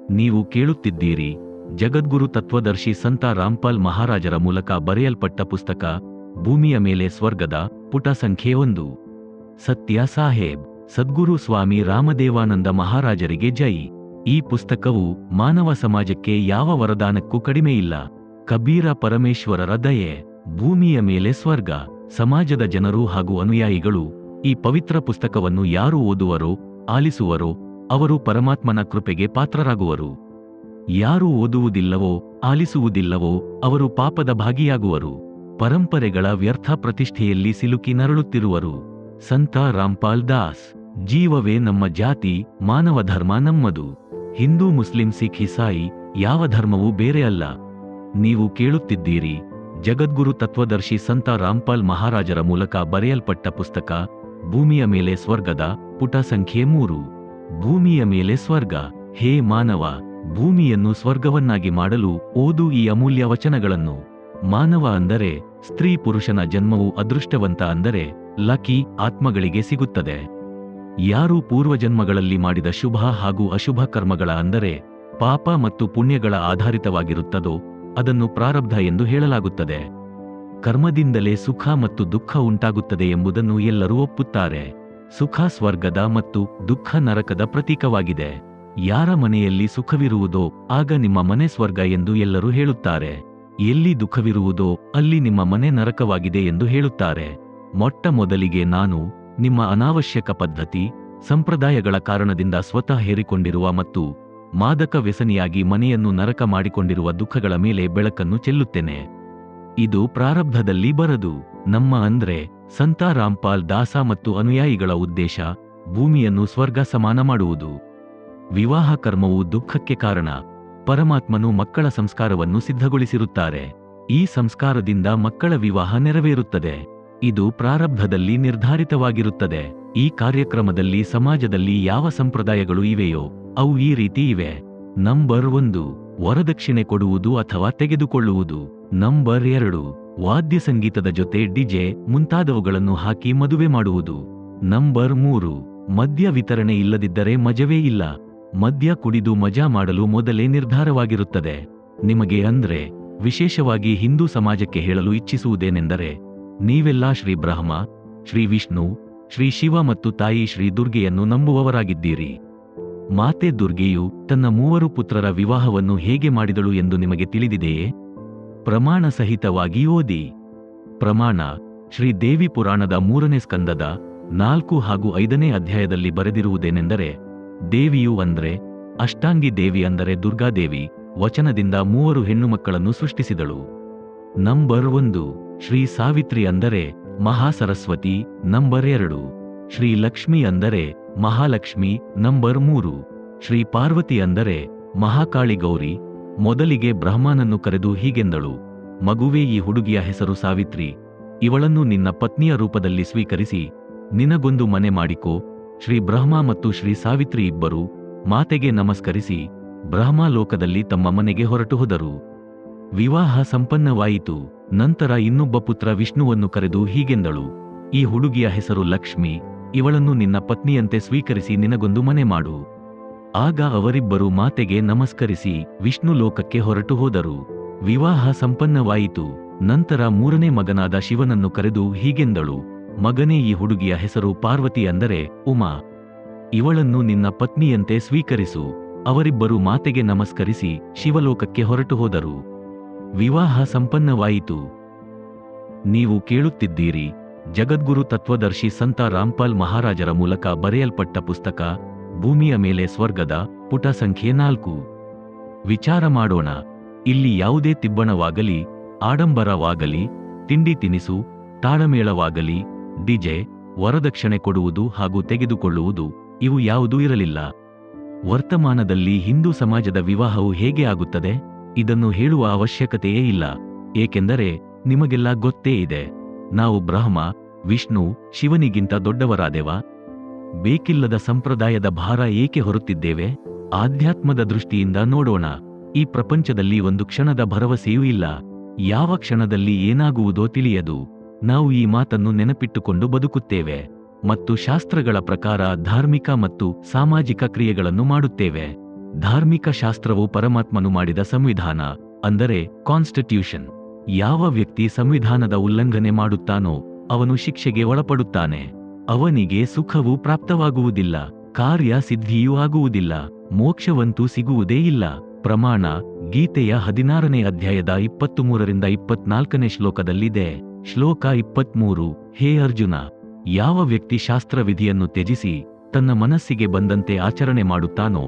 ನೀವು ಕೇಳುತ್ತಿದ್ದೀರಿ ಜಗದ್ಗುರು ತತ್ವದರ್ಶಿ ಸಂತ ರಾಮ್ಪಾಲ್ ಮಹಾರಾಜರ ಮೂಲಕ ಬರೆಯಲ್ಪಟ್ಟ ಪುಸ್ತಕ ಭೂಮಿಯ ಮೇಲೆ ಸ್ವರ್ಗದ ಪುಟ ಸಂಖ್ಯೆ 1. ಸತ್ಯ ಸಾಹೇಬ್ ಸದ್ಗುರು ಸ್ವಾಮಿ ರಾಮದೇವಾನಂದ ಮಹಾರಾಜರಿಗೆ ಜೈ. ಈ ಪುಸ್ತಕವು ಮಾನವ ಸಮಾಜಕ್ಕೆ ಯಾವ ವರದಾನಕ್ಕೂ ಕಡಿಮೆಯಿಲ್ಲ. ಕಬೀರ ಪರಮೇಶ್ವರರ ದಯೆ. ಭೂಮಿಯ ಮೇಲೆ ಸ್ವರ್ಗ. ಸಮಾಜದ ಜನರು ಹಾಗೂ ಅನುಯಾಯಿಗಳು ಈ ಪವಿತ್ರ ಪುಸ್ತಕವನ್ನು ಯಾರು ಓದುವರೋ ಆಲಿಸುವರೋ ಅವರು ಪರಮಾತ್ಮನ ಕೃಪೆಗೆ ಪಾತ್ರರಾಗುವರು. ಯಾರು ಓದುವುದಿಲ್ಲವೋ ಆಲಿಸುವುದಿಲ್ಲವೋ ಅವರು ಪಾಪದ ಭಾಗಿಯಾಗುವರು. ಪರಂಪರೆಗಳ ವ್ಯರ್ಥ ಪ್ರತಿಷ್ಠೆಯಲ್ಲಿ ಸಿಲುಕಿ ನರಳುತ್ತಿರುವರು. ಸಂತ ರಾಮ್ಪಾಲ್ ದಾಸ್. ಜೀವವೇ ನಮ್ಮ ಜಾತಿ, ಮಾನವ ಧರ್ಮ ನಮ್ಮದು. ಹಿಂದೂ ಮುಸ್ಲಿಂ ಸಿಖ್ ಇಸಾಯಿ ಯಾವ ಧರ್ಮವೂ ಬೇರೆ ಅಲ್ಲ. ನೀವು ಕೇಳುತ್ತಿದ್ದೀರಿ ಜಗದ್ಗುರು ತತ್ವದರ್ಶಿ ಸಂತ ರಾಮ್ಪಾಲ್ ಮಹಾರಾಜರ ಮೂಲಕ ಬರೆಯಲ್ಪಟ್ಟ ಪುಸ್ತಕ ಭೂಮಿಯ ಮೇಲೆ ಸ್ವರ್ಗದ ಪುಟ ಸಂಖ್ಯೆ 3. ಭೂಮಿಯ ಮೇಲೆ ಸ್ವರ್ಗ. ಹೇ ಮಾನವ, ಭೂಮಿಯನ್ನು ಸ್ವರ್ಗವನ್ನಾಗಿ ಮಾಡಲು ಓದು ಈ ಅಮೂಲ್ಯ ವಚನಗಳನ್ನು. ಮಾನವ ಅಂದರೆ ಸ್ತ್ರೀ ಪುರುಷನ ಜನ್ಮವು ಅದೃಷ್ಟವಂತ ಅಂದರೆ ಲಕ್ಕಿ ಆತ್ಮಗಳಿಗೆ ಸಿಗುತ್ತದೆ. ಯಾರು ಪೂರ್ವಜನ್ಮಗಳಲ್ಲಿ ಮಾಡಿದ ಶುಭ ಹಾಗೂ ಅಶುಭ ಕರ್ಮಗಳ ಅಂದರೆ ಪಾಪ ಮತ್ತು ಪುಣ್ಯಗಳ ಆಧಾರಿತವಾಗಿರುತ್ತದೋ ಅದನ್ನು ಪ್ರಾರಬ್ಧ ಎಂದು ಹೇಳಲಾಗುತ್ತದೆ. ಕರ್ಮದಿಂದಲೇ ಸುಖ ಮತ್ತು ದುಃಖ ಉಂಟಾಗುತ್ತದೆ ಎಂಬುದನ್ನು ಎಲ್ಲರೂ ಒಪ್ಪುತ್ತಾರೆ. ಸುಖ ಸ್ವರ್ಗದ ಮತ್ತು ದುಃಖ ನರಕದ ಪ್ರತೀಕವಾಗಿದೆ. ಯಾರ ಮನೆಯಲ್ಲಿ ಸುಖವಿರುವುದೋ ಆಗ ನಿಮ್ಮ ಮನೆ ಸ್ವರ್ಗ ಎಂದು ಎಲ್ಲರೂ ಹೇಳುತ್ತಾರೆ. ಎಲ್ಲಿ ದುಃಖವಿರುವುದೋ ಅಲ್ಲಿ ನಿಮ್ಮ ಮನೆ ನರಕವಾಗಿದೆ ಎಂದು ಹೇಳುತ್ತಾರೆ. ಮೊಟ್ಟ ಮೊದಲಿಗೆ ನಾನು ನಿಮ್ಮ ಅನಾವಶ್ಯಕ ಪದ್ಧತಿ ಸಂಪ್ರದಾಯಗಳ ಕಾರಣದಿಂದ ಸ್ವತಃ ಹೇರಿಕೊಂಡಿರುವ ಮತ್ತು ಮಾದಕ ವ್ಯಸನಿಯಾಗಿ ಮನೆಯನ್ನು ನರಕ ಮಾಡಿಕೊಂಡಿರುವ ದುಃಖಗಳ ಮೇಲೆ ಬೆಳಕನ್ನು ಚೆಲ್ಲುತ್ತೇನೆ. ಇದು ಪ್ರಾರಬ್ಧದಲ್ಲಿ ಬರದು. ನಮ್ಮ ಅಂದ್ರೆ ಸಂತ ರಾಮ್ಪಾಲ್ ದಾಸ ಮತ್ತು ಅನುಯಾಯಿಗಳ ಉದ್ದೇಶ ಭೂಮಿಯನ್ನು ಸ್ವರ್ಗ ಸಮಾನ ಮಾಡುವುದು. ವಿವಾಹ ಕರ್ಮವು ದುಃಖಕ್ಕೆ ಕಾರಣ. ಪರಮಾತ್ಮನು ಮಕ್ಕಳ ಸಂಸ್ಕಾರವನ್ನು ಸಿದ್ಧಗೊಳಿಸಿರುತ್ತಾರೆ. ಈ ಸಂಸ್ಕಾರದಿಂದ ಮಕ್ಕಳ ವಿವಾಹ ನೆರವೇರುತ್ತದೆ. ಇದು ಪ್ರಾರಬ್ಧದಲ್ಲಿ ನಿರ್ಧಾರಿತವಾಗಿರುತ್ತದೆ. ಈ ಕಾರ್ಯಕ್ರಮದಲ್ಲಿ ಸಮಾಜದಲ್ಲಿ ಯಾವ ಸಂಪ್ರದಾಯಗಳು ಇವೆಯೋ ಅವು ಈ ರೀತಿ ಇವೆ. ನಂಬರ್ 1 ವರದಕ್ಷಿಣೆ ಕೊಡುವುದು ಅಥವಾ ತೆಗೆದುಕೊಳ್ಳುವುದು. ನಂಬರ್ 2 ವಾದ್ಯ ಸಂಗೀತದ ಜೊತೆ ಡಿಜೆ ಮುಂತಾದವುಗಳನ್ನು ಹಾಕಿ ಮದುವೆ ಮಾಡುವುದು. ನಂಬರ್ 3 ಮದ್ಯ ವಿತರಣೆ ಇಲ್ಲದಿದ್ದರೆ ಮಜವೇ ಇಲ್ಲ. ಮದ್ಯ ಕುಡಿದು ಮಜಾ ಮಾಡಲು ಮೊದಲೇ ನಿರ್ಧಾರವಾಗಿರುತ್ತದೆ. ನಿಮಗೆ ಅಂದ್ರೆ ವಿಶೇಷವಾಗಿ ಹಿಂದೂ ಸಮಾಜಕ್ಕೆ ಹೇಳಲು ಇಚ್ಛಿಸುವುದೇನೆಂದರೆ ನೀವೆಲ್ಲ ಶ್ರೀ ಬ್ರಹ್ಮ, ಶ್ರೀ ವಿಷ್ಣು, ಶ್ರೀ ಶಿವ ಮತ್ತು ತಾಯಿ ಶ್ರೀ ದುರ್ಗೆಯನ್ನು ನಂಬುವವರಾಗಿದ್ದೀರಿ. ಮಾತೆ ದುರ್ಗೆಯು ತನ್ನ 3 ಪುತ್ರರ ವಿವಾಹವನ್ನು ಹೇಗೆ ಮಾಡಿದಳು ಎಂದು ನಿಮಗೆ ತಿಳಿದಿದೆಯೇ? ಪ್ರಮಾಣ ಸಹಿತವಾಗಿ ಓದಿ. ಪ್ರಮಾಣ ಶ್ರೀ ದೇವಿ ಪುರಾಣದ 3ನೇ ಸ್ಕಂದದ 4 ಹಾಗೂ 5ನೇ ಅಧ್ಯಾಯದಲ್ಲಿ ಬರೆದಿರುವುದೇನೆಂದರೆ ದೇವಿಯು ಅಂದ್ರೆ ಅಷ್ಟಾಂಗಿ ದೇವಿ ಅಂದರೆ ದುರ್ಗಾದೇವಿ ವಚನದಿಂದ 3 ಹೆಣ್ಣು ಮಕ್ಕಳನ್ನು ಸೃಷ್ಟಿಸಿದಳು. ನಂಬರ್ 1 ಶ್ರೀ ಸಾವಿತ್ರಿ ಅಂದರೆ ಮಹಾಸರಸ್ವತಿ. ನಂಬರ್ 2 ಶ್ರೀ ಲಕ್ಷ್ಮಿ ಅಂದರೆ ಮಹಾಲಕ್ಷ್ಮಿ. ನಂಬರ್ 3 ಶ್ರೀ ಪಾರ್ವತಿ ಅಂದರೆ ಮಹಾಕಾಳಿ ಗೌರಿ. ಮೊದಲಿಗೆ ಬ್ರಹ್ಮನನ್ನು ಕರೆದು ಹೀಗೆಂದಳು, ಮಗುವೇ, ಈ ಹುಡುಗಿಯ ಹೆಸರು ಸಾವಿತ್ರಿ. ಇವಳನ್ನು ನಿನ್ನ ಪತ್ನಿಯ ರೂಪದಲ್ಲಿ ಸ್ವೀಕರಿಸಿ ನಿನಗೊಂದು ಮನೆ ಮಾಡಿಕೋ. ಶ್ರೀ ಬ್ರಹ್ಮ ಮತ್ತು ಶ್ರೀ ಸಾವಿತ್ರಿ ಇಬ್ಬರು ಮಾತೆಗೆ ನಮಸ್ಕರಿಸಿ ಬ್ರಹ್ಮಲೋಕದಲ್ಲಿ ತಮ್ಮ ಮನೆಗೆ ಹೊರಟು ಹೋದರು. ವಿವಾಹ ಸಂಪನ್ನವಾಯಿತು. ನಂತರ ಇನ್ನೊಬ್ಬ ಪುತ್ರ ವಿಷ್ಣುವನ್ನು ಕರೆದು ಹೀಗೆಂದಳು, ಈ ಹುಡುಗಿಯ ಹೆಸರು ಲಕ್ಷ್ಮಿ. ಇವಳನ್ನು ನಿನ್ನ ಪತ್ನಿಯಂತೆ ಸ್ವೀಕರಿಸಿ ನಿನಗೊಂದು ಮನೆ ಮಾಡು. ಆಗ ಅವರಿಬ್ಬರು ಮಾತೆಗೆ ನಮಸ್ಕರಿಸಿ ವಿಷ್ಣು ಲೋಕಕ್ಕೆ ಹೊರಟು ಹೋದರು. ವಿವಾಹ ಸಂಪನ್ನವಾಯಿತು. ನಂತರ 3ನೇ ಮಗನಾದ ಶಿವನನ್ನು ಕರೆದು ಹೀಗೆಂದಳು, ಮಗನೇ, ಈ ಹುಡುಗಿಯ ಹೆಸರು ಪಾರ್ವತಿ ಅಂದರೆ ಉಮಾ. ಇವಳನ್ನು ನಿನ್ನ ಪತ್ನಿಯಂತೆ ಸ್ವೀಕರಿಸು. ಅವರಿಬ್ಬರು ಮಾತೆಗೆ ನಮಸ್ಕರಿಸಿ ಶಿವಲೋಕಕ್ಕೆ ಹೊರಟು ಹೋದರು. ವಿವಾಹ ಸಂಪನ್ನವಾಯಿತು. ನೀವು ಕೇಳುತ್ತಿದ್ದೀರಿ ಜಗದ್ಗುರು ತತ್ವದರ್ಶಿ ಸಂತ ರಾಮ್ಪಾಲ್ ಮಹಾರಾಜರ ಮೂಲಕ ಬರೆಯಲ್ಪಟ್ಟ ಪುಸ್ತಕ ಭೂಮಿಯ ಮೇಲೆ ಸ್ವರ್ಗದ ಪುಟ ಸಂಖ್ಯೆ 4. ವಿಚಾರ ಮಾಡೋಣ. ಇಲ್ಲಿ ಯಾವುದೇ ತಿಬ್ಬಣವಾಗಲಿ, ಆಡಂಬರವಾಗಲಿ, ತಿಂಡಿ ತಿನಿಸು, ತಾಳಮೇಳವಾಗಲಿ, ಡಿಜೆ, ವರದಕ್ಷಿಣೆ ಕೊಡುವುದು ಹಾಗೂ ತೆಗೆದುಕೊಳ್ಳುವುದು ಇವು ಯಾವುದೂ ಇರಲಿಲ್ಲ. ವರ್ತಮಾನದಲ್ಲಿ ಹಿಂದೂ ಸಮಾಜದ ವಿವಾಹವು ಹೇಗೆ ಆಗುತ್ತದೆ? ಇದನ್ನು ಹೇಳುವ ಅವಶ್ಯಕತೆಯೇ ಇಲ್ಲ. ಏಕೆಂದರೆ ನಿಮಗೆಲ್ಲ ಗೊತ್ತೇ ಇದೆ. ನಾವು ಬ್ರಹ್ಮ, ವಿಷ್ಣು, ಶಿವನಿಗಿಂತ ದೊಡ್ಡವರಾದೆವಾ? ಬೇಕಿಲ್ಲದ ಸಂಪ್ರದಾಯದ ಭಾರ ಏಕೆ ಹೊರುತ್ತಿದ್ದೇವೆ? ಆಧ್ಯಾತ್ಮದ ದೃಷ್ಟಿಯಿಂದ ನೋಡೋಣ. ಈ ಪ್ರಪಂಚದಲ್ಲಿ ಒಂದು ಕ್ಷಣದ ಭರವಸೆಯೂ ಇಲ್ಲ. ಯಾವ ಕ್ಷಣದಲ್ಲಿ ಏನಾಗುವುದೋ ತಿಳಿಯದು. ನಾವು ಈ ಮಾತನ್ನು ನೆನಪಿಟ್ಟುಕೊಂಡು ಬದುಕುತ್ತೇವೆ ಮತ್ತು ಶಾಸ್ತ್ರಗಳ ಪ್ರಕಾರ ಧಾರ್ಮಿಕ ಮತ್ತು ಸಾಮಾಜಿಕ ಕ್ರಿಯೆಗಳನ್ನು ಮಾಡುತ್ತೇವೆ. ಧಾರ್ಮಿಕ ಶಾಸ್ತ್ರವು ಪರಮಾತ್ಮನು ಮಾಡಿದ ಸಂವಿಧಾನ, ಅಂದರೆ ಕಾನ್ಸ್ಟಿಟ್ಯೂಷನ್. ಯಾವ ವ್ಯಕ್ತಿ ಸಂವಿಧಾನದ ಉಲ್ಲಂಘನೆ ಮಾಡುತ್ತಾನೋ ಅವನು ಶಿಕ್ಷೆಗೆ ಒಳಪಡುತ್ತಾನೆ. ಅವನಿಗೆ ಸುಖವು ಪ್ರಾಪ್ತವಾಗುವುದಿಲ್ಲ, ಕಾರ್ಯ ಸಿದ್ಧಿಯೂ ಆಗುವುದಿಲ್ಲ, ಮೋಕ್ಷವಂತೂ ಸಿಗುವುದೇ ಇಲ್ಲ. ಪ್ರಮಾಣ ಗೀತೆಯ 16ನೇ ಅಧ್ಯಾಯದ 23ರಿಂದ 24ನೇ ಶ್ಲೋಕದಲ್ಲಿದೆ. ಶ್ಲೋಕ 23: ಹೇ ಅರ್ಜುನ, ಯಾವ ವ್ಯಕ್ತಿ ಶಾಸ್ತ್ರವಿಧಿಯನ್ನು ತ್ಯಜಿಸಿ ತನ್ನ ಮನಸ್ಸಿಗೆ ಬಂದಂತೆ ಆಚರಣೆ ಮಾಡುತ್ತಾನೋ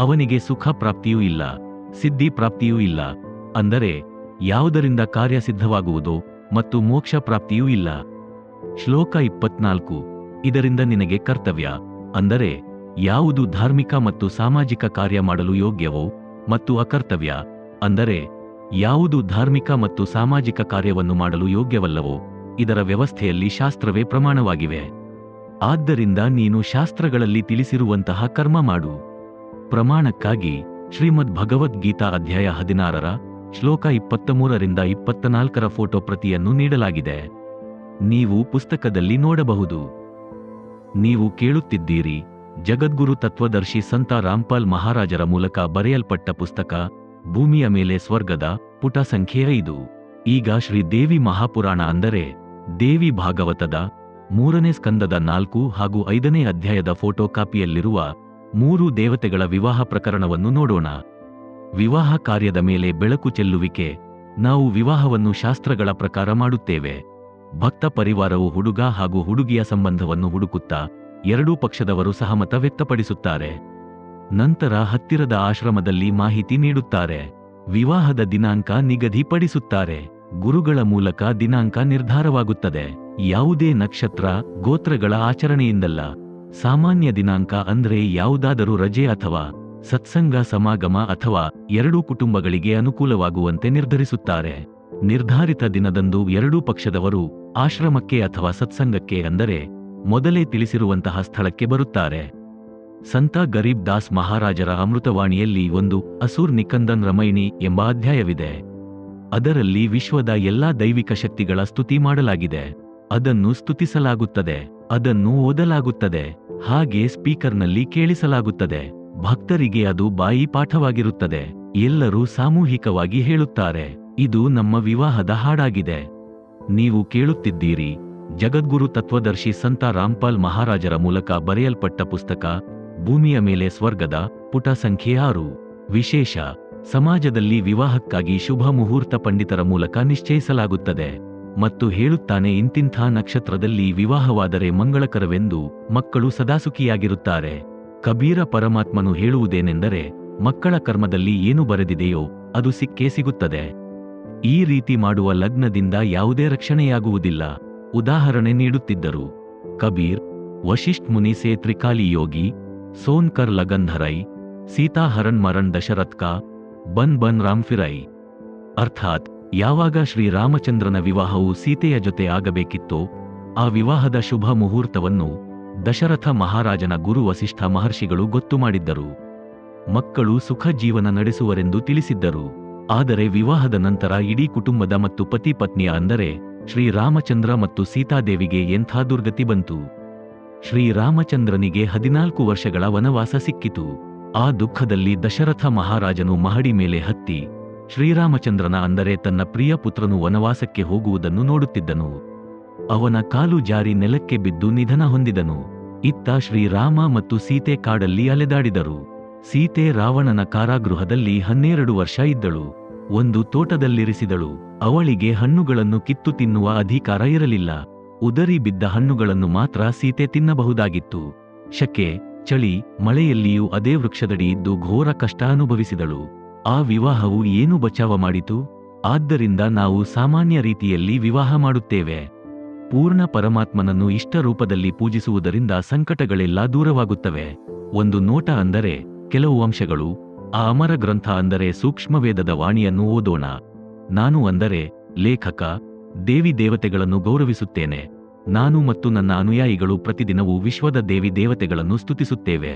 ಅವನಿಗೆ ಸುಖ ಪ್ರಾಪ್ತಿಯೂ ಇಲ್ಲ, ಸಿದ್ಧಿ ಪ್ರಾಪ್ತಿಯೂ ಇಲ್ಲ. ಅಂದರೆ ಯಾವುದರಿಂದ ಕಾರ್ಯ ಸಿದ್ಧವಾಗುವುದೋ ಮತ್ತು ಮೋಕ್ಷ ಪ್ರಾಪ್ತಿಯೂ ಇಲ್ಲ. ಶ್ಲೋಕ 24: ಇದರಿಂದ ನಿನಗೆ ಕರ್ತವ್ಯ, ಅಂದರೆ ಯಾವುದು ಧಾರ್ಮಿಕ ಮತ್ತು ಸಾಮಾಜಿಕ ಕಾರ್ಯ ಮಾಡಲು ಯೋಗ್ಯವೋ, ಮತ್ತು ಅಕರ್ತವ್ಯ, ಅಂದರೆ ಯಾವುದು ಧಾರ್ಮಿಕ ಮತ್ತು ಸಾಮಾಜಿಕ ಕಾರ್ಯವನ್ನು ಮಾಡಲು ಯೋಗ್ಯವಲ್ಲವೋ ಇದರ ವ್ಯವಸ್ಥೆಯಲ್ಲಿ ಶಾಸ್ತ್ರವೇ ಪ್ರಮಾಣವಾಗಿವೆ. ಆದ್ದರಿಂದ ನೀನು ಶಾಸ್ತ್ರಗಳಲ್ಲಿ ತಿಳಿಸಿರುವಂತಹ ಕರ್ಮ ಮಾಡು. ಪ್ರಮಾಣಕ್ಕಾಗಿ ಶ್ರೀಮದ್ ಭಗವದ್ಗೀತಾ ಅಧ್ಯಾಯ 16ರ ಶ್ಲೋಕ 23ರಿಂದ 24ರ ಫೋಟೋ ಪ್ರತಿಯನ್ನು ನೀಡಲಾಗಿದೆ. ನೀವು ಪುಸ್ತಕದಲ್ಲಿ ನೋಡಬಹುದು. ನೀವು ಕೇಳುತ್ತಿದ್ದೀರಿ ಜಗದ್ಗುರು ತತ್ವದರ್ಶಿ ಸಂತ ರಾಮ್ಪಾಲ್ ಮಹಾರಾಜರ ಮೂಲಕ ಬರೆಯಲ್ಪಟ್ಟ ಪುಸ್ತಕ ಭೂಮಿಯ ಮೇಲೆ ಸ್ವರ್ಗದ, ಪುಟ ಸಂಖ್ಯೆ 5. ಈಗ ಶ್ರೀದೇವಿ ಮಹಾಪುರಾಣ ಅಂದರೆ ದೇವಿ ಭಾಗವತದ 3ನೇ ಸ್ಕಂದದ 4 ಹಾಗೂ 5ನೇ ಅಧ್ಯಾಯದ ಫೋಟೋ ಕಾಪಿಯಲ್ಲಿರುವ 3 ದೇವತೆಗಳ ವಿವಾಹ ಪ್ರಕರಣವನ್ನು ನೋಡೋಣ. ವಿವಾಹ ಕಾರ್ಯದ ಮೇಲೆ ಬೆಳಕು ಚೆಲ್ಲುವಿಕೆ. ನಾವು ವಿವಾಹವನ್ನು ಶಾಸ್ತ್ರಗಳ ಪ್ರಕಾರ ಮಾಡುತ್ತೇವೆ. ಭಕ್ತ ಪರಿವಾರವು ಹುಡುಗ ಹಾಗೂ ಹುಡುಗಿಯ ಸಂಬಂಧವನ್ನು ಹುಡುಕುತ್ತಾ ಎರಡೂ ಪಕ್ಷದವರು ಸಹಮತ ವ್ಯಕ್ತಪಡಿಸುತ್ತಾರೆ. ನಂತರ ಹತ್ತಿರದ ಆಶ್ರಮದಲ್ಲಿ ಮಾಹಿತಿ ನೀಡುತ್ತಾರೆ. ವಿವಾಹದ ದಿನಾಂಕ ನಿಗದಿಪಡಿಸುತ್ತಾರೆ. ಗುರುಗಳ ಮೂಲಕ ದಿನಾಂಕ ನಿರ್ಧಾರವಾಗುತ್ತದೆ. ಯಾವುದೇ ನಕ್ಷತ್ರ, ಗೋತ್ರಗಳ ಆಚರಣೆಯಿಂದಲ್ಲ. ಸಾಮಾನ್ಯ ದಿನಾಂಕ ಅಂದ್ರೆ ಯಾವುದಾದರೂ ರಜೆ ಅಥವಾ ಸತ್ಸಂಗ ಸಮಾಗಮ ಅಥವಾ ಎರಡೂ ಕುಟುಂಬಗಳಿಗೆ ಅನುಕೂಲವಾಗುವಂತೆ ನಿರ್ಧರಿಸುತ್ತಾರೆ. ನಿರ್ಧಾರಿತ ದಿನದಂದು ಎರಡೂ ಪಕ್ಷದವರು ಆಶ್ರಮಕ್ಕೆ ಅಥವಾ ಸತ್ಸಂಗಕ್ಕೆ, ಅಂದರೆ ಮೊದಲೇ ತಿಳಿಸಿರುವಂತಹ ಸ್ಥಳಕ್ಕೆ ಬರುತ್ತಾರೆ. ಸಂತ ಗರೀಬ್ ದಾಸ್ ಮಹಾರಾಜರ ಅಮೃತವಾಣಿಯಲ್ಲಿ ಒಂದು ಅಸುರ್ ನಿಕಂದನ್ ರಮೈಣಿ ಎಂಬ ಅಧ್ಯಾಯವಿದೆ. ಅದರಲ್ಲಿ ವಿಶ್ವದ ಎಲ್ಲಾ ದೈವಿಕ ಶಕ್ತಿಗಳ ಸ್ತುತಿ ಮಾಡಲಾಗಿದೆ. ಅದನ್ನು ಸ್ತುತಿಸಲಾಗುತ್ತದೆ, ಅದನ್ನು ಓದಲಾಗುತ್ತದೆ, ಹಾಗೆ ಸ್ಪೀಕರ್ನಲ್ಲಿ ಕೇಳಿಸಲಾಗುತ್ತದೆ. ಭಕ್ತರಿಗೆ ಅದು ಬಾಯಿ ಪಾಠವಾಗಿರುತ್ತದೆ. ಎಲ್ಲರೂ ಸಾಮೂಹಿಕವಾಗಿ ಹೇಳುತ್ತಾರೆ, ಇದು ನಮ್ಮ ವಿವಾಹದ ಹಾಡಾಗಿದೆ. ನೀವು ಕೇಳುತ್ತಿದ್ದೀರಿ ಜಗದ್ಗುರು ತತ್ವದರ್ಶಿ ಸಂತ ರಾಮ್ಪಾಲ್ ಮಹಾರಾಜರ ಮೂಲಕ ಬರೆಯಲ್ಪಟ್ಟ ಪುಸ್ತಕ ಭೂಮಿಯ ಮೇಲೆ ಸ್ವರ್ಗದ, ಪುಟ ಸಂಖ್ಯೆ 6. ವಿಶೇಷ: ಸಮಾಜದಲ್ಲಿ ವಿವಾಹಕ್ಕಾಗಿ ಶುಭ ಮುಹೂರ್ತ ಪಂಡಿತರ ಮೂಲಕ ನಿಶ್ಚಯಿಸಲಾಗುತ್ತದೆ ಮತ್ತು ಹೇಳುತ್ತಾನೆ, ಇಂತಿಂಥ ನಕ್ಷತ್ರದಲ್ಲಿ ವಿವಾಹವಾದರೆ ಮಂಗಳಕರವೆಂದು, ಮಕ್ಕಳು ಸದಾಸುಖಿಯಾಗಿರುತ್ತಾರೆ. ಕಬೀರ ಪರಮಾತ್ಮನು ಹೇಳುವುದೇನೆಂದರೆ, ಮಕ್ಕಳ ಕರ್ಮದಲ್ಲಿ ಏನು ಬರೆದಿದೆಯೋ ಅದು ಸಿಕ್ಕೇ ಸಿಗುತ್ತದೆ. ಈ ರೀತಿ ಮಾಡುವ ಲಗ್ನದಿಂದ ಯಾವುದೇ ರಕ್ಷಣೆಯಾಗುವುದಿಲ್ಲ. ಉದಾಹರಣೆ ನೀಡುತ್ತಿದ್ದರು. ಕಬೀರ್: ವಶಿಷ್ಠ ಮುನಿ ಸೇ ತ್ರಿಕಾಲಿ ಯೋಗಿ, ಸೋನ್ಕರ್ ಲಗಂಧರೈ, ಸೀತಾ ಹರಣ್ ಮರಣ್ ದಶರಥ್ ಕಾ, ಬನ್ ಬನ್ ರಾಮ್ ಫಿರೈ. ಅರ್ಥಾತ್, ಯಾವಾಗ ಶ್ರೀರಾಮಚಂದ್ರನ ವಿವಾಹವು ಸೀತೆಯ ಜೊತೆ ಆಗಬೇಕಿತ್ತೋ ಆ ವಿವಾಹದ ಶುಭ ಮುಹೂರ್ತವನ್ನು ದಶರಥ ಮಹಾರಾಜನ ಗುರು ವಸಿಷ್ಠ ಮಹರ್ಷಿಗಳು ಗೊತ್ತು ಮಾಡಿದ್ದರು. ಮಕ್ಕಳು ಸುಖ ಜೀವನ ನಡೆಸುವರೆಂದು ತಿಳಿಸಿದ್ದರು. ಆದರೆ ವಿವಾಹದ ನಂತರ ಇಡೀ ಕುಟುಂಬದ ಮತ್ತು ಪತಿ ಪತ್ನಿಯ, ಅಂದರೆ ಶ್ರೀರಾಮಚಂದ್ರ ಮತ್ತು ಸೀತಾದೇವಿಗೆ ಎಂಥ ದುರ್ಗತಿ ಬಂತು. ಶ್ರೀರಾಮಚಂದ್ರನಿಗೆ 14 ವರ್ಷಗಳ ವನವಾಸ ಸಿಕ್ಕಿತು. ಆ ದುಃಖದಲ್ಲಿ ದಶರಥ ಮಹಾರಾಜನು ಮಹಡಿ ಮೇಲೆ ಹತ್ತಿ ಶ್ರೀರಾಮಚಂದ್ರನ, ಅಂದರೆ ತನ್ನ ಪ್ರಿಯ ಪುತ್ರನು ವನವಾಸಕ್ಕೆ ಹೋಗುವುದನ್ನು ನೋಡುತ್ತಿದ್ದನು. ಅವನ ಕಾಲು ಜಾರಿ ನೆಲಕ್ಕೆ ಬಿದ್ದು ನಿಧನ ಹೊಂದಿದನು. ಇತ್ತ ಶ್ರೀರಾಮ ಮತ್ತು ಸೀತೆ ಕಾಡಲ್ಲಿ ಅಲೆದಾಡಿದರು. ಸೀತೆ ರಾವಣನ ಕಾರಾಗೃಹದಲ್ಲಿ 12 ವರ್ಷ ಇದ್ದಳು. ಒಂದು ತೋಟದಲ್ಲಿರಿಸಿದಳು. ಅವಳಿಗೆ ಹಣ್ಣುಗಳನ್ನು ಕಿತ್ತು ತಿನ್ನುವ ಅಧಿಕಾರ ಇರಲಿಲ್ಲ. ಉದರಿ ಬಿದ್ದ ಹಣ್ಣುಗಳನ್ನು ಮಾತ್ರ ಸೀತೆ ತಿನ್ನಬಹುದಾಗಿತ್ತು. ಶಕೆ, ಚಳಿ, ಮಳೆಯಲ್ಲಿಯೂ ಅದೇ ವೃಕ್ಷದಡಿ ಇದ್ದು ಘೋರ ಕಷ್ಟ ಅನುಭವಿಸಿದಳು. ಆ ವಿವಾಹವು ಏನು ಬಚಾವ ಮಾಡಿತು? ಆದ್ದರಿಂದ ನಾವು ಸಾಮಾನ್ಯ ರೀತಿಯಲ್ಲಿ ವಿವಾಹ ಮಾಡುತ್ತೇವೆ. ಪೂರ್ಣ ಪರಮಾತ್ಮನನ್ನು ಇಷ್ಟ ರೂಪದಲ್ಲಿ ಪೂಜಿಸುವುದರಿಂದ ಸಂಕಟಗಳೆಲ್ಲ ದೂರವಾಗುತ್ತವೆ. ಒಂದು ನೋಟ, ಅಂದರೆ ಕೆಲವು ಅಂಶಗಳು. ಆ ಅಮರ ಗ್ರಂಥ, ಅಂದರೆ ಸೂಕ್ಷ್ಮವೇದದ ವಾಣಿಯನ್ನು ಓದೋಣ. ನಾನು, ಅಂದರೆ ಲೇಖಕ, ದೇವಿ ದೇವತೆಗಳನ್ನು ಗೌರವಿಸುತ್ತೇನೆ. ನಾನು ಮತ್ತು ನನ್ನ ಅನುಯಾಯಿಗಳು ಪ್ರತಿದಿನವೂ ವಿಶ್ವದ ದೇವಿ ದೇವತೆಗಳನ್ನು ಸ್ತುತಿಸುತ್ತೇವೆ.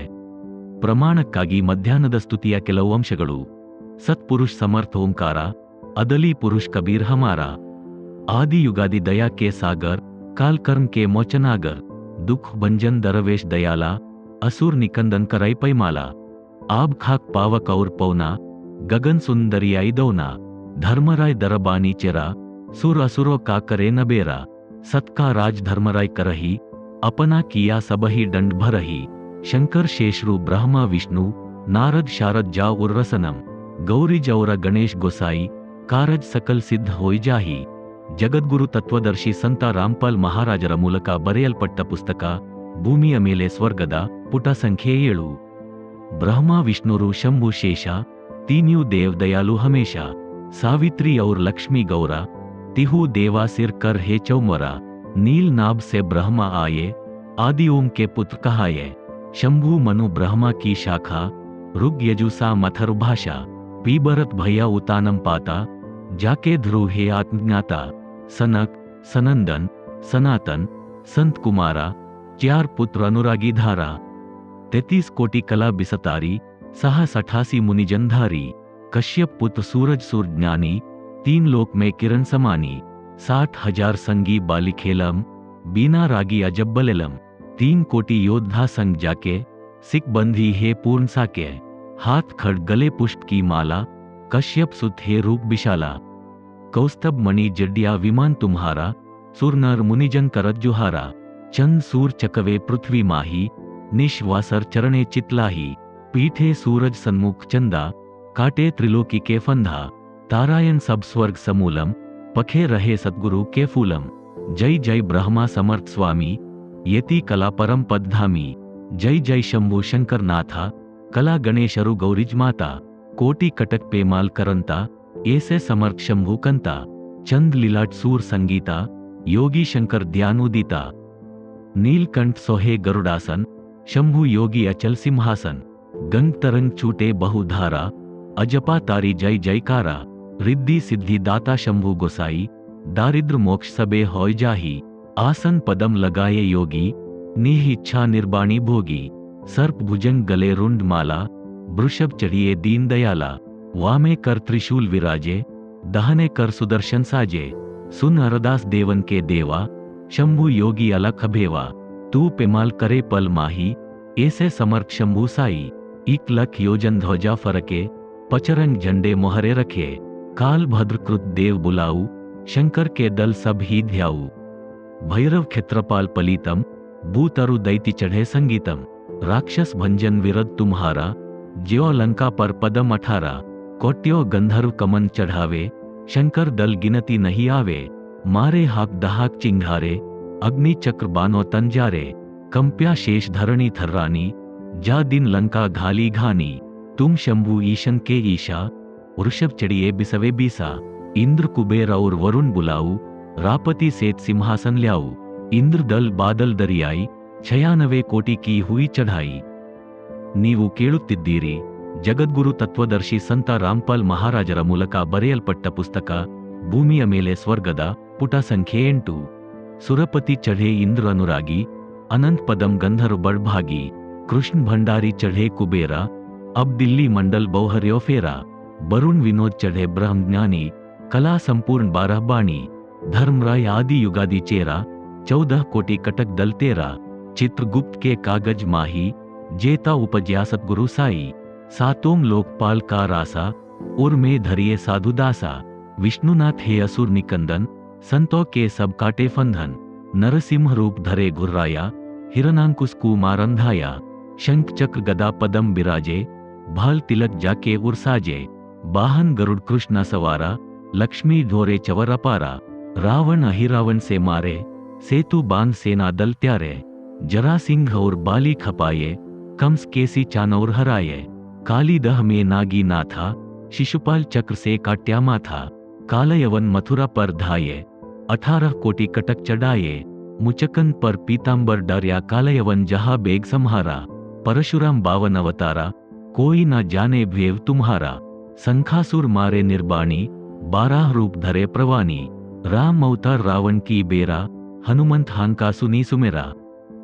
ಪ್ರಮಾಣಕ್ಕಾಗಿ ಮಧ್ಯಾಹ್ನದ ಸ್ತುತಿಯ ಕೆಲವು ಅಂಶಗಳು. ಸತ್ಪುರುಷ್ ಸಮರ್ಥ ಓಂಕಾರ, ಅದಲಿ ಪುರುಷ್ ಕಬೀರ್ ಹಮಾರ, ಆದಿ ಯುಗಾದಿ ದಯಾ ಕೆ ಸಾಗರ್, ಕಾಲ್ ಕರ್ಮ್ ಕೆ ಮೋಚನಾಗರ್, ದುಃಖ ಭಂಜನ್ ದರವೇಶ್ ದಯಾಲ, ಅಸುರ್ ನಿಕಂದನ್ ಕರೈ ಪೈಮಾಲ. आब खाक पावक और पौना, गगन सुंदरी ऐदौना, धर्मराय दरबानी चेरा, सुर असुरो का करे नबेरा, सत्का राज धर्मराय करही, अपना किया सबही दंड भरही, शंकर शेषरू ब्रह्मा विष्णु, नारद शारद जा उर्रसनम, गौरी जौर गणेश गोसाई, कारज सकल ಸಿದ್ಧ ಹೋಯ್ ಜಾಹಿ. ಜಗದ್ಗುರು ತತ್ವದರ್ಶಿ ಸಂತ ರಾಮ್ಪಾಲ್ ಮಹಾರಾಜರ ಮೂಲಕ ಬರೆಯಲ್ಪಟ್ಟ ಪುಸ್ತಕ ಭೂಮಿಯ ಮೇಲೆ ಸ್ವರ್ಗದ, ಪುಟ ಸಂಖ್ಯೆ 7. ಬ್ರಹ್ಮ ವಿಷ್ಣುರು ಶಂಭು ಶೇಷ, ತೀನ್ಯೂ ದೇವ್ ದಯಾಲು ಹಮೇಶ, ಸಾವಿತ್ರಿ ಔರ್ ಲಕ್ಷ್ಮಿ ಗೌರ, तिहू देवा सिर कर हे चौमरा, नील नाभ से ब्रह्मा आये, आदि ओम के पुत्र कहाये, शंभु मनु ब्रह्मा की शाखा, ऋग यजुसा मथर भाषा, पीबरत भैया उतानम पाता, जाके ध्रुव हे आत्मज्ञाता, सनक, सनंदन, सनातन, संत कुमारा, 4 पुत्र अनुरागी धारा, 33 कोटि कला बिसतारी, 88 मुनिजनधारी, कश्यप पुत्र सूरज सूर ज्ञानी, 3 लोक में किरण समानी, 60,000 संगी बाली खेलम, बीना रागी अजब्बलेलम, 3 कोटि योद्धा संग जाके, सिख बंधी हे पूर्ण साके, हाथ खड़ गले पुष्प की माला, कश्यप सुत हे रूप विशाला, कौस्तभ मणि जड्या विमान तुम्हारा, सुरनर मुनिजन करत जुहारा, चंद सूर चकवे पृथ्वी माही, निश्वासर चरणे चितलाही, पीठे सूरज सन्मुख चंदा, काटे त्रिलोकी के फंधा, तारायन सब स्वर्ग समूलम, पखे रहे सद्गुरु के फूलम, जय जय ब्रह्मा समर्थ स्वामी, यति कला परम पद धामी, जय जय शंभु शंकर नाथा, कला गणेशरु गौरीज माता, कोटि कटक पे माल करंता, ऐसे समर्थ शंभु कंता, चंद लीलाट सूर संगीता, योगी शंकर ध्यानुदीता, नीलकंठ सोहे गरुडासन, शंभु योगी अचल सिंहासन, गंग तरंग छूटे बहुधारा, अजपा तारी जय जयकारा, रिद्धि सिद्धि दाता शंभु गोसाई, दारिद्र मोक्ष सबे होय जाही, आसन पदम लगाए योगी, नीह इच्छा निर्बाणी भोगी, सर्प भुजंग गले रुंड माला, वृषभ चढ़िए दीन दयाला, वामे कर त्रिशूल विराजे, दाहने कर सुदर्शन साजे, सुन अरदास देवन के देवा, शंभु योगी अलख अभेवा, तू पेमाल करे पल माही, ऐसे समर्थ शंभु साई, 1 लख योजन ध्वजा फरके, पचरंग झंडे मोहरे रखे, काल भद्र कृत देव बुलाऊ, शंकर के दल सब ही ध्याऊ, भैरव क्षेत्रपाल पलीतम, भूतरु दैति चढ़े संगीतम, राक्षस भंजन विरद तुम्हारा, ज्यो लंका पर पदम 18, कोट्यो गंधर्व कमन चढ़ावे, शंकर दल गिनती नहीं आवे, मारे हाक दहाक चिंघारे, अग्नि चक्र बानो तंजारे, कंप्या शेष धरणी थर्रानी, जा दिन लंका घाली घानी, तुम शंभु ईशन के ईशा, वृषभ चढ़िए बिसवे बीसा, इंद्र कुबेर और वरुण बुलाऊ, रापति सेत सिंहासन ल्याऊ, इंद्र दल बादल दरियाई, 96 ಕೋಟಿ की हुई चढ़ाई. ನೀವು ಕೇಳುತ್ತಿದ್ದೀರಿ ಜಗದ್ಗುರು ತತ್ವದರ್ಶಿ ಸಂತ ರಾಮ್ಪಾಲ್ ಮಹಾರಾಜರ ಮೂಲಕ ಬರೆಯಲ್ಪಟ್ಟ ಪುಸ್ತಕ ಭೂಮಿಯ ಮೇಲೆ ಸ್ವರ್ಗದ, ಪುಟ ಸಂಖ್ಯೆ 8. ಸುರಪತಿ ಚढ़े इंद्र अनुरागी, अनंत पदम गंधर्व बड़भागी, कृष्ण भंडारी चढ़े कुबेरा, अब दिल्ली मंडल बौहर्यो फेरा, वरुण विनोद चढ़े ब्रह्म ज्ञानी, कला संपूर्ण 12 बाणी, धर्मराय आदि युगादि चेरा, 14 कोटि कटक दल तेरा, चित्रगुप्त के कागज माही, जेता उपज्या सतगुरु साई, सातों लोकपाल का रासा, उर में धरिए साधु दासा, विष्णुनाथ हे असुर निकंदन, संतों के सब काटे फंधन, नरसिंह रूप धरे घुर्राया, हिरणांकुश कुमार अंधाया, शंख चक्र गदा पदम बिराजे, भाल तिलक जाके उर्साजे, वाहन गरुड़ कृष्ण सवारा, लक्ष्मी ढोरे चवर अपारा, रावण अहिरावण से मारे, सेतु बांध सेना दल त्यारे, जरासिंह और बाली खपाये, कंस केसी चानौर हराये, काली दह में नागी नाथा, शिशुपाल चक्र से काट्या माथा, कालयवन मथुरा पर धाये, 18 कोटि कटक चढ़ाये, मुचकन पर पीतांबर डार्या कालयवन जहा बेग संहारा, परशुराम 52 अवतारा, कोई न जाने भेव तुम्हारा, संखासुर मारे निर्बाणी, 12 रूप धरे प्रवानी, राम अवतार रावण की बेरा, हनुमंत हांका सुनी सुमेरा.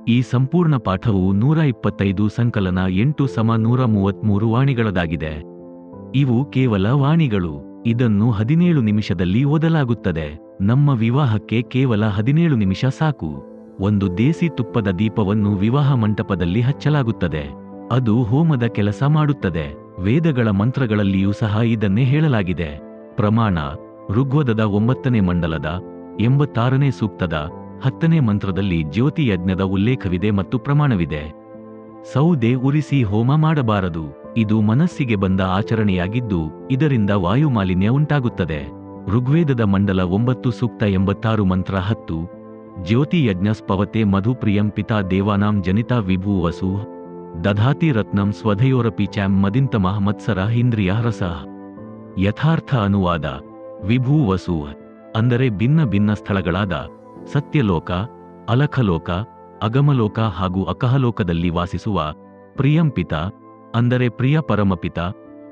ಈ ಸಂಪೂರ್ಣ ಪಾಠವು 125 ಸಂಕಲನ 8:133 ವಾಣಿಗಳದಾಗಿದೆ. ಇವು ಕೇವಲ ವಾಣಿಗಳು. ಇದನ್ನು 17 ನಿಮಿಷದಲ್ಲಿ ಓದಲಾಗುತ್ತದೆ. ನಮ್ಮ ವಿವಾಹಕ್ಕೆ ಕೇವಲ 17 ನಿಮಿಷ ಸಾಕು. ಒಂದು ದೇಸಿ ತುಪ್ಪದ ದೀಪವನ್ನು ವಿವಾಹ ಮಂಟಪದಲ್ಲಿ ಹಚ್ಚಲಾಗುತ್ತದೆ. ಅದು ಹೋಮದ ಕೆಲಸ ಮಾಡುತ್ತದೆ. ವೇದಗಳ ಮಂತ್ರಗಳಲ್ಲಿಯೂ ಸಹ ಇದನ್ನೇ ಹೇಳಲಾಗಿದೆ. ಪ್ರಮಾಣ: ಋಗ್ವೇದದ 9ನೇ ಮಂಡಲದ 86ನೇ ಸೂಕ್ತದ 10ನೇ ಮಂತ್ರದಲ್ಲಿ ಜ್ಯೋತಿ ಯಜ್ಞದ ಉಲ್ಲೇಖವಿದೆ ಮತ್ತು ಪ್ರಮಾಣವಿದೆ. ಸೌದೆ ಉರಿಸಿ ಹೋಮ ಮಾಡಬಾರದು. ಇದು ಮನಸ್ಸಿಗೆ ಬಂದ ಆಚರಣೆಯಾಗಿದ್ದು ಇದರಿಂದ ವಾಯುಮಾಲಿನ್ಯ ಉಂಟಾಗುತ್ತದೆ. ಋಗ್ವೇದದ ಮಂಡಲ 9 ಸೂಕ್ತ 86 ಮಂತ್ರ 10: ಜ್ಯೋತಿ ಯಜ್ಞ ಸ್ಪವತೆ ಮಧು ಪ್ರಿಯಂ ಪಿತಾ ದೇವಾನಾಂ ಜನಿತಾ ವಿಭೂ ವಸು ದಧಾತಿ ರತ್ನಂ ಸ್ವಧಯೋರಪಿ ಚಾಂ ಮದಿಂತಮಃ ಮತ್ಸರ ಇಂದ್ರಿಯ ರಸಃ. ಯಥಾರ್ಥ ಅನುವಾದ: ವಿಭೂ ವಸು ಅಂದರೆ ಭಿನ್ನ ಭಿನ್ನ ಸ್ಥಳಗಳಾದ ಸತ್ಯಲೋಕ, ಅಲಖಲೋಕ, ಅಗಮಲೋಕ ಹಾಗೂ ಅಕಹಲೋಕದಲ್ಲಿ ವಾಸಿಸುವ ಪ್ರಿಯಂಪಿತ ಅಂದರೆ ಪ್ರಿಯ ಪರಮಪಿತ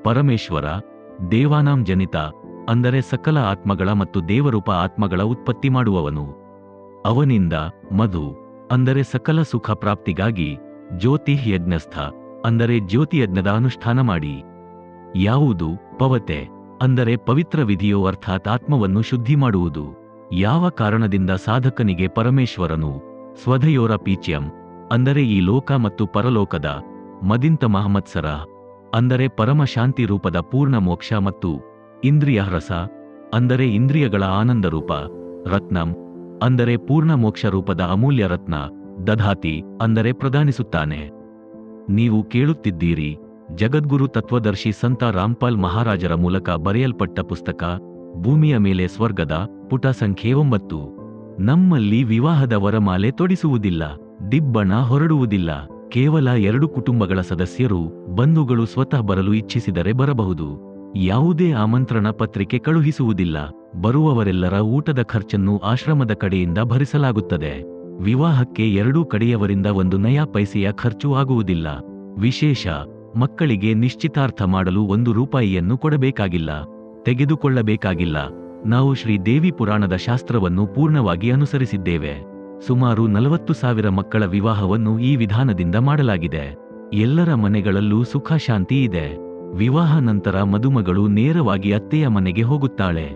ಪರಮೇಶ್ವರ, ದೇವಾನಾಂ ಜನಿತ ಅಂದರೆ ಸಕಲ ಆತ್ಮಗಳ ಮತ್ತು ದೇವರೂಪ ಆತ್ಮಗಳ ಉತ್ಪತ್ತಿ ಮಾಡುವವನು, ಅವನಿಂದ ಮಧು ಅಂದರೆ ಸಕಲ ಸುಖ ಪ್ರಾಪ್ತಿಗಾಗಿ ಜ್ಯೋತಿ ಯಜ್ಞಸ್ಥ ಅಂದರೆ ಜ್ಯೋತಿಯಜ್ಞದ ಅನುಷ್ಠಾನ ಮಾಡಿ. ಯಾವುದು ಪವತೆ ಅಂದರೆ ಪವಿತ್ರ ವಿಧಿಯೋ ಅರ್ಥಾತ್ ಆತ್ಮವನ್ನು ಶುದ್ಧಿ ಮಾಡುವುದು. ಯಾವ ಕಾರಣದಿಂದ ಸಾಧಕನಿಗೆ ಪರಮೇಶ್ವರನು ಸ್ವಧಯೋರ ಪೀಚ್ಯಂ ಅಂದರೆ ಈ ಲೋಕ ಮತ್ತು ಪರಲೋಕದ ಮದಿಂತ ಮಹಮತ್ಸರ ಅಂದರೆ ಪರಮ ಶಾಂತಿ ರೂಪದ ಪೂರ್ಣ ಮೋಕ್ಷ ಮತ್ತು ಇಂದ್ರಿಯ ರಸ ಅಂದರೆ ಇಂದ್ರಿಯಗಳ ಆನಂದರೂಪ ರತ್ನಂ ಅಂದರೆ ಪೂರ್ಣ ಮೋಕ್ಷ ರೂಪದ ಅಮೂಲ್ಯ ರತ್ನ ದಧಾತಿ ಅಂದರೆ ಪ್ರದಾನಿಸುತ್ತಾನೆ. ನೀವು ಕೇಳುತ್ತಿದ್ದೀರಿ ಜಗದ್ಗುರು ತತ್ವದರ್ಶಿ ಸಂತ ರಾಮ್ಪಾಲ್ ಮಹಾರಾಜರ ಮೂಲಕ ಬರೆಯಲ್ಪಟ್ಟ ಪುಸ್ತಕ ಭೂಮಿಯ ಮೇಲೆ ಸ್ವರ್ಗದ ಪುಟ ಸಂಖ್ಯೆ 9. ನಮ್ಮಲ್ಲಿ ವಿವಾಹದ ವರಮಾಲೆ ತೊಡಿಸುವುದಿಲ್ಲ, ದಿಬ್ಬಣ ಹೊರಡುವುದಿಲ್ಲ. ಕೇವಲ 2 ಕುಟುಂಬಗಳ ಸದಸ್ಯರು ಬಂಧುಗಳು ಸ್ವತಃ ಬರಲು ಇಚ್ಛಿಸಿದರೆ ಬರಬಹುದು. ಯಾವುದೇ ಆಮಂತ್ರಣ ಪತ್ರಿಕೆ ಕಳುಹಿಸುವುದಿಲ್ಲ. ಬರುವವರೆಲ್ಲರ ಊಟದ ಖರ್ಚನ್ನು ಆಶ್ರಮದ ಕಡೆಯಿಂದ ಭರಿಸಲಾಗುತ್ತದೆ. ವಿವಾಹಕ್ಕೆ 2 ಕಡೆಯವರಿಂದ 1 ನಯಾ ಪೈಸೆಯ ಖರ್ಚು ಆಗುವುದಿಲ್ಲ. ವಿಶೇಷ: ಮಕ್ಕಳಿಗೆ ನಿಶ್ಚಿತಾರ್ಥ ಮಾಡಲು 1 ರೂಪಾಯಿಯನ್ನು ಕೊಡಬೇಕಾಗಿಲ್ಲ, ತೆಗೆದುಕೊಳ್ಳಬೇಕಾಗಿಲ್ಲ. ನಾವು ಶ್ರೀ ದೇವಿ ಪುರಾಣದ ಶಾಸ್ತ್ರವನ್ನು ಪೂರ್ಣವಾಗಿ ಅನುಸರಿಸಿದ್ದೇವೆ. ಸುಮಾರು 40,000 ಮಕ್ಕಳ ವಿವಾಹವನ್ನು ಈ ವಿಧಾನದಿಂದ ಮಾಡಲಾಗಿದೆ. ಎಲ್ಲರ ಮನೆಗಳಲ್ಲೂ ಸುಖ ಶಾಂತಿ ಇದೆ. ವಿವಾಹ ನಂತರ ಮದುಮಗಳು ನೇರವಾಗಿ ಅತ್ತೆಯ ಮನೆಗೆ ಹೋಗುತ್ತಾಳೆ.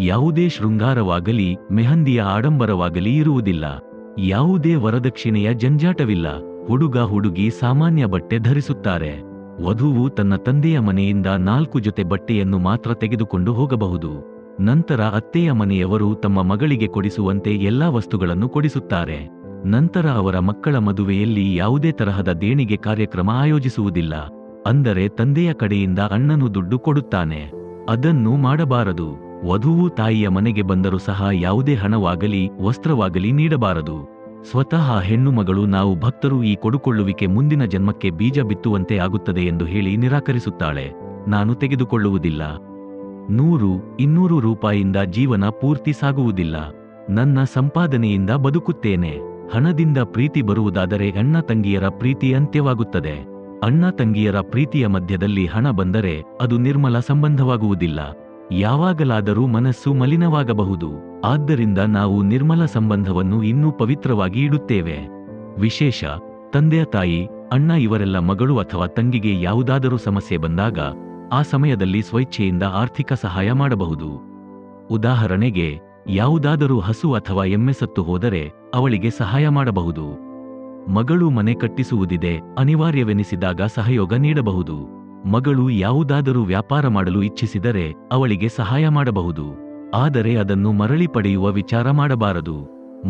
ಯಾವುದೇ ಶೃಂಗಾರವಾಗಲಿ ಮೆಹಂದಿಯ ಆಡಂಬರವಾಗಲಿ ಇರುವುದಿಲ್ಲ. ಯಾವುದೇ ವರದಕ್ಷಿಣೆಯ ಜಂಜಾಟವಿಲ್ಲ. ಹುಡುಗ ಹುಡುಗಿ ಸಾಮಾನ್ಯ ಬಟ್ಟೆ ಧರಿಸುತ್ತಾರೆ. ವಧುವು ತನ್ನ ತಂದೆಯ ಮನೆಯಿಂದ 4 ಜೊತೆ ಬಟ್ಟೆಯನ್ನು ಮಾತ್ರ ತೆಗೆದುಕೊಂಡು ಹೋಗಬಹುದು. ನಂತರ ಅತ್ತೆಯ ಮನೆಯವರು ತಮ್ಮ ಮಗಳಿಗೆ ಕೊಡಿಸುವಂತೆ ಎಲ್ಲಾ ವಸ್ತುಗಳನ್ನು ಕೊಡಿಸುತ್ತಾರೆ. ನಂತರ ಅವರ ಮಕ್ಕಳ ಮದುವೆಯಲ್ಲಿ ಯಾವುದೇ ತರಹದ ದೇಣಿಗೆ ಕಾರ್ಯಕ್ರಮ ಆಯೋಜಿಸುವುದಿಲ್ಲ. ಅಂದರೆ ತಂದೆಯ ಕಡೆಯಿಂದ ಅಣ್ಣನು ದುಡ್ಡು ಕೊಡುತ್ತಾನೆ. ಅದನ್ನು ಮಾಡಬಾರದು. ವಧುವು ತಾಯಿಯ ಮನೆಗೆ ಬಂದರೂ ಸಹ ಯಾವುದೇ ಹಣವಾಗಲಿ ವಸ್ತ್ರವಾಗಲಿ ನೀಡಬಾರದು. ಸ್ವತಃ ಹೆಣ್ಣು ಮಗಳು ನಾವು ಭಕ್ತರು ಈ ಕೊಡುಕೊಳ್ಳುವಿಕೆ ಮುಂದಿನ ಜನ್ಮಕ್ಕೆ ಬೀಜ ಬಿತ್ತುವಂತೆ ಆಗುತ್ತದೆ ಎಂದು ಹೇಳಿ ನಿರಾಕರಿಸುತ್ತಾಳೆ. ನಾನು ತೆಗೆದುಕೊಳ್ಳುವುದಿಲ್ಲ. 100-200 ರೂಪಾಯಿಯಿಂದ ಜೀವನ ಪೂರ್ತಿ ಸಾಗುವುದಿಲ್ಲ. ನನ್ನ ಸಂಪಾದನೆಯಿಂದ ಬದುಕುತ್ತೇನೆ. ಹಣದಿಂದ ಪ್ರೀತಿ ಬರುವುದಾದರೆ ಅಣ್ಣ ತಂಗಿಯರ ಪ್ರೀತಿ ಅಂತ್ಯವಾಗುತ್ತದೆ. ಅಣ್ಣ ತಂಗಿಯರ ಪ್ರೀತಿಯ ಮಧ್ಯದಲ್ಲಿ ಹಣ ಬಂದರೆ ಅದು ನಿರ್ಮಲ ಸಂಬಂಧವಾಗುವುದಿಲ್ಲ. ಯಾವಾಗಲಾದರೂ ಮನಸ್ಸು ಮಲಿನವಾಗಬಹುದು. ಆದ್ದರಿಂದ ನಾವು ನಿರ್ಮಲ ಸಂಬಂಧವನ್ನು ಇನ್ನೂ ಪವಿತ್ರವಾಗಿ ಇಡುತ್ತೇವೆ. ವಿಶೇಷ: ತಂದೆಯ ತಾಯಿ, ಅಣ್ಣ ಇವರೆಲ್ಲ ಮಗಳು ಅಥವಾ ತಂಗಿಗೆ ಯಾವುದಾದರೂ ಸಮಸ್ಯೆ ಬಂದಾಗ ಆ ಸಮಯದಲ್ಲಿ ಸ್ವಇಚ್ಛೆಯಿಂದ ಆರ್ಥಿಕ ಸಹಾಯ ಮಾಡಬಹುದು. ಉದಾಹರಣೆಗೆ, ಯಾವುದಾದರೂ ಹಸು ಅಥವಾ ಎಮ್ಮೆ ಸತ್ತು ಹೋದರೆ ಅವಳಿಗೆ ಸಹಾಯ ಮಾಡಬಹುದು. ಮಗಳು ಮನೆ ಕಟ್ಟಿಸುವುದಿದೆ ಅನಿವಾರ್ಯವೆನಿಸಿದಾಗ ಸಹಯೋಗ ನೀಡಬಹುದು. ಮಗಳು ಯಾವುದಾದರೂ ವ್ಯಾಪಾರ ಮಾಡಲು ಇಚ್ಛಿಸಿದರೆ ಅವಳಿಗೆ ಸಹಾಯ ಮಾಡಬಹುದು. ಆದರೆ ಅದನ್ನು ಮರಳಿ ಪಡೆಯುವ ವಿಚಾರ ಮಾಡಬಾರದು.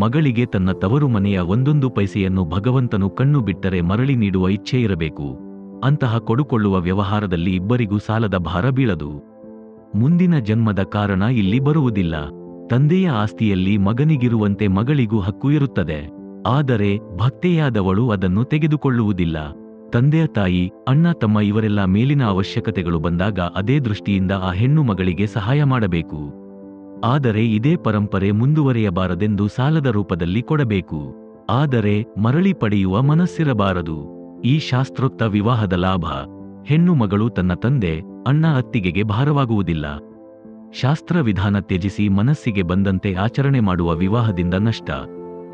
ಮಗಳಿಗೆ ತನ್ನ ತವರು ಮನೆಯ 1 ಪೈಸೆಯನ್ನು ಭಗವಂತನು ಕಣ್ಣು ಬಿಟ್ಟರೆ ಮರಳಿ ನೀಡುವ ಇಚ್ಛೆ ಇರಬೇಕು. ಅಂತಹ ಕೊಡುಕೊಳ್ಳುವ ವ್ಯವಹಾರದಲ್ಲಿ ಇಬ್ಬರಿಗೂ ಸಾಲದ ಭಾರ ಬೀಳದು. ಮುಂದಿನ ಜನ್ಮದ ಕಾರಣ ಇಲ್ಲಿ ಬರುವುದಿಲ್ಲ. ತಂದೆಯ ಆಸ್ತಿಯಲ್ಲಿ ಮಗನಿಗಿರುವಂತೆ ಮಗಳಿಗೂ ಹಕ್ಕು ಇರುತ್ತದೆ. ಆದರೆ ಭಕ್ತೆಯಾದವಳು ಅದನ್ನು ತೆಗೆದುಕೊಳ್ಳುವುದಿಲ್ಲ. ತಂದೆಯ ತಾಯಿ, ಅಣ್ಣ ತಮ್ಮ ಇವರೆಲ್ಲ ಮೇಲಿನ ಅವಶ್ಯಕತೆಗಳು ಬಂದಾಗ ಅದೇ ದೃಷ್ಟಿಯಿಂದ ಆ ಹೆಣ್ಣು ಮಗಳಿಗೆ ಸಹಾಯ ಮಾಡಬೇಕು. ಆದರೆ ಇದೇ ಪರಂಪರೆ ಮುಂದುವರಿಯಬಾರದೆಂದು ಸಾಲದ ರೂಪದಲ್ಲಿ ಕೊಡಬೇಕು. ಆದರೆ ಮರಳಿ ಪಡೆಯುವ ಮನಸ್ಸಿರಬಾರದು. ಈ ಶಾಸ್ತ್ರೋಕ್ತ ವಿವಾಹದ ಲಾಭ: ಹೆಣ್ಣು ಮಗಳು ತನ್ನ ತಂದೆ, ಅಣ್ಣ ಅತ್ತಿಗೆಗೆ ಭಾರವಾಗುವುದಿಲ್ಲ. ಶಾಸ್ತ್ರ ವಿಧಾನ ತ್ಯಜಿಸಿ ಮನಸ್ಸಿಗೆ ಬಂದಂತೆ ಆಚರಣೆ ಮಾಡುವ ವಿವಾಹದಿಂದ ನಷ್ಟ: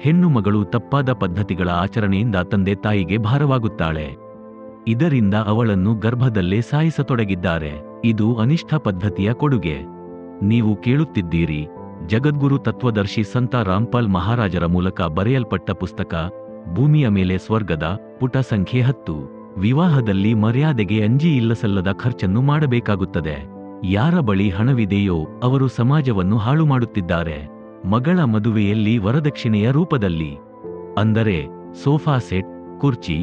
ಹೆಣ್ಣು ಮಗಳು ತಪ್ಪಾದ ಪದ್ಧತಿಗಳ ಆಚರಣೆಯಿಂದ ತಂದೆ ತಾಯಿಗೆ ಭಾರವಾಗುತ್ತಾಳೆ. ಇದರಿಂದ ಅವಳನ್ನು ಗರ್ಭದಲ್ಲೇ ಸಾಯಿಸತೊಡಗಿದ್ದಾರೆ. ಇದು ಅನಿಷ್ಠ ಪದ್ಧತಿಯ ಕೊಡುಗೆ. ನೀವು ಕೇಳುತ್ತಿದ್ದೀರಿ ಜಗದ್ಗುರು ತತ್ವದರ್ಶಿ ಸಂತ ರಾಮ್ಪಾಲ್ ಮಹಾರಾಜರ ಮೂಲಕ ಬರೆಯಲ್ಪಟ್ಟ ಪುಸ್ತಕ ಭೂಮಿಯ ಮೇಲೆ ಸ್ವರ್ಗದ ಪುಟ ಸಂಖ್ಯೆ 10. ವಿವಾಹದಲ್ಲಿ ಮರ್ಯಾದೆಗೆ ಅಂಜಿ ಇಲ್ಲಸಲ್ಲದ ಖರ್ಚನ್ನು ಮಾಡಬೇಕಾಗುತ್ತದೆ. ಯಾರ ಬಳಿ ಹಣವಿದೆಯೋ ಅವರು ಸಮಾಜವನ್ನು ಹಾಳು ಮಾಡುತ್ತಿದ್ದಾರೆ. ಮಗಳ ಮದುವೆಯಲ್ಲಿ ವರದಕ್ಷಿಣೆಯ ರೂಪದಲ್ಲಿ ಅಂದರೆ ಸೋಫಾ ಸೆಟ್, ಕುರ್ಚಿ,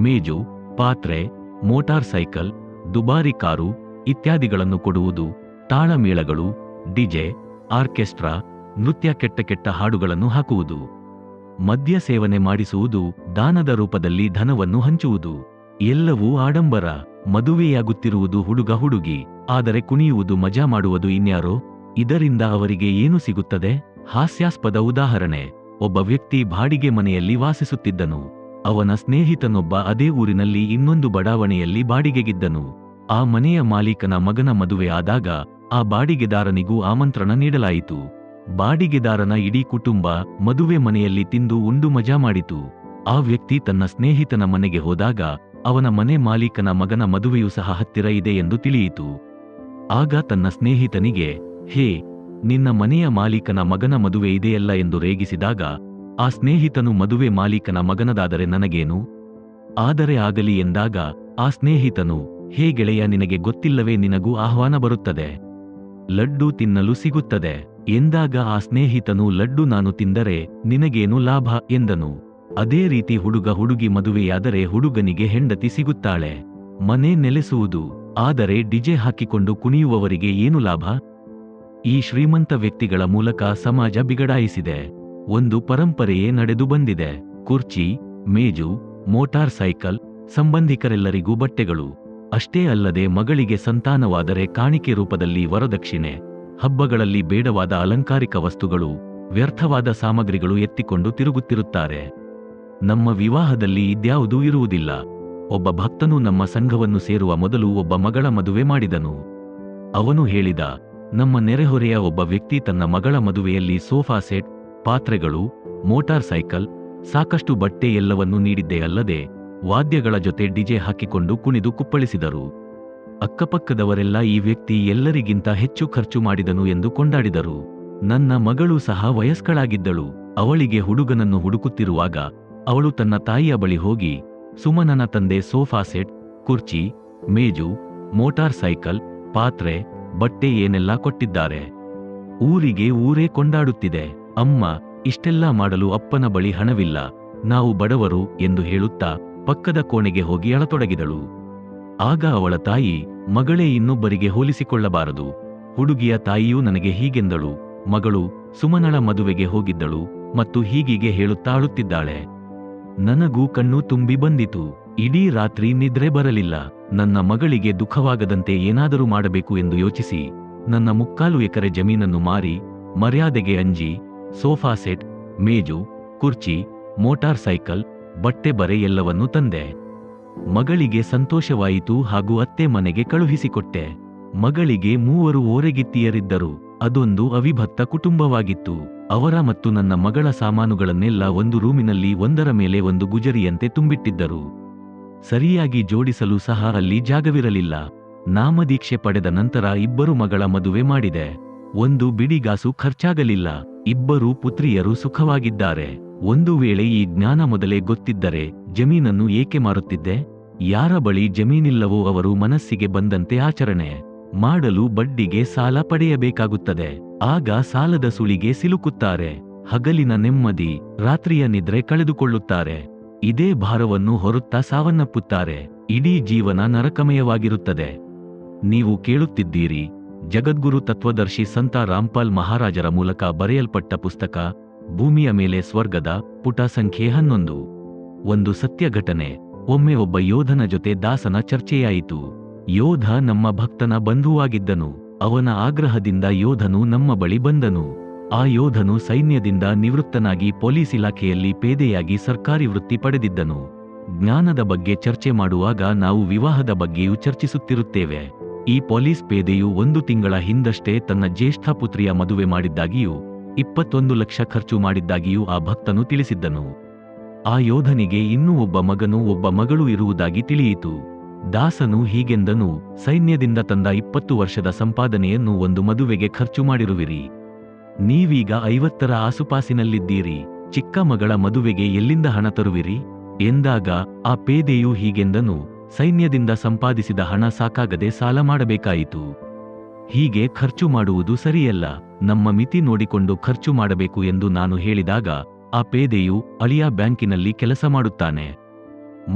ಮೇಜು, ಪಾತ್ರೆ, ಮೋಟಾರ್ ಸೈಕಲ್, ದುಬಾರಿ ಕಾರು ಇತ್ಯಾದಿಗಳನ್ನು ಕೊಡುವುದು, ತಾಳಮೇಳಗಳು, ಡಿಜೆ, ಆರ್ಕೆಸ್ಟ್ರಾ, ನೃತ್ಯ, ಕೆಟ್ಟ ಕೆಟ್ಟ ಹಾಡುಗಳನ್ನು ಹಾಕುವುದು, ಮದ್ಯ ಸೇವನೆ ಮಾಡಿಸುವುದು, ದಾನದ ರೂಪದಲ್ಲಿ ಧನವನ್ನು ಹಂಚುವುದು ಎಲ್ಲವೂ ಆಡಂಬರ. ಮದುವೆಯಾಗುತ್ತಿರುವುದು ಹುಡುಗ ಹುಡುಗಿ, ಆದರೆ ಕುಣಿಯುವುದು ಮಜಾ ಮಾಡುವುದು ಇನ್ಯಾರೋ. ಇದರಿಂದ ಅವರಿಗೆ ಏನು ಸಿಗುತ್ತದೆ? ಹಾಸ್ಯಾಸ್ಪದ ಉದಾಹರಣೆ. ಒಬ್ಬ ವ್ಯಕ್ತಿ ಬಾಡಿಗೆ ಮನೆಯಲ್ಲಿ ವಾಸಿಸುತ್ತಿದ್ದನು. ಅವನ ಸ್ನೇಹಿತನೊಬ್ಬ ಅದೇ ಊರಿನಲ್ಲಿ ಇನ್ನೊಂದು ಬಡಾವಣೆಯಲ್ಲಿ ಬಾಡಿಗೆಗಿದ್ದನು. ಆ ಮನೆಯ ಮಾಲೀಕನ ಮಗನ ಮದುವೆ ಆದಾಗ ಆ ಬಾಡಿಗೆದಾರನಿಗೂ ಆಮಂತ್ರಣ ನೀಡಲಾಯಿತು. ಬಾಡಿಗೆದಾರನ ಇಡೀ ಕುಟುಂಬ ಮದುವೆ ಮನೆಯಲ್ಲಿ ತಿಂದು ಉಂಡು ಮಜಾ ಮಾಡಿತು. ಆ ವ್ಯಕ್ತಿ ತನ್ನ ಸ್ನೇಹಿತನ ಮನೆಗೆ ಹೋದಾಗ ಅವನ ಮನೆ ಮಾಲೀಕನ ಮಗನ ಮದುವೆಯೂ ಸಹ ಹತ್ತಿರ ಇದೆ ಎಂದು ತಿಳಿಯಿತು. ಆಗ ತನ್ನ ಸ್ನೇಹಿತನಿಗೆ, ಹೇ, ನಿನ್ನ ಮನೆಯ ಮಾಲೀಕನ ಮಗನ ಮದುವೆ ಇದೆಯಲ್ಲ ಎಂದು ರೇಗಿಸಿದಾಗ ಆ ಸ್ನೇಹಿತನು ಮದುವೆ ಮಾಲೀಕನ ಮಗನದಾದರೆ ನನಗೇನು? ಆದರೆ ಆಗಲಿ ಎಂದಾಗ ಆ ಸ್ನೇಹಿತನು, ಹೇ ಗೆಳೆಯ, ನಿನಗೆ ಗೊತ್ತಿಲ್ಲವೇ, ನಿನಗೂ ಆಹ್ವಾನ ಬರುತ್ತದೆ, ಲಡ್ಡು ತಿನ್ನಲು ಸಿಗುತ್ತದೆ ಎಂದಾಗ ಆ ಸ್ನೇಹಿತನು, ಲಡ್ಡು ನಾನು ತಿಂದರೆ ನಿನಗೇನು ಲಾಭ ಎಂದನು. ಅದೇ ರೀತಿ ಹುಡುಗ ಹುಡುಗಿ ಮದುವೆಯಾದರೆ ಹುಡುಗನಿಗೆ ಹೆಂಡತಿ ಸಿಗುತ್ತಾಳೆ, ಮನೆ ನೆಲೆಸುವುದು. ಆದರೆ ಡಿಜೆ ಹಾಕಿಕೊಂಡು ಕುಣಿಯುವವರಿಗೆ ಏನು ಲಾಭ? ಈ ಶ್ರೀಮಂತ ವ್ಯಕ್ತಿಗಳ ಮೂಲಕ ಸಮಾಜ ಬಿಗಡಾಯಿಸಿದೆ. ಒಂದು ಪರಂಪರೆಯೇ ನಡೆದು ಬಂದಿದೆ. ಕುರ್ಚಿ, ಮೇಜು, ಮೋಟಾರ್ ಸೈಕಲ್, ಸಂಬಂಧಿಕರೆಲ್ಲರಿಗೂ ಬಟ್ಟೆಗಳು. ಅಷ್ಟೇ ಅಲ್ಲದೆ ಮಗಳಿಗೆ ಸಂತಾನವಾದರೆ ಕಾಣಿಕೆ ರೂಪದಲ್ಲಿ ವರದಕ್ಷಿಣೆ, ಹಬ್ಬಗಳಲ್ಲಿ ಬೇಡವಾದ ಅಲಂಕಾರಿಕ ವಸ್ತುಗಳು, ವ್ಯರ್ಥವಾದ ಸಾಮಗ್ರಿಗಳು ಎತ್ತಿಕೊಂಡು ತಿರುಗುತ್ತಿರುತ್ತಾರೆ. ನಮ್ಮ ವಿವಾಹದಲ್ಲಿ ಇದ್ಯಾವುದೂ ಇರುವುದಿಲ್ಲ. ಒಬ್ಬ ಭಕ್ತನು ನಮ್ಮ ಸಂಘವನ್ನು ಸೇರುವ ಮೊದಲು ಒಬ್ಬ ಮಗಳ ಮದುವೆ ಮಾಡಿದನು. ಅವನು ಹೇಳಿದ, ನಮ್ಮ ನೆರೆಹೊರೆಯ ಒಬ್ಬ ವ್ಯಕ್ತಿ ತನ್ನ ಮಗಳ ಮದುವೆಯಲ್ಲಿ ಸೋಫಾ ಸೆಟ್, ಪಾತ್ರೆಗಳು, ಮೋಟಾರ್ ಸೈಕಲ್, ಸಾಕಷ್ಟು ಬಟ್ಟೆ ಎಲ್ಲವನ್ನೂ ನೀಡಿದ್ದೇ ಅಲ್ಲದೆ ವಾದ್ಯಗಳ ಜೊತೆ ಡಿಜೆ ಹಾಕಿಕೊಂಡು ಕುಣಿದು ಕುಪ್ಪಳಿಸಿದರು. ಅಕ್ಕಪಕ್ಕದವರೆಲ್ಲ ಈ ವ್ಯಕ್ತಿ ಎಲ್ಲರಿಗಿಂತ ಹೆಚ್ಚು ಖರ್ಚು ಮಾಡಿದನು ಎಂದು ಕೊಂಡಾಡಿದರು. ನನ್ನ ಮಗಳು ಸಹ ವಯಸ್ಕಳಾಗಿದ್ದಳು. ಅವಳಿಗೆ ಹುಡುಗನನ್ನು ಹುಡುಕುತ್ತಿರುವಾಗ ಅವಳು ತನ್ನ ತಾಯಿಯ ಬಳಿ ಹೋಗಿ, ಸುಮನನ ತಂದೆ ಸೋಫಾ ಸೆಟ್, ಕುರ್ಚಿ, ಮೇಜು, ಮೋಟಾರ್ ಸೈಕಲ್, ಪಾತ್ರೆ, ಬಟ್ಟೆ ಏನೆಲ್ಲ ಕೊಟ್ಟಿದ್ದಾರೆ. ಊರಿಗೆ ಊರೇ ಕೊಂಡಾಡುತ್ತಿದೆ. ಅಮ್ಮ, ಇಷ್ಟೆಲ್ಲ ಮಾಡಲು ಅಪ್ಪನ ಬಳಿ ಹಣವಿಲ್ಲ, ನಾವು ಬಡವರು ಎಂದು ಹೇಳುತ್ತಾ ಪಕ್ಕದ ಕೋಣೆಗೆ ಹೋಗಿ ಅಳತೊಡಗಿದಳು. ಆಗ ಅವಳ ತಾಯಿ, ಮಗಳೇ, ಇನ್ನೊಬ್ಬರಿಗೆ ಹೋಲಿಸಿಕೊಳ್ಳಬಾರದು. ಹುಡುಗಿಯ ತಾಯಿಯೂ ನನಗೆ ಹೀಗೆಂದಳು, ಮಗಳು ಸುಮನಳ ಮದುವೆಗೆ ಹೋಗಿದ್ದಳು ಮತ್ತು ಹೀಗೀಗೆ ಹೇಳುತ್ತಾ ಅಳುತ್ತಿದ್ದಾಳೆ. ನನಗೂ ಕಣ್ಣು ತುಂಬಿ ಬಂದಿತು. ಇಡೀ ರಾತ್ರಿ ನಿದ್ರೆ ಬರಲಿಲ್ಲ. ನನ್ನ ಮಗಳಿಗೆ ದುಃಖವಾಗದಂತೆ ಏನಾದರೂ ಮಾಡಬೇಕು ಎಂದು ಯೋಚಿಸಿ ನನ್ನ 3/4 ಎಕರೆ ಜಮೀನನ್ನು ಮಾರಿ ಮರ್ಯಾದೆಗೆ ಅಂಜಿ ಸೋಫಾ ಸೆಟ್, ಮೇಜು, ಕುರ್ಚಿ, ಮೋಟಾರ್ ಸೈಕಲ್, ಬಟ್ಟೆ ಬರೆ ಎಲ್ಲವನ್ನೂ ತಂದೆ. ಮಗಳಿಗೆ ಸಂತೋಷವಾಯಿತು ಹಾಗೂ ಅತ್ತೆ ಮನೆಗೆ ಕಳುಹಿಸಿಕೊಟ್ಟೆ. ಮಗಳಿಗೆ 3 ಓರೆಗಿತ್ತಿಯರಿದ್ದರು. ಅದೊಂದು ಅವಿಭಕ್ತ ಕುಟುಂಬವಾಗಿತ್ತು. ಅವರ ಮತ್ತು ನನ್ನ ಮಗಳ ಸಾಮಾನುಗಳನ್ನೆಲ್ಲ ಒಂದು ರೂಮಿನಲ್ಲಿ ಒಂದರ ಮೇಲೆ ಒಂದು ಗುಜರಿಯಂತೆ ತುಂಬಿಟ್ಟಿದ್ದರು. ಸರಿಯಾಗಿ ಜೋಡಿಸಲು ಸಹ ಅಲ್ಲಿ ಜಾಗವಿರಲಿಲ್ಲ. ನಾಮದೀಕ್ಷೆ ಪಡೆದ ನಂತರ 2 ಮಗಳ ಮದುವೆ ಮಾಡಿದೆ. ಒಂದು ಬಿಡಿಗಾಸು ಖರ್ಚಾಗಲಿಲ್ಲ. 2 ಪುತ್ರಿಯರು ಸುಖವಾಗಿದ್ದಾರೆ. ಒಂದು ವೇಳೆ ಈ ಜ್ಞಾನ ಮೊದಲೇ ಗೊತ್ತಿದ್ದರೆ ಜಮೀನನ್ನು ಏಕೆ ಮಾರುತ್ತಿದ್ದೆ? ಯಾರ ಬಳಿ ಜಮೀನಿಲ್ಲವೋ ಅವರು ಮನಸ್ಸಿಗೆ ಬಂದಂತೆ ಆಚರಣೆ ಮಾಡಲು ಬಡ್ಡಿಗೆ ಸಾಲ ಪಡೆಯಬೇಕಾಗುತ್ತದೆ. ಆಗ ಸಾಲದ ಸುಳಿಗೆ ಸಿಲುಕುತ್ತಾರೆ. ಹಗಲಿನ ನೆಮ್ಮದಿ, ರಾತ್ರಿಯ ನಿದ್ರೆ ಕಳೆದುಕೊಳ್ಳುತ್ತಾರೆ. ಇದೇ ಭಾರವನ್ನು ಹೊರುತ್ತಾ ಸಾವನ್ನಪ್ಪುತ್ತಾರೆ. ಇಡೀ ಜೀವನ ನರಕಮಯವಾಗಿರುತ್ತದೆ. ನೀವು ಕೇಳುತ್ತಿದ್ದೀರಿ ಜಗದ್ಗುರು ತತ್ವದರ್ಶಿ ಸಂತ ರಾಮ್ಪಾಲ್ ಮಹಾರಾಜರ ಮೂಲಕ ಬರೆಯಲ್ಪಟ್ಟ ಪುಸ್ತಕ ಭೂಮಿಯ ಮೇಲೆ ಸ್ವರ್ಗದ, ಪುಟ ಸಂಖ್ಯೆ 11. ಒಂದು ಸತ್ಯ ಘಟನೆ. ಒಮ್ಮೆ ಒಬ್ಬ ಯೋಧನ ಜೊತೆ ದಾಸನ ಚರ್ಚೆಯಾಯಿತು. ಯೋಧ ನಮ್ಮ ಭಕ್ತನ ಬಂಧುವಾಗಿದ್ದನು. ಅವನ ಆಗ್ರಹದಿಂದ ಯೋಧನು ನಮ್ಮ ಬಳಿ ಬಂದನು. ಆ ಯೋಧನು ಸೈನ್ಯದಿಂದ ನಿವೃತ್ತನಾಗಿ ಪೊಲೀಸ್ ಇಲಾಖೆಯಲ್ಲಿ ಪೇದೆಯಾಗಿ ಸರ್ಕಾರಿ ವೃತ್ತಿ ಪಡೆದಿದ್ದನು. ಜ್ಞಾನದ ಬಗ್ಗೆ ಚರ್ಚೆ ಮಾಡುವಾಗ ನಾವು ವಿವಾಹದ ಬಗ್ಗೆಯೂ ಚರ್ಚಿಸುತ್ತಿರುತ್ತೇವೆ. ಈ ಪೊಲೀಸ್ ಪೇದೆಯು 1 ತಿಂಗಳ ಹಿಂದಷ್ಟೇ ತನ್ನ ಜ್ಯೇಷ್ಠ ಪುತ್ರಿಯ ಮದುವೆ ಮಾಡಿದ್ದಾಗಿಯೂ 21 ಲಕ್ಷ ಖರ್ಚು ಮಾಡಿದ್ದಾಗಿಯೂ ಆ ಭಕ್ತನು ತಿಳಿಸಿದ್ದನು. ಆ ಯೋಧನಿಗೆ ಇನ್ನೂ ಒಬ್ಬ ಮಗನೂ ಒಬ್ಬ ಮಗಳೂ ಇರುವುದಾಗಿ ತಿಳಿಯಿತು. ದಾಸನು ಹೀಗೆಂದನು, ಸೈನ್ಯದಿಂದ ತಂದ 20 ವರ್ಷದ ಸಂಪಾದನೆಯನ್ನು ಒಂದು ಮದುವೆಗೆ ಖರ್ಚು ಮಾಡಿರುವಿರಿ. ನೀವೀಗ 50ರ ಆಸುಪಾಸಿನಲ್ಲಿದ್ದೀರಿ. ಚಿಕ್ಕ ಮಗಳ ಮದುವೆಗೆ ಎಲ್ಲಿಂದ ಹಣ ತರುವಿರಿ ಎಂದಾಗ ಆ ಪೇದೆಯು ಹೀಗೆಂದನು, ಸೈನ್ಯದಿಂದ ಸಂಪಾದಿಸಿದ ಹಣ ಸಾಕಾಗದೆ ಸಾಲ ಮಾಡಬೇಕಾಯಿತು. ಹೀಗೆ ಖರ್ಚು ಮಾಡುವುದು ಸರಿಯಲ್ಲ, ನಮ್ಮ ಮಿತಿ ನೋಡಿಕೊಂಡು ಖರ್ಚು ಮಾಡಬೇಕು ಎಂದು ನಾನು ಹೇಳಿದಾಗ ಆ ಪೇದೆಯು, ಅಳಿಯ ಬ್ಯಾಂಕಿನಲ್ಲಿ ಕೆಲಸ ಮಾಡುತ್ತಾನೆ,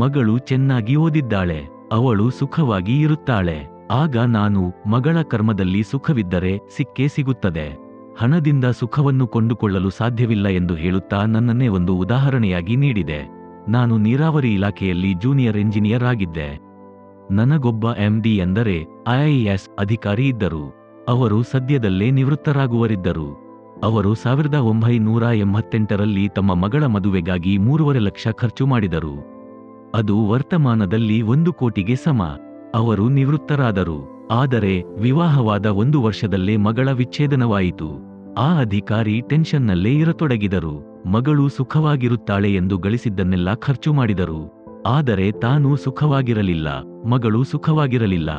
ಮಗಳು ಚೆನ್ನಾಗಿ ಓದಿದ್ದಾಳೆ, ಅವಳು ಸುಖವಾಗಿ ಇರುತ್ತಾಳೆ. ಆಗ ನಾನು, ಮಗಳ ಕರ್ಮದಲ್ಲಿ ಸುಖವಿದ್ದರೆ ಸಿಕ್ಕೇ ಸಿಗುತ್ತದೆ, ಹಣದಿಂದ ಸುಖವನ್ನು ಕೊಂಡುಕೊಳ್ಳಲು ಸಾಧ್ಯವಿಲ್ಲ ಎಂದು ಹೇಳುತ್ತಾ ನನ್ನನ್ನೇ ಒಂದು ಉದಾಹರಣೆಯಾಗಿ ನೀಡಿದೆ. ನಾನು ನೀರಾವರಿ ಇಲಾಖೆಯಲ್ಲಿ ಜೂನಿಯರ್ ಎಂಜಿನಿಯರ್ ಆಗಿದ್ದೆ. ನನಗೊಬ್ಬ MD ಎಂದರೆ IAS ಅಧಿಕಾರಿ ಇದ್ದರು. ಅವರು ಸದ್ಯದಲ್ಲೇ ನಿವೃತ್ತರಾಗುವರಿದ್ದರು. ಅವರು 1988ರಲ್ಲಿ ತಮ್ಮ ಮಗಳ ಮದುವೆಗಾಗಿ 3.5 ಲಕ್ಷ ಖರ್ಚು ಮಾಡಿದರು. ಅದು ವರ್ತಮಾನದಲ್ಲಿ 1 ಕೋಟಿಗೆ ಸಮ. ಅವರು ನಿವೃತ್ತರಾದರು. ಆದರೆ ವಿವಾಹವಾದ 1 ವರ್ಷದಲ್ಲೇ ಮಗಳ ವಿಚ್ಛೇದನವಾಯಿತು. ಆ ಅಧಿಕಾರಿ ಟೆನ್ಷನ್ನಲ್ಲೇ ಇರತೊಡಗಿದರು. ಮಗಳು ಸುಖವಾಗಿರುತ್ತಾಳೆ ಎಂದು ಗಳಿಸಿದ್ದನ್ನೆಲ್ಲ ಖರ್ಚು ಮಾಡಿದರು. ಆದರೆ ತಾನು ಸುಖವಾಗಿರಲಿಲ್ಲ, ಮಗಳು ಸುಖವಾಗಿರಲಿಲ್ಲ.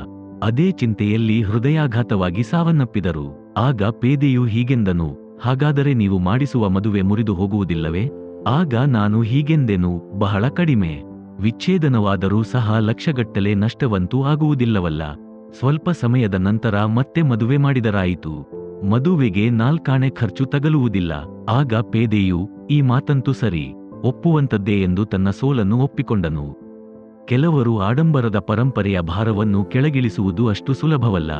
ಅದೇ ಚಿಂತೆಯಲ್ಲಿ ಹೃದಯಾಘಾತವಾಗಿ ಸಾವನ್ನಪ್ಪಿದರು. ಆಗ ಪೇದೆಯು ಹೀಗೆಂದನು, ಹಾಗಾದರೆ ನೀವು ಮಾಡಿಸುವ ಮದುವೆ ಮುರಿದು ಹೋಗುವುದಿಲ್ಲವೇ? ಆಗ ನಾನು ಹೀಗೆಂದೆನು, ಬಹಳ ಕಡಿಮೆ. ವಿಚ್ಛೇದನವಾದರೂ ಸಹ ಲಕ್ಷಗಟ್ಟಲೆ ನಷ್ಟವಂತೂ ಆಗುವುದಿಲ್ಲವಲ್ಲ. ಸ್ವಲ್ಪ ಸಮಯದ ನಂತರ ಮತ್ತೆ ಮದುವೆ ಮಾಡಿದರಾಯಿತು. ಮದುವೆಗೆ 4 ಆಣೆ ಖರ್ಚು ತಗಲುವುದಿಲ್ಲ. ಆಗ ಪೇದೆಯು, ಈ ಮಾತಂತೂ ಸರಿ, ಒಪ್ಪುವಂತದ್ದೇ ಎಂದು ತನ್ನ ಸೋಲನ್ನು ಒಪ್ಪಿಕೊಂಡನು. ಕೆಲವರು ಆಡಂಬರದ ಪರಂಪರೆಯ ಭಾರವನ್ನು ಕೆಳಗಿಳಿಸುವುದು ಅಷ್ಟು ಸುಲಭವಲ್ಲ.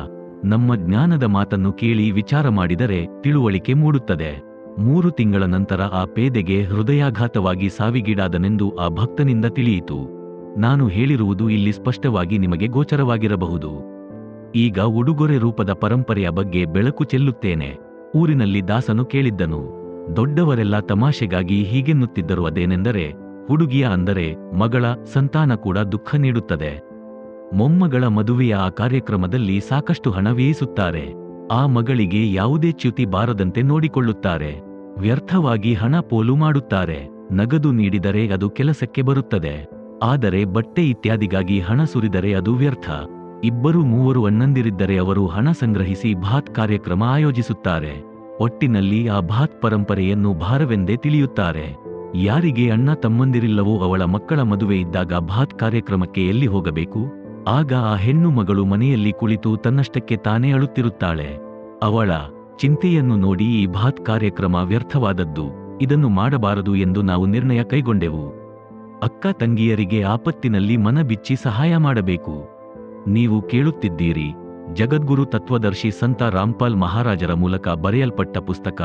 ನಮ್ಮ ಜ್ಞಾನದ ಮಾತನ್ನು ಕೇಳಿ ವಿಚಾರ ಮಾಡಿದರೆ ತಿಳುವಳಿಕೆ ಮೂಡುತ್ತದೆ. 3 ತಿಂಗಳ ನಂತರ ಆ ಪೇದೆಗೆ ಹೃದಯಾಘಾತವಾಗಿ ಸಾವಿಗೀಡಾದನೆಂದು ಆ ಭಕ್ತನಿಂದ ತಿಳಿಯಿತು. ನಾನು ಹೇಳಿರುವುದು ಇಲ್ಲಿ ಸ್ಪಷ್ಟವಾಗಿ ನಿಮಗೆ ಗೋಚರವಾಗಿರಬಹುದು. ಈಗ ಉಡುಗೊರೆ ರೂಪದ ಪರಂಪರೆಯ ಬಗ್ಗೆ ಬೆಳಕು ಚೆಲ್ಲುತ್ತೇನೆ. ಊರಿನಲ್ಲಿ ದಾಸನು ಕೇಳಿದ್ದನು. ದೊಡ್ಡವರೆಲ್ಲ ತಮಾಷೆಗಾಗಿ ಹೀಗೆನ್ನುತ್ತಿದ್ದರು, ಅದೇನೆಂದರೆ, ಹುಡುಗಿಯ ಅಂದರೆ ಮಗಳ ಸಂತಾನ ಕೂಡ ದುಃಖ ನೀಡುತ್ತದೆ. ಮೊಮ್ಮಗಳ ಮದುವೆಯ ಆ ಕಾರ್ಯಕ್ರಮದಲ್ಲಿ ಸಾಕಷ್ಟು ಹಣ ವ್ಯಯಿಸುತ್ತಾರೆ. ಆ ಮಗಳಿಗೆ ಯಾವುದೇ ಚ್ಯುತಿ ಬಾರದಂತೆ ನೋಡಿಕೊಳ್ಳುತ್ತಾರೆ. ವ್ಯರ್ಥವಾಗಿ ಹಣ ಪೋಲು ಮಾಡುತ್ತಾರೆ. ನಗದು ನೀಡಿದರೆ ಅದು ಕೆಲಸಕ್ಕೆ ಬರುತ್ತದೆ. ಆದರೆ ಬಟ್ಟೆ ಇತ್ಯಾದಿಗಾಗಿ ಹಣ ಸುರಿದರೆ ಅದು ವ್ಯರ್ಥ. 2-3 ಅಣ್ಣಂದಿರಿದ್ದರೆ ಅವರು ಹಣ ಸಂಗ್ರಹಿಸಿ ಭಾತ್ ಕಾರ್ಯಕ್ರಮ ಆಯೋಜಿಸುತ್ತಾರೆ. ಒಟ್ಟಿನಲ್ಲಿ ಆ ಭಾತ್ ಪರಂಪರೆಯನ್ನು ಭಾರವೆಂದೇ ತಿಳಿಯುತ್ತಾರೆ. ಯಾರಿಗೆ ಅಣ್ಣ ತಮ್ಮಂದಿರಿಲ್ಲವೋ ಅವಳ ಮಕ್ಕಳ ಮದುವೆ ಇದ್ದಾಗ ಭಾತ್ ಕಾರ್ಯಕ್ರಮಕ್ಕೆ ಎಲ್ಲಿ ಹೋಗಬೇಕು? ಆಗ ಆ ಹೆಣ್ಣು ಮಗಳು ಮನೆಯಲ್ಲಿ ಕುಳಿತು ತನ್ನಷ್ಟಕ್ಕೆ ತಾನೇ ಅಳುತ್ತಿರುತ್ತಾಳೆ. ಅವಳ ಚಿಂತೆಯನ್ನು ನೋಡಿ ಈ ಭಾತ್ ಕಾರ್ಯಕ್ರಮ ವ್ಯರ್ಥವಾದದ್ದು, ಇದನ್ನು ಮಾಡಬಾರದು ಎಂದು ನಾವು ನಿರ್ಣಯ ಕೈಗೊಂಡೆವು. ಅಕ್ಕ ತಂಗಿಯರಿಗೆ ಆಪತ್ತಿನಲ್ಲಿ ಮನ ಬಿಚ್ಚಿ ಸಹಾಯ ಮಾಡಬೇಕು. ನೀವು ಕೇಳುತ್ತಿದ್ದೀರಿ, ಜಗದ್ಗುರು ತತ್ವದರ್ಶಿ ಸಂತ ರಾಮ್ಪಾಲ್ ಮಹಾರಾಜರ ಮೂಲಕ ಬರೆಯಲ್ಪಟ್ಟ ಪುಸ್ತಕ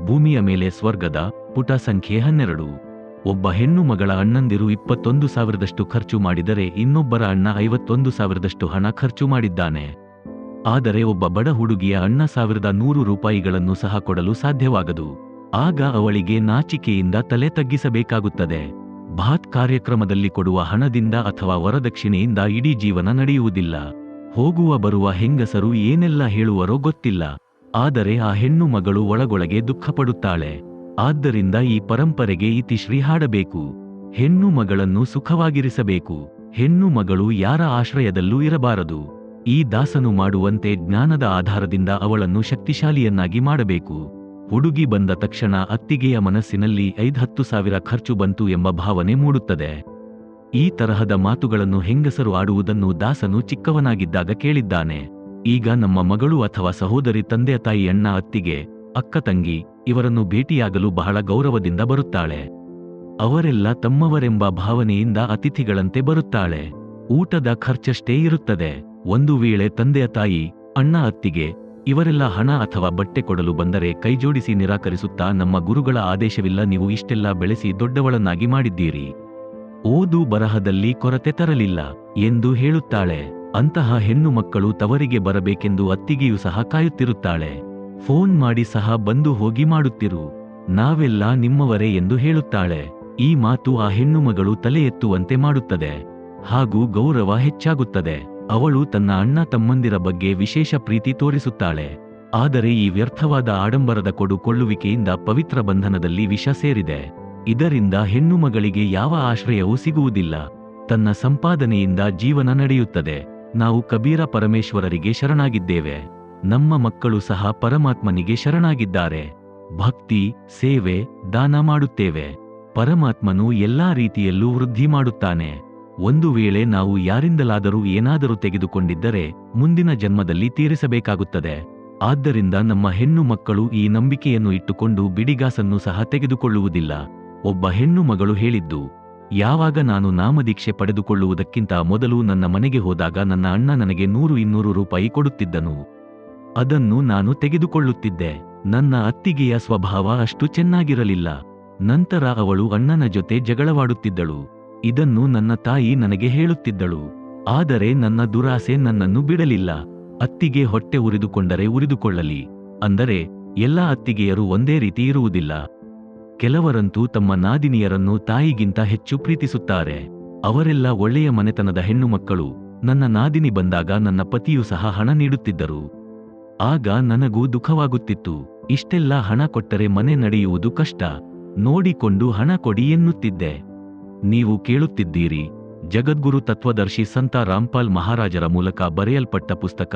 ಭೂಮಿಯ ಮೇಲೆ ಸ್ವರ್ಗದ, ಪುಟ ಸಂಖ್ಯೆ 12. ಒಬ್ಬ ಹೆಣ್ಣು ಮಗಳ ಅಣ್ಣಂದಿರು 21,000ದಷ್ಟು ಖರ್ಚು ಮಾಡಿದರೆ ಇನ್ನೊಬ್ಬರ ಅಣ್ಣ 51,000ದಷ್ಟು ಹಣ ಖರ್ಚು ಮಾಡಿದ್ದಾನೆ. ಆದರೆ ಒಬ್ಬ ಬಡ ಹುಡುಗಿಯ ಅಣ್ಣ 1,100 ರೂಪಾಯಿಗಳನ್ನು ಸಹ ಕೊಡಲು ಸಾಧ್ಯವಾಗದು. ಆಗ ಅವಳಿಗೆ ನಾಚಿಕೆಯಿಂದ ತಲೆ ತಗ್ಗಿಸಬೇಕಾಗುತ್ತದೆ. ಭಾತ್ ಕಾರ್ಯಕ್ರಮದಲ್ಲಿ ಕೊಡುವ ಹಣದಿಂದ ಅಥವಾ ವರದಕ್ಷಿಣೆಯಿಂದ ಇಡೀ ಜೀವನ ನಡೆಯುವುದಿಲ್ಲ. ಹೋಗುವ ಬರುವ ಹೆಂಗಸರು ಏನೆಲ್ಲ ಹೇಳುವರೋ ಗೊತ್ತಿಲ್ಲ. ಆದರೆ ಆ ಹೆಣ್ಣು ಮಗಳು ಒಳಗೊಳಗೆ ದುಃಖಪಡುತ್ತಾಳೆ. ಆದ್ದರಿಂದ ಈ ಪರಂಪರೆಗೆ ಇತಿಶ್ರೀ ಹಾಡಬೇಕು. ಹೆಣ್ಣು ಮಗಳನ್ನು ಸುಖವಾಗಿರಿಸಬೇಕು. ಹೆಣ್ಣು ಮಗಳು ಯಾರ ಆಶ್ರಯದಲ್ಲೂ ಇರಬಾರದು. ಈ ದಾಸನು ಮಾಡುವಂತೆ ಜ್ಞಾನದ ಆಧಾರದಿಂದ ಅವಳನ್ನು ಶಕ್ತಿಶಾಲಿಯನ್ನಾಗಿ ಮಾಡಬೇಕು. ಹುಡುಗಿ ಬಂದ ತಕ್ಷಣ ಅತ್ತಿಗೆಯ ಮನಸ್ಸಿನಲ್ಲಿ 5-10 ಸಾವಿರ ಖರ್ಚು ಬಂತು ಎಂಬ ಭಾವನೆ ಮೂಡುತ್ತದೆ. ಈ ತರಹದ ಮಾತುಗಳನ್ನು ಹೆಂಗಸರು ಆಡುವುದನ್ನು ದಾಸನು ಚಿಕ್ಕವನಾಗಿದ್ದಾಗ ಕೇಳಿದ್ದಾನೆ. ಈಗ ನಮ್ಮ ಮಗಳು ಅಥವಾ ಸಹೋದರಿ, ತಂದೆ ತಾಯಿ, ಅಣ್ಣ, ಅತ್ತಿಗೆ, ಅಕ್ಕ ತಂಗಿ ಇವರನ್ನು ಭೇಟಿಯಾಗಲು ಬಹಳ ಗೌರವದಿಂದ ಬರುತ್ತಾಳೆ. ಅವರೆಲ್ಲ ತಮ್ಮವರೆಂಬ ಭಾವನೆಯಿಂದ ಅತಿಥಿಗಳಂತೆ ಬರುತ್ತಾಳೆ. ಊಟದ ಖರ್ಚಷ್ಟೇ ಇರುತ್ತದೆ. ಒಂದು ವೇಳೆ ತಂದೆಯ ತಾಯಿ, ಅಣ್ಣ, ಅತ್ತಿಗೆ ಇವರೆಲ್ಲ ಹಣ ಅಥವಾ ಬಟ್ಟೆ ಕೊಡಲು ಬಂದರೆ ಕೈಜೋಡಿಸಿ ನಿರಾಕರಿಸುತ್ತಾ, ನಮ್ಮ ಗುರುಗಳ ಆದೇಶವಿಲ್ಲ, ನೀವು ಇಷ್ಟೆಲ್ಲ ಬೆಳೆಸಿ ದೊಡ್ಡವಳನ್ನಾಗಿ ಮಾಡಿದ್ದೀರಿ, ಓದು ಬರಹದಲ್ಲಿ ಕೊರತೆ ತರಲಿಲ್ಲ ಎಂದು ಹೇಳುತ್ತಾಳೆ. ಅಂತಹ ಹೆಣ್ಣು ಮಕ್ಕಳು ತವರಿಗೆ ಬರಬೇಕೆಂದು ಅತ್ತಿಗೆಯೂ ಸಹ ಕಾಯುತ್ತಿರುತ್ತಾಳೆ. ಫೋನ್ ಮಾಡಿ ಸಹ ಬಂದು ಹೋಗಿ ಮಾಡುತ್ತಿರು, ನಾವೆಲ್ಲ ನಿಮ್ಮವರೇ ಎಂದು ಹೇಳುತ್ತಾಳೆ. ಈ ಮಾತು ಆ ಹೆಣ್ಣು ಮಗಳು ತಲೆ ಎತ್ತುವಂತೆ ಮಾಡುತ್ತದೆ. ಹಾಗೂ ಗೌರವ ಹೆಚ್ಚಾಗುತ್ತದೆ. ಅವಳು ತನ್ನ ಅಣ್ಣ ತಮ್ಮಂದಿರ ಬಗ್ಗೆ ವಿಶೇಷ ಪ್ರೀತಿ ತೋರಿಸುತ್ತಾಳೆ. ಆದರೆ ಈ ವ್ಯರ್ಥವಾದ ಆಡಂಬರದ ಕೊಡುಕೊಳ್ಳುವಿಕೆಯಿಂದ ಪವಿತ್ರ ಬಂಧನದಲ್ಲಿ ವಿಷ ಸೇರಿದೆ. ಇದರಿಂದ ಹೆಣ್ಣು ಮಗಳಿಗೆ ಯಾವ ಆಶ್ರಯವೂ ಸಿಗುವುದಿಲ್ಲ. ತನ್ನ ಸಂಪಾದನೆಯಿಂದ ಜೀವನ ನಡೆಯುತ್ತದೆ. ನಾವು ಕಬೀರ ಪರಮೇಶ್ವರರಿಗೆ ಶರಣಾಗಿದ್ದೇವೆ. ನಮ್ಮ ಮಕ್ಕಳು ಸಹ ಪರಮಾತ್ಮನಿಗೆ ಶರಣಾಗಿದ್ದಾರೆ. ಭಕ್ತಿ, ಸೇವೆ, ದಾನ ಮಾಡುತ್ತೇವೆ. ಪರಮಾತ್ಮನು ಎಲ್ಲಾ ರೀತಿಯಲ್ಲೂ ವೃದ್ಧಿ ಮಾಡುತ್ತಾನೆ. ಒಂದು ವೇಳೆ ನಾವು ಯಾರಿಂದಲಾದರೂ ಏನಾದರೂ ತೆಗೆದುಕೊಂಡಿದ್ದರೆ ಮುಂದಿನ ಜನ್ಮದಲ್ಲಿ ತೀರಿಸಬೇಕಾಗುತ್ತದೆ. ಆದ್ದರಿಂದ ನಮ್ಮ ಹೆಣ್ಣು ಮಕ್ಕಳು ಈ ನಂಬಿಕೆಯನ್ನು ಇಟ್ಟುಕೊಂಡು ಬಿಡಿಗಾಸನ್ನು ಸಹ ತೆಗೆದುಕೊಳ್ಳುವುದಿಲ್ಲ. ಒಬ್ಬ ಹೆಣ್ಣು ಮಗಳು ಹೇಳಿದ್ದು, ಯಾವಾಗ ನಾನು ನಾಮದೀಕ್ಷೆ ಪಡೆದುಕೊಳ್ಳುವುದಕ್ಕಿಂತ ಮೊದಲು ನನ್ನ ಮನೆಗೆ ಹೋದಾಗ ನನ್ನ ಅಣ್ಣ ನನಗೆ 100-200 ರೂಪಾಯಿ ಕೊಡುತ್ತಿದ್ದನು. ಅದನ್ನು ನಾನು ತೆಗೆದುಕೊಳ್ಳುತ್ತಿದ್ದೆ. ನನ್ನ ಅತ್ತಿಗೆಯ ಸ್ವಭಾವ ಅಷ್ಟು ಚೆನ್ನಾಗಿರಲಿಲ್ಲ. ನಂತರ ಅವಳು ಅಣ್ಣನ ಜೊತೆ ಜಗಳವಾಡುತ್ತಿದ್ದಳು. ಇದನ್ನು ನನ್ನ ತಾಯಿ ನನಗೆ ಹೇಳುತ್ತಿದ್ದಳು. ಆದರೆ ನನ್ನ ದುರಾಸೆ ನನ್ನನ್ನು ಬಿಡಲಿಲ್ಲ. ಅತ್ತಿಗೆ ಹೊಟ್ಟೆ ಉರಿದುಕೊಂಡರೆ ಉರಿದುಕೊಳ್ಳಲಿ, ಅಂದರೆ ಎಲ್ಲ ಅತ್ತಿಗೆಯರು ಒಂದೇ ರೀತಿ ಇರುವುದಿಲ್ಲ. ಕೆಲವರಂತೂ ತಮ್ಮ ನಾದಿನಿಯರನ್ನು ತಾಯಿಗಿಂತ ಹೆಚ್ಚು ಪ್ರೀತಿಸುತ್ತಾರೆ. ಅವರೆಲ್ಲ ಒಳ್ಳೆಯ ಮನೆತನದ ಹೆಣ್ಣು ಮಕ್ಕಳು. ನನ್ನ ನಾದಿನಿ ಬಂದಾಗ ನನ್ನ ಪತಿಯೂ ಸಹ ಹಣ ನೀಡುತ್ತಿದ್ದರು. ಆಗ ನನಗೂ ದುಃಖವಾಗುತ್ತಿತ್ತು. ಇಷ್ಟೆಲ್ಲ ಹಣ ಕೊಟ್ಟರೆ ಮನೆ ನಡೆಯುವುದು ಕಷ್ಟ, ನೋಡಿಕೊಂಡು ಹಣ ಕೊಡಿ ಎನ್ನುತ್ತಿದ್ದೆ. ನೀವು ಕೇಳುತ್ತಿದ್ದೀರಿ ಜಗದ್ಗುರು ತತ್ವದರ್ಶಿ ಸಂತ ರಾಮ್ಪಾಲ್ ಮಹಾರಾಜರ ಮೂಲಕ ಬರೆಯಲ್ಪಟ್ಟ ಪುಸ್ತಕ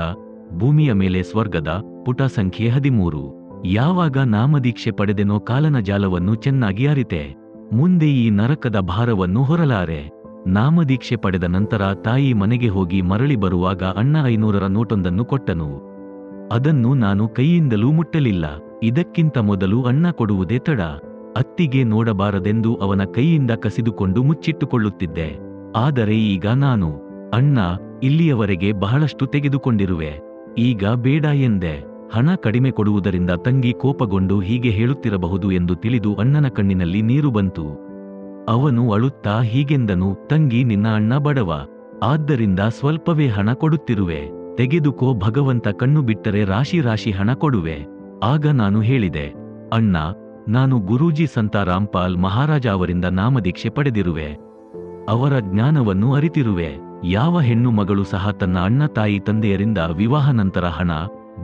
ಭೂಮಿಯ ಮೇಲೆ ಸ್ವರ್ಗದ, ಪುಟ ಸಂಖ್ಯೆ 13. ಯಾವಾಗ ನಾಮದೀಕ್ಷೆ ಪಡೆದೆನೋ ಕಾಲನ ಜಾಲವನ್ನು ಚೆನ್ನಾಗಿ ಅರಿತೆ. ಮುಂದೆ ಈ ನರಕದ ಭಾರವನ್ನು ಹೊರಲಾರೆ. ನಾಮದೀಕ್ಷೆ ಪಡೆದ ನಂತರ ತಾಯಿ ಮನೆಗೆ ಹೋಗಿ ಮರಳಿ ಬರುವಾಗ ಅಣ್ಣ 500ರ ನೋಟೊಂದನ್ನು ಕೊಟ್ಟನು. ಅದನ್ನು ನಾನು ಕೈಯಿಂದಲೂ ಮುಟ್ಟಲಿಲ್ಲ. ಇದಕ್ಕಿಂತ ಮೊದಲು ಅಣ್ಣ ಕೊಡುವುದೇ ತಡ. ಅತ್ತಿಗೆ ನೋಡಬಾರದೆಂದು ಅವನ ಕೈಯಿಂದ ಕಸಿದುಕೊಂಡು ಮುಚ್ಚಿಟ್ಟುಕೊಳ್ಳುತ್ತಿದ್ದೆ. ಆದರೆ ಈಗ ನಾನು, ಅಣ್ಣ, ಇಲ್ಲಿಯವರೆಗೆ ಬಹಳಷ್ಟು ತೆಗೆದುಕೊಂಡಿರುವೆ, ಈಗ ಬೇಡ ಎಂದೆ. ಹಣ ಕಡಿಮೆ ಕೊಡುವುದರಿಂದ ತಂಗಿ ಕೋಪಗೊಂಡು ಹೀಗೆ ಹೇಳುತ್ತಿರಬಹುದು ಎಂದು ತಿಳಿದು ಅಣ್ಣನ ಕಣ್ಣಿನಲ್ಲಿ ನೀರು ಬಂತು. ಅವನು ಅಳುತ್ತಾ ಹೀಗೆಂದನು, ತಂಗಿ, ನಿನ್ನ ಅಣ್ಣ ಬಡವ, ಆದ್ದರಿಂದ ಸ್ವಲ್ಪವೇ ಹಣ ಕೊಡುತ್ತಿರುವೆ, ತೆಗೆದುಕೋ, ಭಗವಂತ ಕಣ್ಣು ಬಿಟ್ಟರೆ ರಾಶಿ ರಾಶಿ ಹಣ ಕೊಡುವೆ. ಆಗ ನಾನು ಹೇಳಿದೆ, ಅಣ್ಣ, ನಾನು ಗುರೂಜಿ ಸಂತ ರಾಮ್ಪಾಲ್ ಮಹಾರಾಜ ಅವರಿಂದ ನಾಮದೀಕ್ಷೆ ಪಡೆದಿರುವೆ. ಅವರ ಜ್ಞಾನವನ್ನು ಅರಿತಿರುವೆ. ಯಾವ ಹೆಣ್ಣು ಮಗಳು ಸಹ ತನ್ನ ಅಣ್ಣ ತಾಯಿ ತಂದೆಯರಿಂದ ವಿವಾಹ ನಂತರ ಹಣ,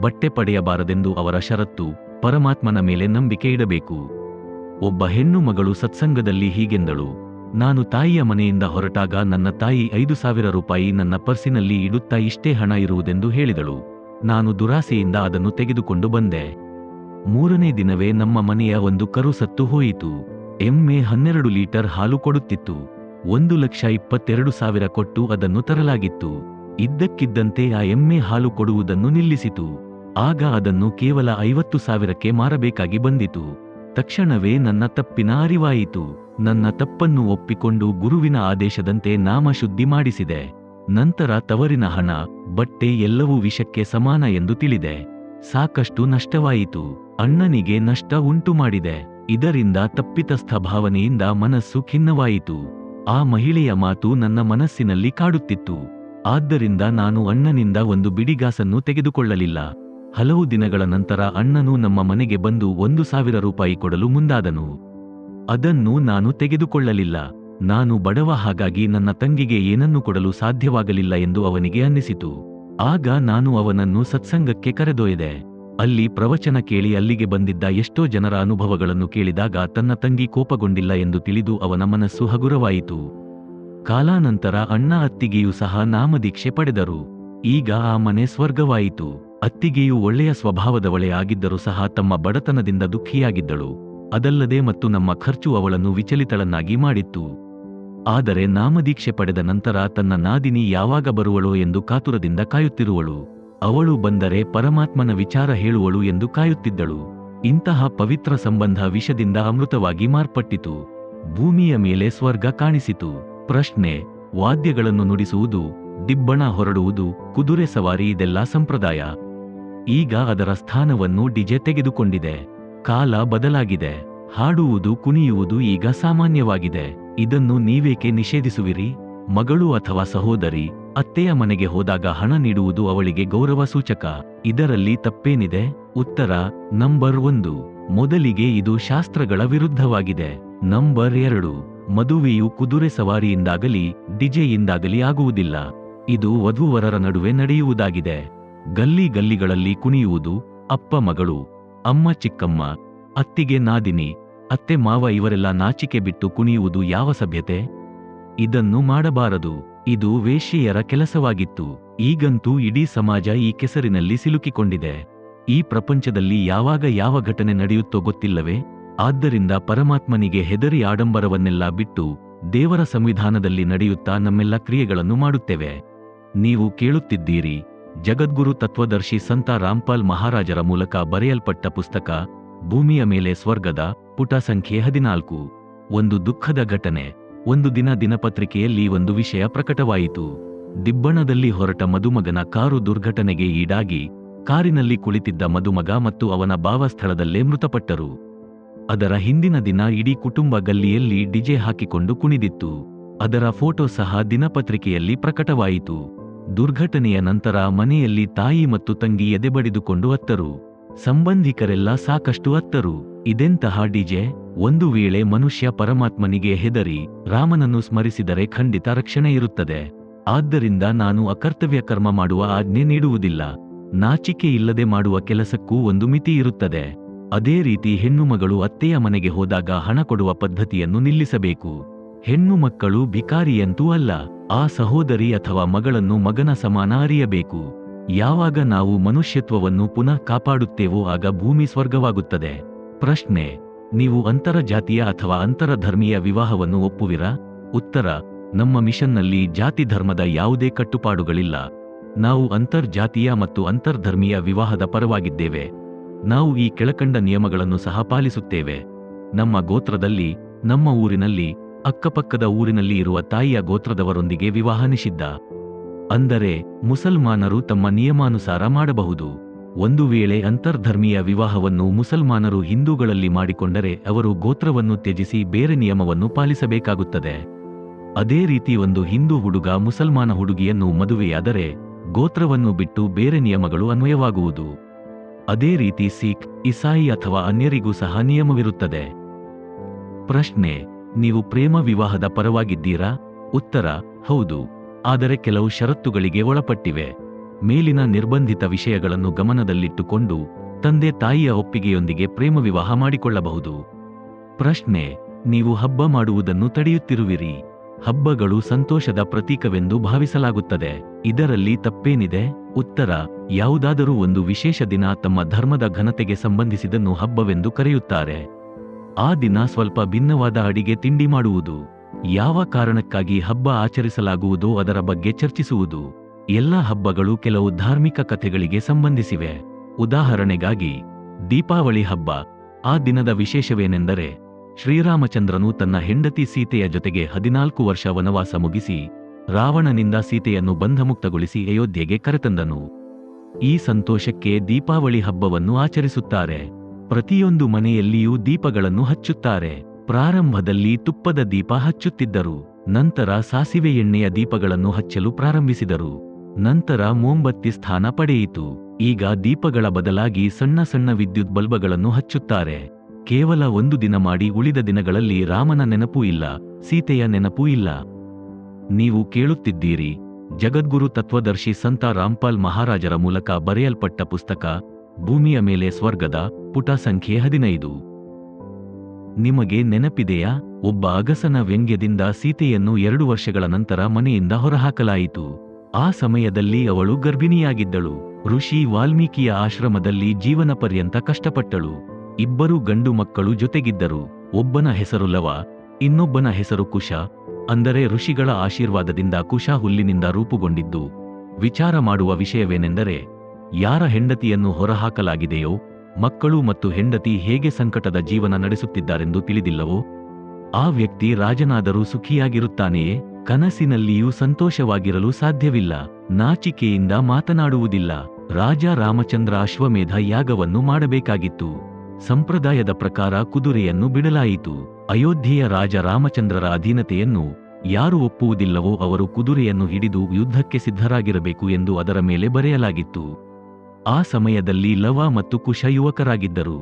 ಬಟ್ಟೆ ಪಡೆಯಬಾರದೆಂದು ಅವರ ಷರತ್ತು. ಪರಮಾತ್ಮನ ಮೇಲೆ ನಂಬಿಕೆ ಇಡಬೇಕು. ಒಬ್ಬ ಹೆಣ್ಣು ಮಗಳು ಸತ್ಸಂಗದಲ್ಲಿ ಹೀಗೆಂದಳು, ನಾನು ತಾಯಿಯ ಮನೆಯಿಂದ ಹೊರಟಾಗ ನನ್ನ ತಾಯಿ 5,000 ರೂಪಾಯಿ ನನ್ನ ಪರ್ಸಿನಲ್ಲಿ ಇಡುತ್ತಾ ಇಷ್ಟೇ ಹಣ ಇರುವುದೆಂದು ಹೇಳಿದಳು. ನಾನು ದುರಾಸೆಯಿಂದ ಅದನ್ನು ತೆಗೆದುಕೊಂಡು ಬಂದೆ. 3ನೇ ದಿನವೇ ನಮ್ಮ ಮನೆಯ ಒಂದು ಕರು ಸತ್ತು ಹೋಯಿತು. ಎಮ್ಮೆ 12 ಲೀಟರ್ ಹಾಲು ಕೊಡುತ್ತಿತ್ತು. 1,22,000 ಕೊಟ್ಟು ಅದನ್ನು ತರಲಾಗಿತ್ತು. ಇದ್ದಕ್ಕಿದ್ದಂತೆ ಆ ಎಮ್ಮೆ ಹಾಲು ಕೊಡುವುದನ್ನು ನಿಲ್ಲಿಸಿತು. ಆಗ ಅದನ್ನು ಕೇವಲ 50,000ಕ್ಕೆ ಮಾರಬೇಕಾಗಿ ಬಂದಿತು. ತಕ್ಷಣವೇ ನನ್ನ ತಪ್ಪಿನ ಅರಿವಾಯಿತು. ನನ್ನ ತಪ್ಪನ್ನು ಒಪ್ಪಿಕೊಂಡು ಗುರುವಿನ ಆದೇಶದಂತೆ ನಾಮ ಶುದ್ಧಿ ಮಾಡಿಸಿದೆ. ನಂತರ ತವರಿನ ಹಣ, ಬಟ್ಟೆ ಎಲ್ಲವೂ ವಿಷಕ್ಕೆ ಸಮಾನ ಎಂದು ತಿಳಿದೆ. ಸಾಕಷ್ಟು ನಷ್ಟವಾಯಿತು. ಅಣ್ಣನಿಗೆ ನಷ್ಟ ಉಂಟು ಮಾಡಿದೆ. ಇದರಿಂದ ತಪ್ಪಿತಸ್ಥ ಭಾವನೆಯಿಂದ ಮನಸ್ಸು ಖಿನ್ನವಾಯಿತು. ಆ ಮಹಿಳೆಯ ಮಾತು ನನ್ನ ಮನಸ್ಸಿನಲ್ಲಿ ಕಾಡುತ್ತಿತ್ತು. ಆದ್ದರಿಂದ ನಾನು ಅಣ್ಣನಿಂದ ಒಂದು ಬಿಡಿಗಾಸನ್ನು ತೆಗೆದುಕೊಳ್ಳಲಿಲ್ಲ. ಹಲವು ದಿನಗಳ ನಂತರ ಅಣ್ಣನು ನಮ್ಮ ಮನೆಗೆ ಬಂದು 1,000 ರೂಪಾಯಿ ಕೊಡಲು ಮುಂದಾದನು. ಅದನ್ನು ನಾನು ತೆಗೆದುಕೊಳ್ಳಲಿಲ್ಲ. ನಾನು ಬಡವ, ಹಾಗಾಗಿ ನನ್ನ ತಂಗಿಗೆ ಏನನ್ನು ಕೊಡಲು ಸಾಧ್ಯವಾಗಲಿಲ್ಲ ಎಂದು ಅವನಿಗೆ ಅನ್ನಿಸಿತು. ಆಗ ನಾನು ಅವನನ್ನು ಸತ್ಸಂಗಕ್ಕೆ ಕರೆದೊಯ್ದೆ. ಅಲ್ಲಿ ಪ್ರವಚನ ಕೇಳಿ ಅಲ್ಲಿಗೆ ಬಂದಿದ್ದ ಎಷ್ಟೋ ಜನರ ಅನುಭವಗಳನ್ನು ಕೇಳಿದಾಗ ತನ್ನ ತಂಗಿ ಕೋಪಗೊಂಡಿಲ್ಲ ಎಂದು ತಿಳಿದು ಅವನ ಮನಸ್ಸು ಹಗುರವಾಯಿತು. ಕಾಲಾನಂತರ ಅಣ್ಣ ಅತ್ತಿಗೆಯೂ ಸಹ ನಾಮದೀಕ್ಷೆ ಪಡೆದರು. ಈಗ ಆ ಮನೆ ಸ್ವರ್ಗವಾಯಿತು. ಅತ್ತಿಗೆಯು ಒಳ್ಳೆಯ ಸ್ವಭಾವದವಳೇ ಆಗಿದ್ದರೂ ಸಹ ತಮ್ಮ ಬಡತನದಿಂದ ದುಃಖಿಯಾಗಿದ್ದಳು. ಅದಲ್ಲದೆ ಮತ್ತು ನಮ್ಮ ಖರ್ಚು ಅವಳನ್ನು ವಿಚಲಿತಳನ್ನಾಗಿ ಮಾಡಿತ್ತು. ಆದರೆ ನಾಮದೀಕ್ಷೆ ಪಡೆದ ನಂತರ ತನ್ನ ನಾದಿನಿ ಯಾವಾಗ ಬರುವಳೋ ಎಂದು ಕಾತುರದಿಂದ ಕಾಯುತ್ತಿರುವಳು. ಅವಳು ಬಂದರೆ ಪರಮಾತ್ಮನ ವಿಚಾರ ಹೇಳುವಳು ಎಂದು ಕಾಯುತ್ತಿದ್ದಳು. ಇಂತಹ ಪವಿತ್ರ ಸಂಬಂಧ ವಿಷದಿಂದ ಅಮೃತವಾಗಿ ಮಾರ್ಪಟ್ಟಿತು. ಭೂಮಿಯ ಮೇಲೆ ಸ್ವರ್ಗ ಕಾಣಿಸಿತು. ಪ್ರಶ್ನೆ: ವಾದ್ಯಗಳನ್ನು ನುಡಿಸುವುದು, ದಿಬ್ಬಣ ಹೊರಡುವುದು, ಕುದುರೆ ಸವಾರಿ ಇದೆಲ್ಲ ಸಂಪ್ರದಾಯ. ಈಗ ಅದರ ಸ್ಥಾನವನ್ನು ಡಿಜೆ ತೆಗೆದುಕೊಂಡಿದೆ. ಕಾಲ ಬದಲಾಗಿದೆ. ಹಾಡುವುದು, ಕುಣಿಯುವುದು ಈಗ ಸಾಮಾನ್ಯವಾಗಿದೆ. ಇದನ್ನು ನೀವೇಕೆ ನಿಷೇಧಿಸುವಿರಿ? ಮಗಳು ಅಥವಾ ಸಹೋದರಿ ಅತ್ತೆಯ ಮನೆಗೆ ಹೋದಾಗ ಹಣ ನೀಡುವುದು ಅವಳಿಗೆ ಗೌರವ ಸೂಚಕ. ಇದರಲ್ಲಿ ತಪ್ಪೇನಿದೆ? ಉತ್ತರ: ನಂಬರ್ 1, ಮೊದಲಿಗೆ ಇದು ಶಾಸ್ತ್ರಗಳ ವಿರುದ್ಧವಾಗಿದೆ. ನಂಬರ್ 2, ಮದುವೆಯು ಕುದುರೆ ಸವಾರಿಯಿಂದಾಗಲಿ ಡಿಜೆಯಿಂದಾಗಲಿ ಆಗುವುದಿಲ್ಲ. ಇದು ವಧೂವರರ ನಡುವೆ ನಡೆಯುವುದಾಗಿದೆ. ಗಲ್ಲಿ ಗಲ್ಲಿಗಳಲ್ಲಿ ಕುಣಿಯುವುದು, ಅಪ್ಪ ಮಗಳು, ಅಮ್ಮ ಚಿಕ್ಕಮ್ಮ, ಅತ್ತಿಗೆ ನಾದಿನಿ, ಅತ್ತೆ ಮಾವ ಇವರೆಲ್ಲ ನಾಚಿಕೆ ಬಿಟ್ಟು ಕುಣಿಯುವುದು ಯಾವ ಸಭ್ಯತೆ? ಇದನ್ನು ಮಾಡಬಾರದು. ಇದು ವೇಶ್ಯೆಯರ ಕೆಲಸವಾಗಿತ್ತು. ಈಗಂತೂ ಇಡೀ ಸಮಾಜ ಈ ಕೆಸರಿನಲ್ಲಿ ಸಿಲುಕಿಕೊಂಡಿದೆ. ಈ ಪ್ರಪಂಚದಲ್ಲಿ ಯಾವಾಗ ಯಾವ ಘಟನೆ ನಡೆಯುತ್ತೋ ಗೊತ್ತಿಲ್ಲವೇ? ಆದ್ದರಿಂದ ಪರಮಾತ್ಮನಿಗೆ ಹೆದರಿ ಆಡಂಬರವನ್ನೆಲ್ಲ ಬಿಟ್ಟು ದೇವರ ಸಂವಿಧಾನದಲ್ಲಿ ನಡೆಯುತ್ತಾ ನಮ್ಮೆಲ್ಲ ಕ್ರಿಯೆಗಳನ್ನು ಮಾಡುತ್ತೇವೆ. ನೀವು ಕೇಳುತ್ತಿದ್ದೀರಿ ಜಗದ್ಗುರು ತತ್ವದರ್ಶಿ ಸಂತ ರಾಮ್ಪಾಲ್ ಮಹಾರಾಜರ ಮೂಲಕ ಬರೆಯಲ್ಪಟ್ಟ ಪುಸ್ತಕ ಭೂಮಿಯ ಮೇಲೆ ಸ್ವರ್ಗದ, ಪುಟ ಸಂಖ್ಯೆ 14. ಒಂದು ದುಃಖದ ಘಟನೆ. ಒಂದು ದಿನ ದಿನಪತ್ರಿಕೆಯಲ್ಲಿ ಒಂದು ವಿಷಯ ಪ್ರಕಟವಾಯಿತು. ದಿಬ್ಬಣದಲ್ಲಿ ಹೊರಟ ಮದುಮಗನ ಕಾರು ದುರ್ಘಟನೆಗೆ ಈಡಾಗಿ ಕಾರಿನಲ್ಲಿ ಕುಳಿತಿದ್ದ ಮದುಮಗ ಮತ್ತು ಅವನ ಭಾವ ಸ್ಥಳದಲ್ಲೇ ಮೃತಪಟ್ಟರು. ಅದರ ಹಿಂದಿನ ದಿನ ಇಡೀ ಕುಟುಂಬ ಗಲ್ಲಿಯಲ್ಲಿ ಡಿಜೆ ಹಾಕಿಕೊಂಡು ಕುಣಿದಿತ್ತು. ಅದರ ಫೋಟೋ ಸಹ ದಿನಪತ್ರಿಕೆಯಲ್ಲಿ ಪ್ರಕಟವಾಯಿತು. ದುರ್ಘಟನೆಯ ನಂತರ ಮನೆಯಲ್ಲಿ ತಾಯಿ ಮತ್ತು ತಂಗಿ ಎದೆಬಡಿದುಕೊಂಡು ಅತ್ತರು. ಸಂಬಂಧಿಕರೆಲ್ಲ ಸಾಕಷ್ಟು ಅತ್ತರು. ಇದೆಂತಹ ಡಿಜೆ? ಒಂದು ವೇಳೆ ಮನುಷ್ಯ ಪರಮಾತ್ಮನಿಗೆ ಹೆದರಿ ರಾಮನನ್ನು ಸ್ಮರಿಸಿದರೆ ಖಂಡಿತ ರಕ್ಷಣೆ ಇರುತ್ತದೆ. ಆದ್ದರಿಂದ ನಾನು ಅಕರ್ತವ್ಯ ಕರ್ಮ ಮಾಡುವ ಆಜ್ಞೆ ನೀಡುವುದಿಲ್ಲ. ನಾಚಿಕೆ ಇಲ್ಲದೆ ಮಾಡುವ ಕೆಲಸಕ್ಕೂ ಒಂದು ಮಿತಿ ಇರುತ್ತದೆ. ಅದೇ ರೀತಿ ಹೆಣ್ಣು ಮಗಳು ಅತ್ತೆಯ ಮನೆಗೆ ಹೋದಾಗ ಹಣ ಕೊಡುವ ಪದ್ಧತಿಯನ್ನು ನಿಲ್ಲಿಸಬೇಕು. ಹೆಣ್ಣು ಮಕ್ಕಳು ಭಿಕಾರಿಯಂತೂ ಅಲ್ಲ. ಆ ಸಹೋದರಿ ಅಥವಾ ಮಗಳನ್ನು ಮಗನ ಸಮಾನ ಅರಿಯಬೇಕು. ಯಾವಾಗ ನಾವು ಮನುಷ್ಯತ್ವವನ್ನು ಪುನಃ ಕಾಪಾಡುತ್ತೇವೋ ಆಗ ಭೂಮಿ ಸ್ವರ್ಗವಾಗುತ್ತದೆ. ಪ್ರಶ್ನೆ: ನೀವು ಅಂತರಜಾತೀಯ ಅಥವಾ ಅಂತರಧರ್ಮೀಯ ವಿವಾಹವನ್ನು ಒಪ್ಪುವಿರಾ? ಉತ್ತರ: ನಮ್ಮ ಮಿಷನ್ನಲ್ಲಿ ಜಾತಿ ಧರ್ಮದ ಯಾವುದೇ ಕಟ್ಟುಪಾಡುಗಳಿಲ್ಲ. ನಾವು ಅಂತರ್ಜಾತೀಯ ಮತ್ತು ಅಂತರ್ಧರ್ಮೀಯ ವಿವಾಹದ ಪರವಾಗಿದ್ದೇವೆ. ನಾವು ಈ ಕೆಳಕಂಡ ನಿಯಮಗಳನ್ನು ಸಹ ಪಾಲಿಸುತ್ತೇವೆ. ನಮ್ಮ ಗೋತ್ರದಲ್ಲಿ, ನಮ್ಮ ಊರಿನಲ್ಲಿ, ಅಕ್ಕಪಕ್ಕದ ಊರಿನಲ್ಲಿ ಇರುವ ತಾಯಿಯ ಗೋತ್ರದವರೊಂದಿಗೆ ವಿವಾಹ ನಿಷಿದ್ಧ. ಅಂದರೆ ಮುಸಲ್ಮಾನರು ತಮ್ಮ ನಿಯಮಾನುಸಾರ ಮಾಡಬಹುದು. ಒಂದು ವೇಳೆ ಅಂತರ್ಧರ್ಮೀಯ ವಿವಾಹವನ್ನು ಮುಸಲ್ಮಾನರು ಹಿಂದೂಗಳಲ್ಲಿ ಮಾಡಿಕೊಂಡರೆ ಅವರು ಗೋತ್ರವನ್ನು ತ್ಯಜಿಸಿ ಬೇರೆ ನಿಯಮವನ್ನು ಪಾಲಿಸಬೇಕಾಗುತ್ತದೆ. ಅದೇ ರೀತಿ ಒಂದು ಹಿಂದೂ ಹುಡುಗ ಮುಸಲ್ಮಾನ ಹುಡುಗಿಯನ್ನು ಮದುವೆಯಾದರೆ ಗೋತ್ರವನ್ನು ಬಿಟ್ಟು ಬೇರೆ ನಿಯಮಗಳು ಅನ್ವಯವಾಗುವುದು. ಅದೇ ರೀತಿ ಸಿಖ್, ಇಸಾಯಿ ಅಥವಾ ಅನ್ಯರಿಗೂ ಸಹ ನಿಯಮವಿರುತ್ತದೆ. ಪ್ರಶ್ನೆ: ನೀವು ಪ್ರೇಮ ವಿವಾಹದ ಪರವಾಗಿದ್ದೀರಾ? ಉತ್ತರ: ಹೌದು, ಆದರೆ ಕೆಲವು ಷರತ್ತುಗಳಿಗೆ ಒಳಪಟ್ಟಿವೆ. ಮೇಲಿನ ನಿರ್ಬಂಧಿತ ವಿಷಯಗಳನ್ನು ಗಮನದಲ್ಲಿಟ್ಟುಕೊಂಡು ತಂದೆ ತಾಯಿಯ ಒಪ್ಪಿಗೆಯೊಂದಿಗೆ ಪ್ರೇಮ ವಿವಾಹ ಮಾಡಿಕೊಳ್ಳಬಹುದು. ಪ್ರಶ್ನೆ: ನೀವು ಹಬ್ಬ ಮಾಡುವುದನ್ನು ತಡೆಯುತ್ತಿರುವಿರಿ. ಹಬ್ಬಗಳು ಸಂತೋಷದ ಪ್ರತೀಕವೆಂದು ಭಾವಿಸಲಾಗುತ್ತದೆ. ಇದರಲ್ಲಿ ತಪ್ಪೇನಿದೆ? ಉತ್ತರ: ಯಾವುದಾದರೂ ಒಂದು ವಿಶೇಷ ದಿನ ತಮ್ಮ ಧರ್ಮದ ಘನತೆಗೆ ಸಂಬಂಧಿಸಿದನ್ನು ಹಬ್ಬವೆಂದು ಕರೆಯುತ್ತಾರೆ. ಆ ದಿನ ಸ್ವಲ್ಪ ಭಿನ್ನವಾದ ಅಡಿಗೆ ತಿಂಡಿ ಮಾಡುವುದು, ಯಾವ ಕಾರಣಕ್ಕಾಗಿ ಹಬ್ಬ ಆಚರಿಸಲಾಗುವುದೋ ಅದರ ಬಗ್ಗೆ ಚರ್ಚಿಸುವುದು. ಎಲ್ಲ ಹಬ್ಬಗಳು ಕೆಲವು ಧಾರ್ಮಿಕ ಕಥೆಗಳಿಗೆ ಸಂಬಂಧಿಸಿವೆ. ಉದಾಹರಣೆಗಾಗಿ ದೀಪಾವಳಿ ಹಬ್ಬ. ಆ ದಿನದ ವಿಶೇಷವೇನೆಂದರೆ ಶ್ರೀರಾಮಚಂದ್ರನು ತನ್ನ ಹೆಂಡತಿ ಸೀತೆಯ ಜೊತೆಗೆ 14 ವರ್ಷ ವನವಾಸ ಮುಗಿಸಿ ರಾವಣನಿಂದ ಸೀತೆಯನ್ನು ಬಂಧಮುಕ್ತಗೊಳಿಸಿ ಅಯೋಧ್ಯೆಗೆ ಕರೆತಂದನು. ಈ ಸಂತೋಷಕ್ಕೆ ದೀಪಾವಳಿ ಹಬ್ಬವನ್ನು ಆಚರಿಸುತ್ತಾರೆ. ಪ್ರತಿಯೊಂದು ಮನೆಯಲ್ಲಿಯೂ ದೀಪಗಳನ್ನು ಹಚ್ಚುತ್ತಾರೆ. ಪ್ರಾರಂಭದಲ್ಲಿ ತುಪ್ಪದ ದೀಪ ಹಚ್ಚುತ್ತಿದ್ದರು. ನಂತರ ಸಾಸಿವೆ ಎಣ್ಣೆಯ ದೀಪಗಳನ್ನು ಹಚ್ಚಲು ಪ್ರಾರಂಭಿಸಿದರು. ನಂತರ ಮೋಂಬತ್ತಿ ಸ್ಥಾನ ಪಡೆಯಿತು. ಈಗ ದೀಪಗಳ ಬದಲಾಗಿ ಸಣ್ಣ ಸಣ್ಣ ವಿದ್ಯುತ್ ಬಲ್ಬಗಳನ್ನು ಹಚ್ಚುತ್ತಾರೆ. ಕೇವಲ ಒಂದು ದಿನ ಮಾಡಿ ಉಳಿದ ದಿನಗಳಲ್ಲಿ ರಾಮನ ನೆನಪೂ ಇಲ್ಲ, ಸೀತೆಯ ನೆನಪೂ ಇಲ್ಲ. ನೀವು ಕೇಳುತ್ತಿದ್ದೀರಿ ಜಗದ್ಗುರು ತತ್ವದರ್ಶಿ ಸಂತ ರಾಮ್ಪಾಲ್ ಮಹಾರಾಜರ ಮೂಲಕ ಬರೆಯಲ್ಪಟ್ಟ ಪುಸ್ತಕ ಭೂಮಿಯ ಮೇಲೆ ಸ್ವರ್ಗದ, ಪುಟ ಸಂಖ್ಯೆ 15. ನಿಮಗೆ ನೆನಪಿದೆಯಾ? ಒಬ್ಬ ಅಗಸನ ವ್ಯಂಗ್ಯದಿಂದ ಸೀತೆಯನ್ನು 2 ವರ್ಷಗಳ ನಂತರ ಮನೆಯಿಂದ ಹೊರಹಾಕಲಾಯಿತು. ಆ ಸಮಯದಲ್ಲಿ ಅವಳು ಗರ್ಭಿಣಿಯಾಗಿದ್ದಳು. ಋಷಿ ವಾಲ್ಮೀಕಿಯ ಆಶ್ರಮದಲ್ಲಿ ಜೀವನ ಪರ್ಯಂತ ಕಷ್ಟಪಟ್ಟಳು. 2 ಗಂಡು ಮಕ್ಕಳು ಜೊತೆಗಿದ್ದರು. ಒಬ್ಬನ ಹೆಸರು ಲವ, ಇನ್ನೊಬ್ಬನ ಹೆಸರು ಕುಶ. ಅಂದರೆ ಋಷಿಗಳ ಆಶೀರ್ವಾದದಿಂದ ಕುಶ ಹುಲ್ಲಿನಿಂದ ರೂಪುಗೊಂಡಿದ್ದು. ವಿಚಾರ ಮಾಡುವ ವಿಷಯವೇನೆಂದರೆ, ಯಾರ ಹೆಂಡತಿಯನ್ನು ಹೊರಹಾಕಲಾಗಿದೆಯೋ ಮಕ್ಕಳು ಮತ್ತು ಹೆಂಡತಿ ಹೇಗೆ ಸಂಕಟದ ಜೀವನ ನಡೆಸುತ್ತಿದ್ದಾರೆಂದು ತಿಳಿದಿಲ್ಲವೋ ಆ ವ್ಯಕ್ತಿ ರಾಜನಾದರೂ ಸುಖಿಯಾಗಿರುತ್ತಾನೆಯೇ? ಕನಸಿನಲ್ಲಿಯೂ ಸಂತೋಷವಾಗಿರಲು ಸಾಧ್ಯವಿಲ್ಲ. ನಾಚಿಕೆಯಿಂದ ಮಾತನಾಡುವುದಿಲ್ಲ. ರಾಜ ರಾಮಚಂದ್ರ ಅಶ್ವಮೇಧ ಯಾಗವನ್ನು ಮಾಡಬೇಕಾಗಿತ್ತು. ಸಂಪ್ರದಾಯದ ಪ್ರಕಾರ ಕುದುರೆಯನ್ನು ಬಿಡಲಾಯಿತು. ಅಯೋಧ್ಯೆಯ ರಾಜ ರಾಮಚಂದ್ರರ ಅಧೀನತೆಯನ್ನು ಯಾರು ಒಪ್ಪುವುದಿಲ್ಲವೋ ಅವರು ಕುದುರೆಯನ್ನು ಹಿಡಿದು ಯುದ್ಧಕ್ಕೆ ಸಿದ್ಧರಾಗಿರಬೇಕು ಎಂದು ಅದರ ಮೇಲೆ ಬರೆಯಲಾಗಿತ್ತು. ಆ ಸಮಯದಲ್ಲಿ ಲವ ಮತ್ತು ಕುಶ ಯುವಕರಾಗಿದ್ದರು.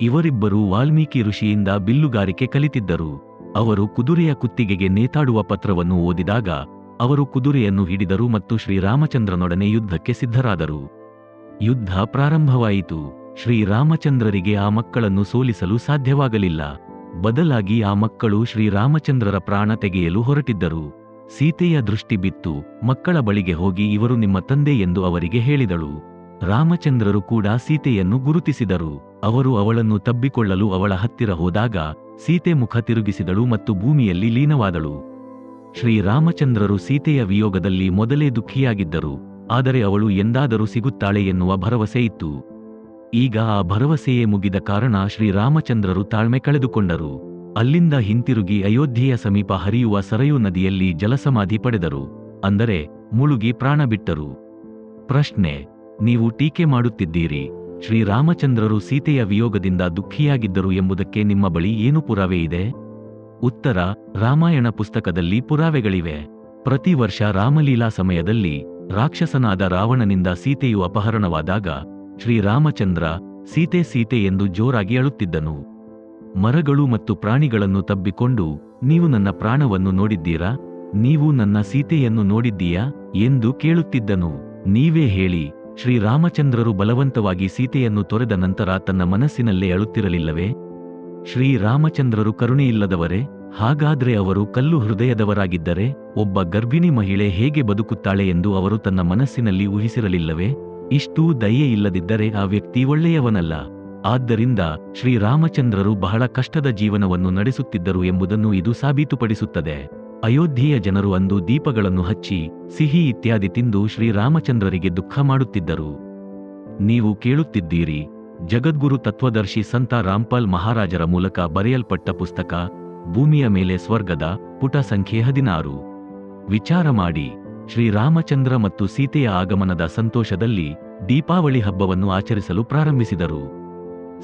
ಇವರಿಬ್ಬರೂ ವಾಲ್ಮೀಕಿ ಋಷಿಯಿಂದ ಬಿಲ್ಲುಗಾರಿಕೆ ಕಲಿತಿದ್ದರು. ಅವರು ಕುದುರೆಯ ಕುತ್ತಿಗೆಗೆ ನೇತಾಡುವ ಪತ್ರವನ್ನು ಓದಿದಾಗ ಅವರು ಕುದುರೆಯನ್ನು ಹಿಡಿದರು ಮತ್ತು ಶ್ರೀರಾಮಚಂದ್ರನೊಡನೆ ಯುದ್ಧಕ್ಕೆ ಸಿದ್ಧರಾದರು. ಯುದ್ಧ ಪ್ರಾರಂಭವಾಯಿತು. ಶ್ರೀರಾಮಚಂದ್ರರಿಗೆ ಆ ಮಕ್ಕಳನ್ನು ಸೋಲಿಸಲು ಸಾಧ್ಯವಾಗಲಿಲ್ಲ. ಬದಲಾಗಿ ಆ ಮಕ್ಕಳು ಶ್ರೀರಾಮಚಂದ್ರರ ಪ್ರಾಣ ತೆಗೆಯಲು ಹೊರಟಿದ್ದರು. ಸೀತೆಯ ದೃಷ್ಟಿ ಬಿತ್ತು. ಮಕ್ಕಳ ಬಳಿಗೆ ಹೋಗಿ ಇವರು ನಿಮ್ಮ ತಂದೆ ಎಂದು ಅವರಿಗೆ ಹೇಳಿದಳು. ರಾಮಚಂದ್ರರು ಕೂಡ ಸೀತೆಯನ್ನು ಗುರುತಿಸಿದರು. ಅವರು ಅವಳನ್ನು ತಬ್ಬಿಕೊಳ್ಳಲು ಅವಳ ಹತ್ತಿರ ಹೋದಾಗ ಸೀತೆ ಮುಖ ತಿರುಗಿಸಿದಳು ಮತ್ತು ಭೂಮಿಯಲ್ಲಿ ಲೀನವಾದಳು. ಶ್ರೀರಾಮಚಂದ್ರರು ಸೀತೆಯ ವಿಯೋಗದಲ್ಲಿ ಮೊದಲೇ ದುಃಖಿಯಾಗಿದ್ದರು, ಆದರೆ ಅವಳು ಎಂದಾದರೂ ಸಿಗುತ್ತಾಳೆ ಎನ್ನುವ ಭರವಸೆ ಇತ್ತು. ಈಗ ಆ ಭರವಸೆಯೇ ಮುಗಿದ ಕಾರಣ ಶ್ರೀರಾಮಚಂದ್ರರು ತಾಳ್ಮೆ ಕಳೆದುಕೊಂಡರು. ಅಲ್ಲಿಂದ ಹಿಂತಿರುಗಿ ಅಯೋಧ್ಯೆಯ ಸಮೀಪ ಹರಿಯುವ ಸರಯೂ ನದಿಯಲ್ಲಿ ಜಲಸಮಾಧಿ ಪಡೆದರು, ಅಂದರೆ ಮುಳುಗಿ ಪ್ರಾಣ ಬಿಟ್ಟರು. ಪ್ರಶ್ನೆ: ನೀವು ಟೀಕೆ ಮಾಡುತ್ತಿದ್ದೀರಿ, ಶ್ರೀರಾಮಚಂದ್ರರು ಸೀತೆಯ ವಿಯೋಗದಿಂದ ದುಃಖಿಯಾಗಿದ್ದರು ಎಂಬುದಕ್ಕೆ ನಿಮ್ಮ ಬಳಿ ಏನು ಪುರಾವೆ ಇದೆ? ಉತ್ತರ: ರಾಮಾಯಣ ಪುಸ್ತಕದಲ್ಲಿ ಪುರಾವೆಗಳಿವೆ. ಪ್ರತಿ ವರ್ಷ ರಾಮಲೀಲಾ ಸಮಯದಲ್ಲಿ ರಾಕ್ಷಸನಾದ ರಾವಣನಿಂದ ಸೀತೆಯು ಅಪಹರಣವಾದಾಗ ಶ್ರೀರಾಮಚಂದ್ರ ಸೀತೆ ಸೀತೆ ಎಂದು ಜೋರಾಗಿ ಅಳುತ್ತಿದ್ದನು. ಮರಗಳು ಮತ್ತು ಪ್ರಾಣಿಗಳನ್ನು ತಬ್ಬಿಕೊಂಡು, ನೀವು ನನ್ನ ಪ್ರಾಣವನ್ನು ನೋಡಿದ್ದೀರಾ, ನೀವು ನನ್ನ ಸೀತೆಯನ್ನು ನೋಡಿದ್ದೀಯಾ ಎಂದು ಕೇಳುತ್ತಿದ್ದನು. ನೀವೇ ಹೇಳಿ, ಶ್ರೀರಾಮಚಂದ್ರರು ಬಲವಂತವಾಗಿ ಸೀತೆಯನ್ನು ತೊರೆದ ನಂತರ ತನ್ನ ಮನಸ್ಸಿನಲ್ಲೇ ಅಳುತ್ತಿರಲಿಲ್ಲವೇ? ಶ್ರೀರಾಮಚಂದ್ರರು ಕರುಣೆಯಿಲ್ಲದವರೇ? ಹಾಗಾದ್ರೆ ಅವರು ಕಲ್ಲು ಹೃದಯದವರಾಗಿದ್ದರೆ ಒಬ್ಬ ಗರ್ಭಿಣಿ ಮಹಿಳೆ ಹೇಗೆ ಬದುಕುತ್ತಾಳೆ ಎಂದು ಅವರು ತನ್ನ ಮನಸ್ಸಿನಲ್ಲಿ ಊಹಿಸಿರಲಿಲ್ಲವೇ? ಇಷ್ಟೂ ದಯೆ ಇಲ್ಲದಿದ್ದರೆ ಆ ವ್ಯಕ್ತಿ ಒಳ್ಳೆಯವನಲ್ಲ. ಆದ್ದರಿಂದ ಶ್ರೀರಾಮಚಂದ್ರರು ಬಹಳ ಕಷ್ಟದ ಜೀವನವನ್ನು ನಡೆಸುತ್ತಿದ್ದರು ಎಂಬುದನ್ನು ಇದು ಸಾಬೀತುಪಡಿಸುತ್ತದೆ. ಅಯೋಧ್ಯೆಯ ಜನರು ಅಂದು ದೀಪಗಳನ್ನು ಹಚ್ಚಿ ಸಿಹಿ ಇತ್ಯಾದಿ ತಿಂದು ಶ್ರೀರಾಮಚಂದ್ರರಿಗೆ ದುಃಖ ಮಾಡುತ್ತಿದ್ದರು. ನೀವು ಕೇಳುತ್ತಿದ್ದೀರಿ, ಜಗದ್ಗುರು ತತ್ವದರ್ಶಿ ಸಂತ ರಾಮ್ಪಾಲ್ ಮಹಾರಾಜರ ಮೂಲಕ ಬರೆಯಲ್ಪಟ್ಟ ಪುಸ್ತಕ ಭೂಮಿಯ ಮೇಲೆ ಸ್ವರ್ಗದ, ಪುಟ ಸಂಖ್ಯೆ 16. ವಿಚಾರ ಮಾಡಿ. ಶ್ರೀರಾಮಚಂದ್ರ ಮತ್ತು ಸೀತೆಯ ಆಗಮನದ ಸಂತೋಷದಲ್ಲಿ ದೀಪಾವಳಿ ಹಬ್ಬವನ್ನು ಆಚರಿಸಲು ಪ್ರಾರಂಭಿಸಿದರು.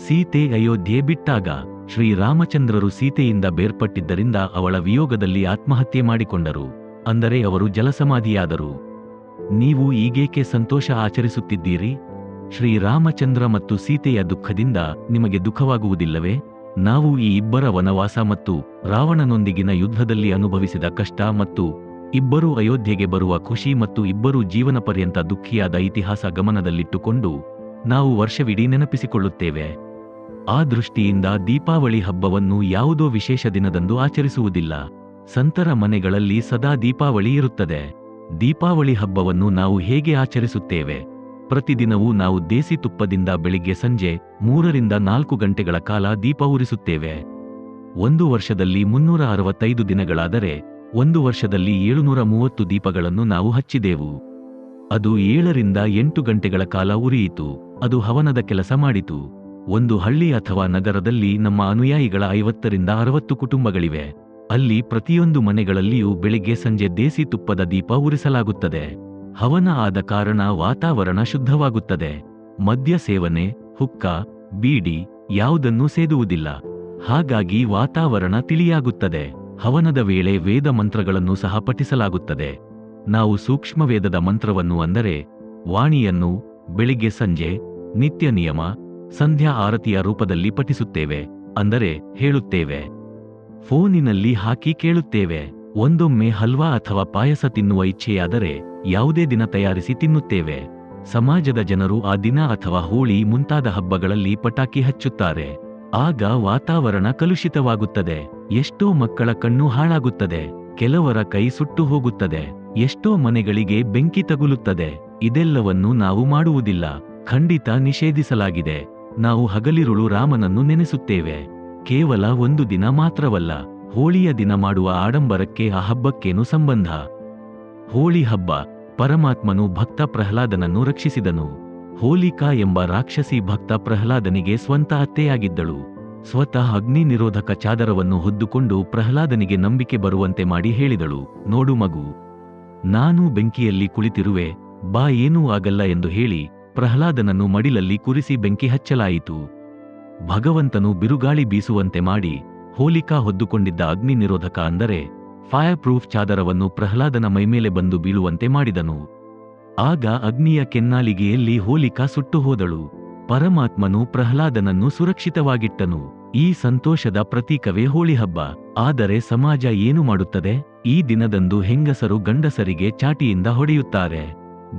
ಸೀತೆ ಅಯೋಧ್ಯೆ ಬಿಟ್ಟಾಗ ಶ್ರೀರಾಮಚಂದ್ರರು ಸೀತೆಯಿಂದ ಬೇರ್ಪಟ್ಟಿದ್ದರಿಂದ ಅವಳ ವಿಯೋಗದಲ್ಲಿ ಆತ್ಮಹತ್ಯೆ ಮಾಡಿಕೊಂಡರು, ಅಂದರೆ ಅವರು ಜಲಸಮಾಧಿಯಾದರು. ನೀವು ಈಗೇಕೆ ಸಂತೋಷ ಆಚರಿಸುತ್ತಿದ್ದೀರಿ? ಶ್ರೀರಾಮಚಂದ್ರ ಮತ್ತು ಸೀತೆಯ ದುಃಖದಿಂದ ನಿಮಗೆ ದುಃಖವಾಗುವುದಿಲ್ಲವೇ? ನಾವು ಈ ಇಬ್ಬರ ವನವಾಸ ಮತ್ತು ರಾವಣನೊಂದಿಗಿನ ಯುದ್ಧದಲ್ಲಿ ಅನುಭವಿಸಿದ ಕಷ್ಟ ಮತ್ತು ಇಬ್ಬರೂ ಅಯೋಧ್ಯೆಗೆ ಬರುವ ಖುಷಿ ಮತ್ತು ಇಬ್ಬರೂ ಜೀವನ ಪರ್ಯಂತ ದುಃಖಿಯಾದ ಇತಿಹಾಸ ಗಮನದಲ್ಲಿಟ್ಟುಕೊಂಡು ನಾವು ವರ್ಷವಿಡೀ ನೆನಪಿಸಿಕೊಳ್ಳುತ್ತೇವೆ. ಆ ದೃಷ್ಟಿಯಿಂದ ದೀಪಾವಳಿ ಹಬ್ಬವನ್ನು ಯಾವುದೋ ವಿಶೇಷ ದಿನದಂದು ಆಚರಿಸುವುದಿಲ್ಲ. ಸಂತರ ಮನೆಗಳಲ್ಲಿ ಸದಾ ದೀಪಾವಳಿ ಇರುತ್ತದೆ. ದೀಪಾವಳಿ ಹಬ್ಬವನ್ನು ನಾವು ಹೇಗೆ ಆಚರಿಸುತ್ತೇವೆ? ಪ್ರತಿದಿನವೂ ನಾವು ದೇಸಿ ತುಪ್ಪದಿಂದ ಬೆಳಿಗ್ಗೆ ಸಂಜೆ 3 ರಿಂದ 4 ಗಂಟೆಗಳ ಕಾಲ ದೀಪ ಉರಿಸುತ್ತೇವೆ. ಒಂದು ವರ್ಷದಲ್ಲಿ 365 ದಿನಗಳಾದರೆ ಒಂದು ವರ್ಷದಲ್ಲಿ 730 ದೀಪಗಳನ್ನು ನಾವು ಹಚ್ಚಿದೆವು. ಅದು 7 ರಿಂದ 8 ಗಂಟೆಗಳ ಕಾಲ ಉರಿಯಿತು. ಅದು ಹವನದ ಕೆಲಸ ಮಾಡಿತು. ಒಂದು ಹಳ್ಳಿ ಅಥವಾ ನಗರದಲ್ಲಿ ನಮ್ಮ ಅನುಯಾಯಿಗಳ 50 ರಿಂದ 60 ಕುಟುಂಬಗಳಿವೆ. ಅಲ್ಲಿ ಪ್ರತಿಯೊಂದು ಮನೆಗಳಲ್ಲಿಯೂ ಬೆಳಿಗ್ಗೆ ಸಂಜೆ ದೇಸಿ ತುಪ್ಪದ ದೀಪ ಉರಿಸಲಾಗುತ್ತದೆ. ಹವನ ಆದ ಕಾರಣ ವಾತಾವರಣ ಶುದ್ಧವಾಗುತ್ತದೆ. ಮದ್ಯ ಸೇವನೆ, ಹುಕ್ಕ, ಬೀಡಿ ಯಾವುದನ್ನೂ ಸೇದುವುದಿಲ್ಲ. ಹಾಗಾಗಿ ವಾತಾವರಣ ತಿಳಿಯಾಗುತ್ತದೆ. ಹವನದ ವೇಳೆ ವೇದ ಮಂತ್ರಗಳನ್ನು ಸಹ ಪಠಿಸಲಾಗುತ್ತದೆ. ನಾವು ಸೂಕ್ಷ್ಮ ವೇದದ ಮಂತ್ರವನ್ನು, ಅಂದರೆ ವಾಣಿಯನ್ನು ಬೆಳಿಗ್ಗೆ ಸಂಜೆ ನಿತ್ಯ ನಿಯಮ ಸಂಧ್ಯಾ ಆರತಿಯ ರೂಪದಲ್ಲಿ ಪಠಿಸುತ್ತೇವೆ, ಅಂದರೆ ಹೇಳುತ್ತೇವೆ. ಫೋನಿನಲ್ಲಿ ಹಾಕಿ ಕೇಳುತ್ತೇವೆ. ಒಂದೊಮ್ಮೆ ಹಲ್ವಾ ಅಥವಾ ಪಾಯಸ ತಿನ್ನುವ ಇಚ್ಛೆಯಾದರೆ ಯಾವುದೇ ದಿನ ತಯಾರಿಸಿ ತಿನ್ನುತ್ತೇವೆ. ಸಮಾಜದ ಜನರು ಆ ದಿನ ಅಥವಾ ಹೋಳಿ ಮುಂತಾದ ಹಬ್ಬಗಳಲ್ಲಿ ಪಟಾಕಿ ಹಚ್ಚುತ್ತಾರೆ. ಆಗ ವಾತಾವರಣ ಕಲುಷಿತವಾಗುತ್ತದೆ. ಎಷ್ಟೋ ಮಕ್ಕಳ ಕಣ್ಣು ಹಾಳಾಗುತ್ತದೆ. ಕೆಲವರ ಕೈ ಸುಟ್ಟು ಹೋಗುತ್ತದೆ. ಎಷ್ಟೋ ಮನೆಗಳಿಗೆ ಬೆಂಕಿ ತಗುಲುತ್ತದೆ. ಇದೆಲ್ಲವನ್ನು ನಾವು ಮಾಡುವುದಿಲ್ಲ. ಖಂಡಿತ ನಿಷೇಧಿಸಲಾಗಿದೆ. ನಾವು ಹಗಲಿರುಳು ರಾಮನನ್ನು ನೆನೆಸುತ್ತೇವೆ. ಕೇವಲ ಒಂದು ದಿನ ಮಾತ್ರವಲ್ಲ, ಹೋಳಿಯ ದಿನ ಮಾಡುವ ಆಡಂಬರಕ್ಕೆ ಆ ಹಬ್ಬಕ್ಕೇನು ಸಂಬಂಧ? ಹೋಳಿ ಹಬ್ಬ ಪರಮಾತ್ಮನು ಭಕ್ತ ಪ್ರಹ್ಲಾದನನ್ನು ರಕ್ಷಿಸಿದನು. ಹೋಲಿಕಾ ಎಂಬ ರಾಕ್ಷಸಿ ಭಕ್ತ ಪ್ರಹ್ಲಾದನಿಗೆ ಸ್ವಂತ ಅತ್ತೆಯಾಗಿದ್ದಳು. ಸ್ವತಃ ಅಗ್ನಿ ನಿರೋಧಕ ಚಾದರವನ್ನು ಹೊದ್ದುಕೊಂಡು ಪ್ರಹ್ಲಾದನಿಗೆ ನಂಬಿಕೆ ಬರುವಂತೆ ಮಾಡಿ ಹೇಳಿದಳು, ನೋಡು ಮಗು, ನಾನು ಬೆಂಕಿಯಲ್ಲಿ ಕುಳಿತಿರುವೆ, ಬಾ ಏನೂ ಆಗಲ್ಲ ಎಂದು ಹೇಳಿ ಪ್ರಹ್ಲಾದನನ್ನು ಮಡಿಲಲ್ಲಿ ಕುರಿಸಿ ಬೆಂಕಿ ಹಚ್ಚಲಾಯಿತು. ಭಗವಂತನು ಬಿರುಗಾಳಿ ಬೀಸುವಂತೆ ಮಾಡಿ ಹೋಲಿಕಾ ಹೊದ್ದುಕೊಂಡಿದ್ದ ಅಗ್ನಿ ನಿರೋಧಕ, ಅಂದರೆ ಫೈರ್ ಪ್ರೂಫ್ ಚಾದರವನ್ನು ಪ್ರಹ್ಲಾದನ ಮೈಮೇಲೆ ಬಂದು ಬೀಳುವಂತೆ ಮಾಡಿದನು. ಆಗ ಅಗ್ನಿಯ ಕೆನ್ನಾಲಿಗೆಯಲ್ಲಿ ಹೋಲಿಕಾ ಸುಟ್ಟು ಹೋದಳು. ಪರಮಾತ್ಮನು ಪ್ರಹ್ಲಾದನನ್ನು ಸುರಕ್ಷಿತವಾಗಿಟ್ಟನು. ಈ ಸಂತೋಷದ ಪ್ರತೀಕವೇ ಹೋಳಿ ಹಬ್ಬ. ಆದರೆ ಸಮಾಜ ಏನು ಮಾಡುತ್ತದೆ? ಈ ದಿನದಂದು ಹೆಂಗಸರು ಗಂಡಸರಿಗೆ ಚಾಟಿಯಿಂದ ಹೊಡೆಯುತ್ತಾರೆ.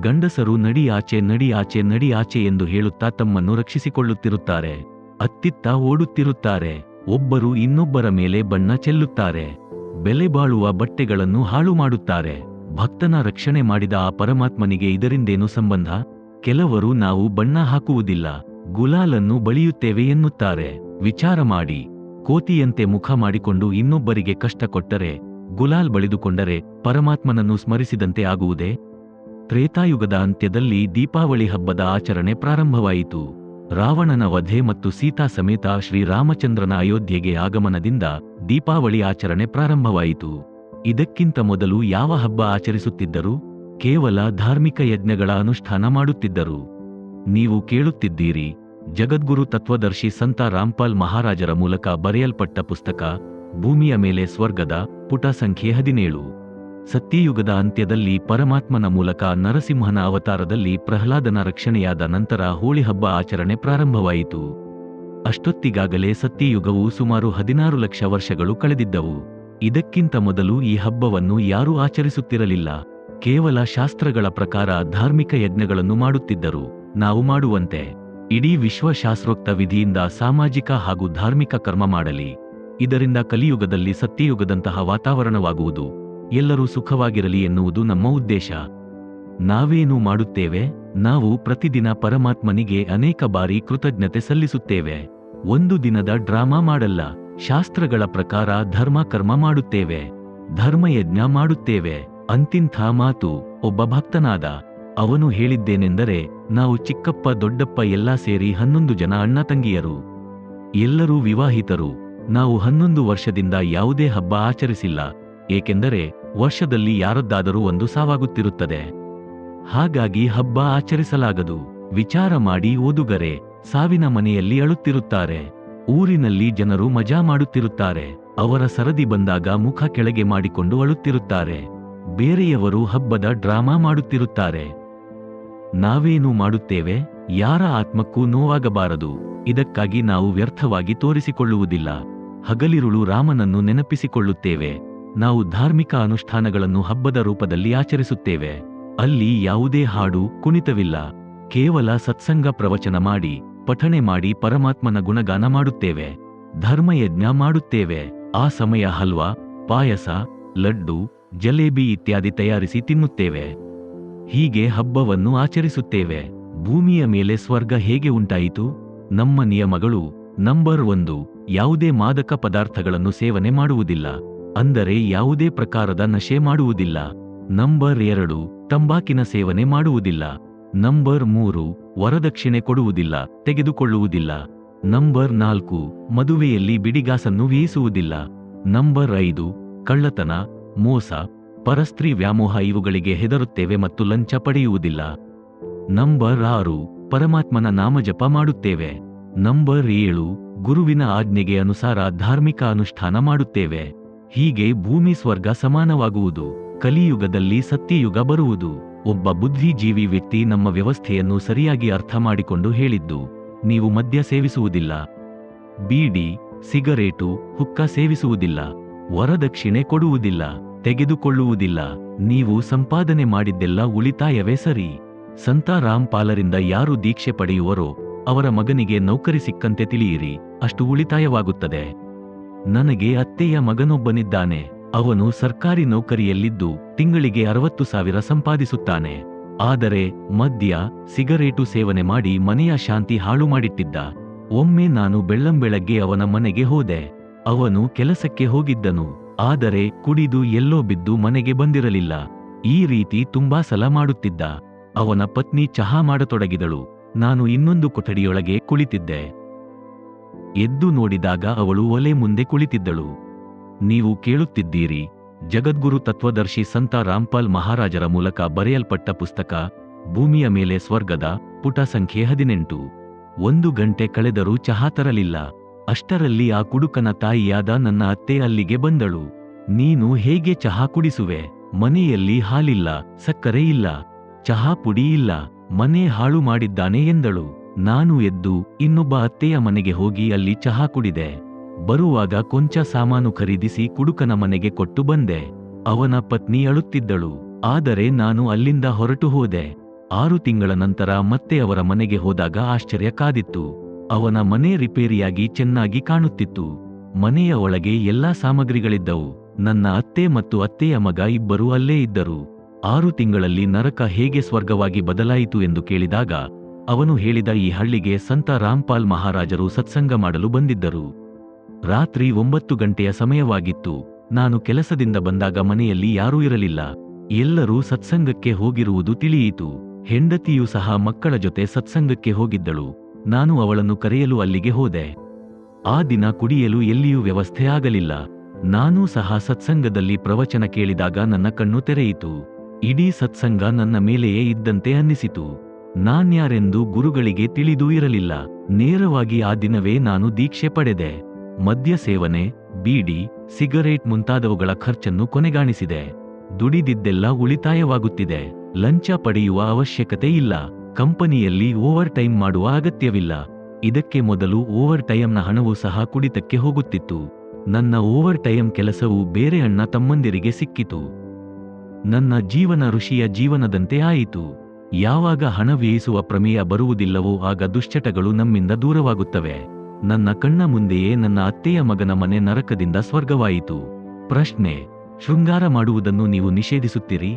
ಗಂಡಸರು ನಡಿ ಆಚೆ ನಡಿ ಆಚೆ ನಡಿ ಆಚೆ ಎಂದು ಹೇಳುತ್ತಾ ತಮ್ಮನ್ನು ರಕ್ಷಿಸಿಕೊಳ್ಳುತ್ತಿರುತ್ತಾರೆ. ಅತ್ತಿತ್ತ ಓಡುತ್ತಿರುತ್ತಾರೆ. ಒಬ್ಬರು ಇನ್ನೊಬ್ಬರ ಮೇಲೆ ಬಣ್ಣ ಚೆಲ್ಲುತ್ತಾರೆ. ಬೆಲೆ ಬಾಳುವ ಬಟ್ಟೆಗಳನ್ನು ಹಾಳು ಮಾಡುತ್ತಾರೆ. ಭಕ್ತನ ರಕ್ಷಣೆ ಮಾಡಿದ ಆ ಪರಮಾತ್ಮನಿಗೆ ಇದರಿಂದೇನು ಸಂಬಂಧ? ಕೆಲವರು ನಾವು ಬಣ್ಣ ಹಾಕುವುದಿಲ್ಲ, ಗುಲಾಲನ್ನು ಬಳಿಯುತ್ತೇವೆ ಎನ್ನುತ್ತಾರೆ. ವಿಚಾರ ಮಾಡಿ, ಕೋತಿಯಂತೆ ಮುಖ ಮಾಡಿಕೊಂಡು ಇನ್ನೊಬ್ಬರಿಗೆ ಕಷ್ಟ ಕೊಟ್ಟರೆ, ಗುಲಾಲ್ ಬಳಿದುಕೊಂಡರೆ ಪರಮಾತ್ಮನನ್ನು ಸ್ಮರಿಸಿದಂತೆ ಆಗುವುದೇ? ತ್ರೇತಾಯುಗದ ಅಂತ್ಯದಲ್ಲಿ ದೀಪಾವಳಿ ಹಬ್ಬದ ಆಚರಣೆ ಪ್ರಾರಂಭವಾಯಿತು. ರಾವಣನ ವಧೆ ಮತ್ತು ಸೀತಾ ಸಮೇತ ಶ್ರೀರಾಮಚಂದ್ರನ ಅಯೋಧ್ಯೆಗೆ ಆಗಮನದಿಂದ ದೀಪಾವಳಿ ಆಚರಣೆ ಪ್ರಾರಂಭವಾಯಿತು. ಇದಕ್ಕಿಂತ ಮೊದಲು ಯಾವ ಹಬ್ಬ ಆಚರಿಸುತ್ತಿದ್ದರು? ಕೇವಲ ಧಾರ್ಮಿಕ ಯಜ್ಞಗಳ ಅನುಷ್ಠಾನ ಮಾಡುತ್ತಿದ್ದರು. ನೀವು ಕೇಳುತ್ತಿದ್ದೀರಿ, ಜಗದ್ಗುರು ತತ್ವದರ್ಶಿ ಸಂತ ರಾಮ್ಪಾಲ್ ಮಹಾರಾಜರ ಮೂಲಕ ಬರೆಯಲ್ಪಟ್ಟ ಪುಸ್ತಕ ಭೂಮಿಯ ಮೇಲೆ ಸ್ವರ್ಗದ, ಪುಟ ಸಂಖ್ಯೆ 17. ಸತ್ಯಯುಗದ ಅಂತ್ಯದಲ್ಲಿ ಪರಮಾತ್ಮನ ಮೂಲಕ ನರಸಿಂಹನ ಅವತಾರದಲ್ಲಿ ಪ್ರಹ್ಲಾದನ ರಕ್ಷಣೆಯಾದ ನಂತರ ಹೋಳಿ ಹಬ್ಬ ಆಚರಣೆ ಪ್ರಾರಂಭವಾಯಿತು. ಅಷ್ಟೊತ್ತಿಗಾಗಲೇ ಸತ್ಯಯುಗವು ಸುಮಾರು 16 ಲಕ್ಷ ವರ್ಷಗಳು ಕಳೆದಿದ್ದವು. ಇದಕ್ಕಿಂತ ಮೊದಲು ಈ ಹಬ್ಬವನ್ನು ಯಾರೂ ಆಚರಿಸುತ್ತಿರಲಿಲ್ಲ. ಕೇವಲ ಶಾಸ್ತ್ರಗಳ ಪ್ರಕಾರ ಧಾರ್ಮಿಕ ಯಜ್ಞಗಳನ್ನು ಮಾಡುತ್ತಿದ್ದರು. ನಾವು ಮಾಡುವಂತೆ ಇಡೀ ವಿಶ್ವ ಶಾಸ್ತ್ರೋಕ್ತ ವಿಧಿಯಿಂದ ಸಾಮಾಜಿಕ ಹಾಗೂ ಧಾರ್ಮಿಕ ಕರ್ಮ ಮಾಡಲಿ. ಇದರಿಂದ ಕಲಿಯುಗದಲ್ಲಿ ಸತ್ಯಯುಗದಂತಹ ವಾತಾವರಣವಾಗುವುದು, ಎಲ್ಲರೂ ಸುಖವಾಗಿರಲಿ ಎನ್ನುವುದು ನಮ್ಮ ಉದ್ದೇಶ. ನಾವೇನು ಮಾಡುತ್ತೇವೆ? ನಾವು ಪ್ರತಿದಿನ ಪರಮಾತ್ಮನಿಗೆ ಅನೇಕ ಬಾರಿ ಕೃತಜ್ಞತೆ ಸಲ್ಲಿಸುತ್ತೇವೆ. ಒಂದು ದಿನದ ಡ್ರಾಮಾ ಮಾಡಲ್ಲ. ಶಾಸ್ತ್ರಗಳ ಪ್ರಕಾರ ಧರ್ಮ ಕರ್ಮ ಮಾಡುತ್ತೇವೆ, ಧರ್ಮಯಜ್ಞ ಮಾಡುತ್ತೇವೆ. ಅಂತಿಂಥ ಮಾತು ಒಬ್ಬ ಭಕ್ತನಾದ. ಅವನು ಹೇಳಿದ್ದೇನೆಂದರೆ, ನಾವು ಚಿಕ್ಕಪ್ಪ ದೊಡ್ಡಪ್ಪ ಎಲ್ಲ ಸೇರಿ 11 ಜನ ಅಣ್ಣ ತಂಗಿಯರು, ಎಲ್ಲರೂ ವಿವಾಹಿತರು. ನಾವು 11 ವರ್ಷದಿಂದ ಯಾವುದೇ ಹಬ್ಬ ಆಚರಿಸಿಲ್ಲ. ಏಕೆಂದರೆ ವರ್ಷದಲ್ಲಿ ಯಾರದ್ದಾದರೂ ಒಂದು ಸಾವಾಗುತ್ತಿರುತ್ತದೆ. ಹಾಗಾಗಿ ಹಬ್ಬ ಆಚರಿಸಲಾಗದು. ವಿಚಾರ ಮಾಡಿ ಓದುಗರೆ, ಸಾವಿನ ಮನೆಯಲ್ಲಿ ಅಳುತ್ತಿರುತ್ತಾರೆ. ಊರಿನಲ್ಲಿ ಜನರು ಮಜಾ ಮಾಡುತ್ತಿರುತ್ತಾರೆ. ಅವರ ಸರದಿ ಬಂದಾಗ ಮುಖ ಕೆಳಗೆ ಮಾಡಿಕೊಂಡು ಅಳುತ್ತಿರುತ್ತಾರೆ. ಬೇರೆಯವರು ಹಬ್ಬದ ಡ್ರಾಮಾ ಮಾಡುತ್ತಿರುತ್ತಾರೆ. ನಾವೇನು ಮಾಡುತ್ತೇವೆ? ಯಾರ ಆತ್ಮಕ್ಕೂ ನೋವಾಗಬಾರದು. ಇದಕ್ಕಾಗಿ ನಾವು ವ್ಯರ್ಥವಾಗಿ ತೋರಿಸಿಕೊಳ್ಳುವುದಿಲ್ಲ. ಹಗಲಿರುಳು ರಾಮನನ್ನು ನೆನಪಿಸಿಕೊಳ್ಳುತ್ತೇವೆ. ನಾವು ಧಾರ್ಮಿಕ ಅನುಷ್ಠಾನಗಳನ್ನು ಹಬ್ಬದ ರೂಪದಲ್ಲಿ ಆಚರಿಸುತ್ತೇವೆ. ಅಲ್ಲಿ ಯಾವುದೇ ಹಾಡು, ಕುಣಿತವಿಲ್ಲ. ಕೇವಲ ಸತ್ಸಂಗ ಪ್ರವಚನ ಮಾಡಿ, ಪಠಣೆ ಮಾಡಿ ಪರಮಾತ್ಮನ ಗುಣಗಾನ ಮಾಡುತ್ತೇವೆ. ಧರ್ಮಯಜ್ಞ ಮಾಡುತ್ತೇವೆ. ಆ ಸಮಯ ಹಲ್ವಾ, ಪಾಯಸ, ಲಡ್ಡು, ಜಲೇಬಿ ಇತ್ಯಾದಿ ತಯಾರಿಸಿ ತಿನ್ನುತ್ತೇವೆ. ಹೀಗೆ ಹಬ್ಬವನ್ನು ಆಚರಿಸುತ್ತೇವೆ. ಭೂಮಿಯ ಮೇಲೆ ಸ್ವರ್ಗ ಹೇಗೆ ಉಂಟಾಯಿತು? ನಮ್ಮ ನಿಯಮಗಳು: ನಂಬರ್ 1, ಯಾವುದೇ ಮಾದಕ ಪದಾರ್ಥಗಳನ್ನು ಸೇವನೆ ಮಾಡುವುದಿಲ್ಲ. ಅಂದರೆ ಯಾವುದೇ ಪ್ರಕಾರದ ನಶೆ ಮಾಡುವುದಿಲ್ಲ. ನಂಬರ್ 2, ತಂಬಾಕಿನ ಸೇವನೆ ಮಾಡುವುದಿಲ್ಲ. ನಂಬರ್ 3, ವರದಕ್ಷಿಣೆ ಕೊಡುವುದಿಲ್ಲ, ತೆಗೆದುಕೊಳ್ಳುವುದಿಲ್ಲ. ನಂಬರ್ 4, ಮದುವೆಯಲ್ಲಿ ಬಿಡಿಗಾಸನ್ನು ವ್ಯಯಿಸುವುದಿಲ್ಲ. ನಂಬರ್ 5, ಕಳ್ಳತನ, ಮೋಸ, ಪರಸ್ತ್ರೀ ವ್ಯಾಮೋಹ ಇವುಗಳಿಗೆ ಹೆದರುತ್ತೇವೆ ಮತ್ತು ಲಂಚ ಪಡೆಯುವುದಿಲ್ಲ. ನಂಬರ್ 6, ಪರಮಾತ್ಮನ ನಾಮಜಪ ಮಾಡುತ್ತೇವೆ. ನಂಬರ್ 7, ಗುರುವಿನ ಆಜ್ಞೆಗೆ ಅನುಸಾರ ಧಾರ್ಮಿಕ ಅನುಷ್ಠಾನ ಮಾಡುತ್ತೇವೆ. ಹೀಗೆ ಭೂಮಿ ಸ್ವರ್ಗ ಸಮಾನವಾಗುವುದು. ಕಲಿಯುಗದಲ್ಲಿ ಸತ್ಯಯುಗ ಬರುವುದು. ಒಬ್ಬ ಬುದ್ಧಿಜೀವಿ ವ್ಯಕ್ತಿ ನಮ್ಮ ವ್ಯವಸ್ಥೆಯನ್ನು ಸರಿಯಾಗಿ ಅರ್ಥ ಮಾಡಿಕೊಂಡು ಹೇಳಿದ್ದು: ನೀವು ಮದ್ಯ ಸೇವಿಸುವುದಿಲ್ಲ, ಬೀಡಿ, ಸಿಗರೇಟು, ಹುಕ್ಕ ಸೇವಿಸುವುದಿಲ್ಲ, ವರದಕ್ಷಿಣೆ ಕೊಡುವುದಿಲ್ಲ, ತೆಗೆದುಕೊಳ್ಳುವುದಿಲ್ಲ. ನೀವು ಸಂಪಾದನೆ ಮಾಡಿದ್ದೆಲ್ಲ ಉಳಿತಾಯವೇ ಸರಿ. ಸಂತ ರಾಮ್ಪಾಲರಿಂದ ಯಾರು ದೀಕ್ಷೆ ಪಡೆಯುವರೋ ಅವರ ಮಗನಿಗೆ ನೌಕರಿ ಸಿಕ್ಕಂತೆ ತಿಳಿಯಿರಿ, ಅಷ್ಟು ಉಳಿತಾಯವಾಗುತ್ತದೆ. ನನಗೆ ಅತ್ತೆಯ ಮಗನೊಬ್ಬನಿದ್ದಾನೆ. ಅವನು ಸರ್ಕಾರಿ ನೌಕರಿಯಲ್ಲಿದ್ದು ತಿಂಗಳಿಗೆ 60,000 ಸಂಪಾದಿಸುತ್ತಾನೆ. ಆದರೆ ಮದ್ಯ, ಸಿಗರೇಟು ಸೇವನೆ ಮಾಡಿ ಮನೆಯ ಶಾಂತಿ ಹಾಳು ಮಾಡಿಟ್ಟಿದ್ದ. ಒಮ್ಮೆ ನಾನು ಬೆಳ್ಳಂಬೆಳಗ್ಗೆ ಅವನ ಮನೆಗೆ ಹೋದೆ. ಅವನು ಕೆಲಸಕ್ಕೆ ಹೋಗಿದ್ದನು. ಆದರೆ ಕುಡಿದು ಎಲ್ಲೋ ಬಿದ್ದು ಮನೆಗೆ ಬಂದಿರಲಿಲ್ಲ. ಈ ರೀತಿ ತುಂಬಾ ಸಲ ಮಾಡುತ್ತಿದ್ದ. ಅವನ ಪತ್ನಿ ಚಹಾ ಮಾಡತೊಡಗಿದಳು. ನಾನು ಇನ್ನೊಂದು ಕೊಠಡಿಯೊಳಗೆ ಕುಳಿತಿದ್ದೆ. ಎದ್ದು ನೋಡಿದಾಗ ಅವಳು ಒಲೆ ಮುಂದೆ ಕುಳಿತಿದ್ದಳು. ನೀವು ಕೇಳುತ್ತಿದ್ದೀರಿ, ಜಗದ್ಗುರು ತತ್ವದರ್ಶಿ ಸಂತ ರಾಮ್ಪಾಲ್ ಮಹಾರಾಜರ ಮೂಲಕ ಬರೆಯಲ್ಪಟ್ಟ ಪುಸ್ತಕ ಭೂಮಿಯ ಮೇಲೆ ಸ್ವರ್ಗದ, ಪುಟ ಸಂಖ್ಯೆ 18. 1 ಗಂಟೆ ಕಳೆದರೂ ಚಹಾ ತರಲಿಲ್ಲ. ಅಷ್ಟರಲ್ಲಿ ಆ ಕುಡುಕನ ತಾಯಿಯಾದ ನನ್ನ ಅತ್ತೆ ಅಲ್ಲಿಗೆ ಬಂದಳು. ನೀನು ಹೇಗೆ ಚಹಾ ಕುಡಿಸುವೆ? ಮನೆಯಲ್ಲಿ ಹಾಲಿಲ್ಲ, ಸಕ್ಕರೆ ಇಲ್ಲ, ಚಹಾ ಪುಡಿ ಇಲ್ಲ, ಮನೆ ಹಾಳು ಮಾಡಿದ್ದಾನೆ ಎಂದಳು. ನಾನು ಎದ್ದು ಇನ್ನೊಬ್ಬ ಅತ್ತೆಯ ಮನೆಗೆ ಹೋಗಿ ಅಲ್ಲಿ ಚಹಾ ಕುಡಿದೆ. ಬರುವಾಗ ಕೊಂಚ ಸಾಮಾನು ಖರೀದಿಸಿ ಕುಡುಕನ ಮನೆಗೆ ಕೊಟ್ಟು ಬಂದೆ. ಅವನ ಪತ್ನಿ ಅಳುತ್ತಿದ್ದಳು. ಆದರೆ ನಾನು ಅಲ್ಲಿಂದ ಹೊರಟು ಹೋದೆ. 6 ತಿಂಗಳ ನಂತರ ಮತ್ತೆ ಅವರ ಮನೆಗೆ ಹೋದಾಗ ಆಶ್ಚರ್ಯ ಕಾದಿತ್ತು. ಅವನ ಮನೆ ರಿಪೇರಿಯಾಗಿ ಚೆನ್ನಾಗಿ ಕಾಣುತ್ತಿತ್ತು. ಮನೆಯ ಒಳಗೆ ಎಲ್ಲಾ ಸಾಮಗ್ರಿಗಳಿದ್ದವು. ನನ್ನ ಅತ್ತೆ ಮತ್ತು ಅತ್ತೆಯ ಮಗ ಇಬ್ಬರೂ ಅಲ್ಲೇ ಇದ್ದರು. 6 ತಿಂಗಳಲ್ಲಿ ನರಕ ಹೇಗೆ ಸ್ವರ್ಗವಾಗಿ ಬದಲಾಯಿತು ಎಂದು ಕೇಳಿದಾಗ ಅವನು ಹೇಳಿದ ಈ ಹಳ್ಳಿಗೆ ಸಂತ ರಾಮ್ಪಾಲ್ ಮಹಾರಾಜರು ಸತ್ಸಂಗ ಮಾಡಲು ಬಂದಿದ್ದರು. ರಾತ್ರಿ 9 ಗಂಟೆಯ ಸಮಯವಾಗಿತ್ತು. ನಾನು ಕೆಲಸದಿಂದ ಬಂದಾಗ ಮನೆಯಲ್ಲಿ ಯಾರೂ ಇರಲಿಲ್ಲ. ಎಲ್ಲರೂ ಸತ್ಸಂಗಕ್ಕೆ ಹೋಗಿರುವುದು ತಿಳಿಯಿತು. ಹೆಂಡತಿಯೂ ಸಹ ಮಕ್ಕಳ ಜೊತೆ ಸತ್ಸಂಗಕ್ಕೆ ಹೋಗಿದ್ದಳು. ನಾನು ಅವಳನ್ನು ಕರೆಯಲು ಅಲ್ಲಿಗೆ ಹೋದೆ. ಆ ದಿನ ಕುಡಿಯಲು ಎಲ್ಲಿಯೂ ವ್ಯವಸ್ಥೆ ಆಗಲಿಲ್ಲ. ನಾನೂ ಸಹ ಸತ್ಸಂಗದಲ್ಲಿ ಪ್ರವಚನ ಕೇಳಿದಾಗ ನನ್ನ ಕಣ್ಣು ತೆರೆಯಿತು. ಇಡೀ ಸತ್ಸಂಗ ನನ್ನ ಮೇಲೆಯೇ ಇದ್ದಂತೆ ಅನ್ನಿಸಿತು. ನಾನ್ಯಾರೆಂದು ಗುರುಗಳಿಗೆ ತಿಳಿದೂ ಇರಲಿಲ್ಲ. ನೇರವಾಗಿ ಆ ದಿನವೇ ನಾನು ದೀಕ್ಷೆ ಪಡೆದೆ. ಮದ್ಯ ಸೇವನೆ, ಬೀಡಿ, ಸಿಗರೇಟ್ ಮುಂತಾದವುಗಳ ಖರ್ಚನ್ನು ಕೊನೆಗಾಣಿಸಿದೆ. ದುಡಿದಿದ್ದೆಲ್ಲ ಉಳಿತಾಯವಾಗುತ್ತಿದೆ. ಲಂಚ ಪಡೆಯುವ ಅವಶ್ಯಕತೆ ಇಲ್ಲ. ಕಂಪನಿಯಲ್ಲಿ ಓವರ್ ಟೈಮ್ ಮಾಡುವ ಅಗತ್ಯವಿಲ್ಲ. ಇದಕ್ಕೆ ಮೊದಲು ಓವರ್ ಟೈಮ್ನ ಹಣವೂ ಸಹ ಕುಡಿತಕ್ಕೆ ಹೋಗುತ್ತಿತ್ತು. ನನ್ನ ಓವರ್ ಟೈಮ್ ಕೆಲಸವು ಬೇರೆ ಅಣ್ಣ ತಮ್ಮಂದಿರಿಗೆ ಸಿಕ್ಕಿತು. ನನ್ನ ಜೀವನ ಋಷಿಯ ಜೀವನದಂತೆ ಆಯಿತು. ಯಾವಾಗ ಹಣ ವ್ಯಯಿಸುವ ಪ್ರಮೇಯ ಬರುವುದಿಲ್ಲವೋ ಆಗ ದುಶ್ಚಟಗಳು ನಮ್ಮಿಂದ ದೂರವಾಗುತ್ತವೆ. ನನ್ನ ಕಣ್ಣ ಮುಂದೆಯೇ ನನ್ನ ಅತ್ತೆಯ ಮಗನ ಮನೆ ನರಕದಿಂದ ಸ್ವರ್ಗವಾಯಿತು. ಪ್ರಶ್ನೆ: ಶೃಂಗಾರ ಮಾಡುವುದನ್ನು ನೀವು ನಿಷೇಧಿಸುತ್ತೀರಿ?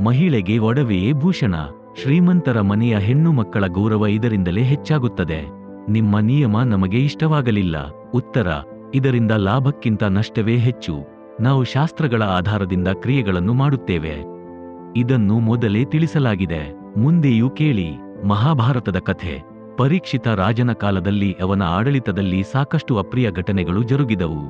ಮಹಿಳೆಗೆ ಒಡವೆಯೇ ಭೂಷಣ. ಶ್ರೀಮಂತರ ಮನೆಯ ಹೆಣ್ಣು ಮಕ್ಕಳ ಗೌರವ ಇದರಿಂದಲೇ ಹೆಚ್ಚಾಗುತ್ತದೆ. ನಿಮ್ಮ ನಿಯಮ ನಮಗೆ ಇಷ್ಟವಾಗಲಿಲ್ಲ. ಉತ್ತರ: ಇದರಿಂದ ಲಾಭಕ್ಕಿಂತ ನಷ್ಟವೇ ಹೆಚ್ಚು. ನಾವು ಶಾಸ್ತ್ರಗಳ ಆಧಾರದಿಂದ ಕ್ರಿಯೆಗಳನ್ನು ಮಾಡುತ್ತೇವೆ. ಇದನ್ನು ಮೊದಲೇ ತಿಳಿಸಲಾಗಿದೆ. ಮುಂದೆಯೂ ಕೇಳಿ. ಮಹಾಭಾರತದ ಕಥೆ. ಪರೀಕ್ಷಿತ ರಾಜನ ಕಾಲದಲ್ಲಿ ಅವನ ಆಡಳಿತದಲ್ಲಿ ಸಾಕಷ್ಟು ಅಪ್ರಿಯ ಘಟನೆಗಳು ಜರುಗಿದವು.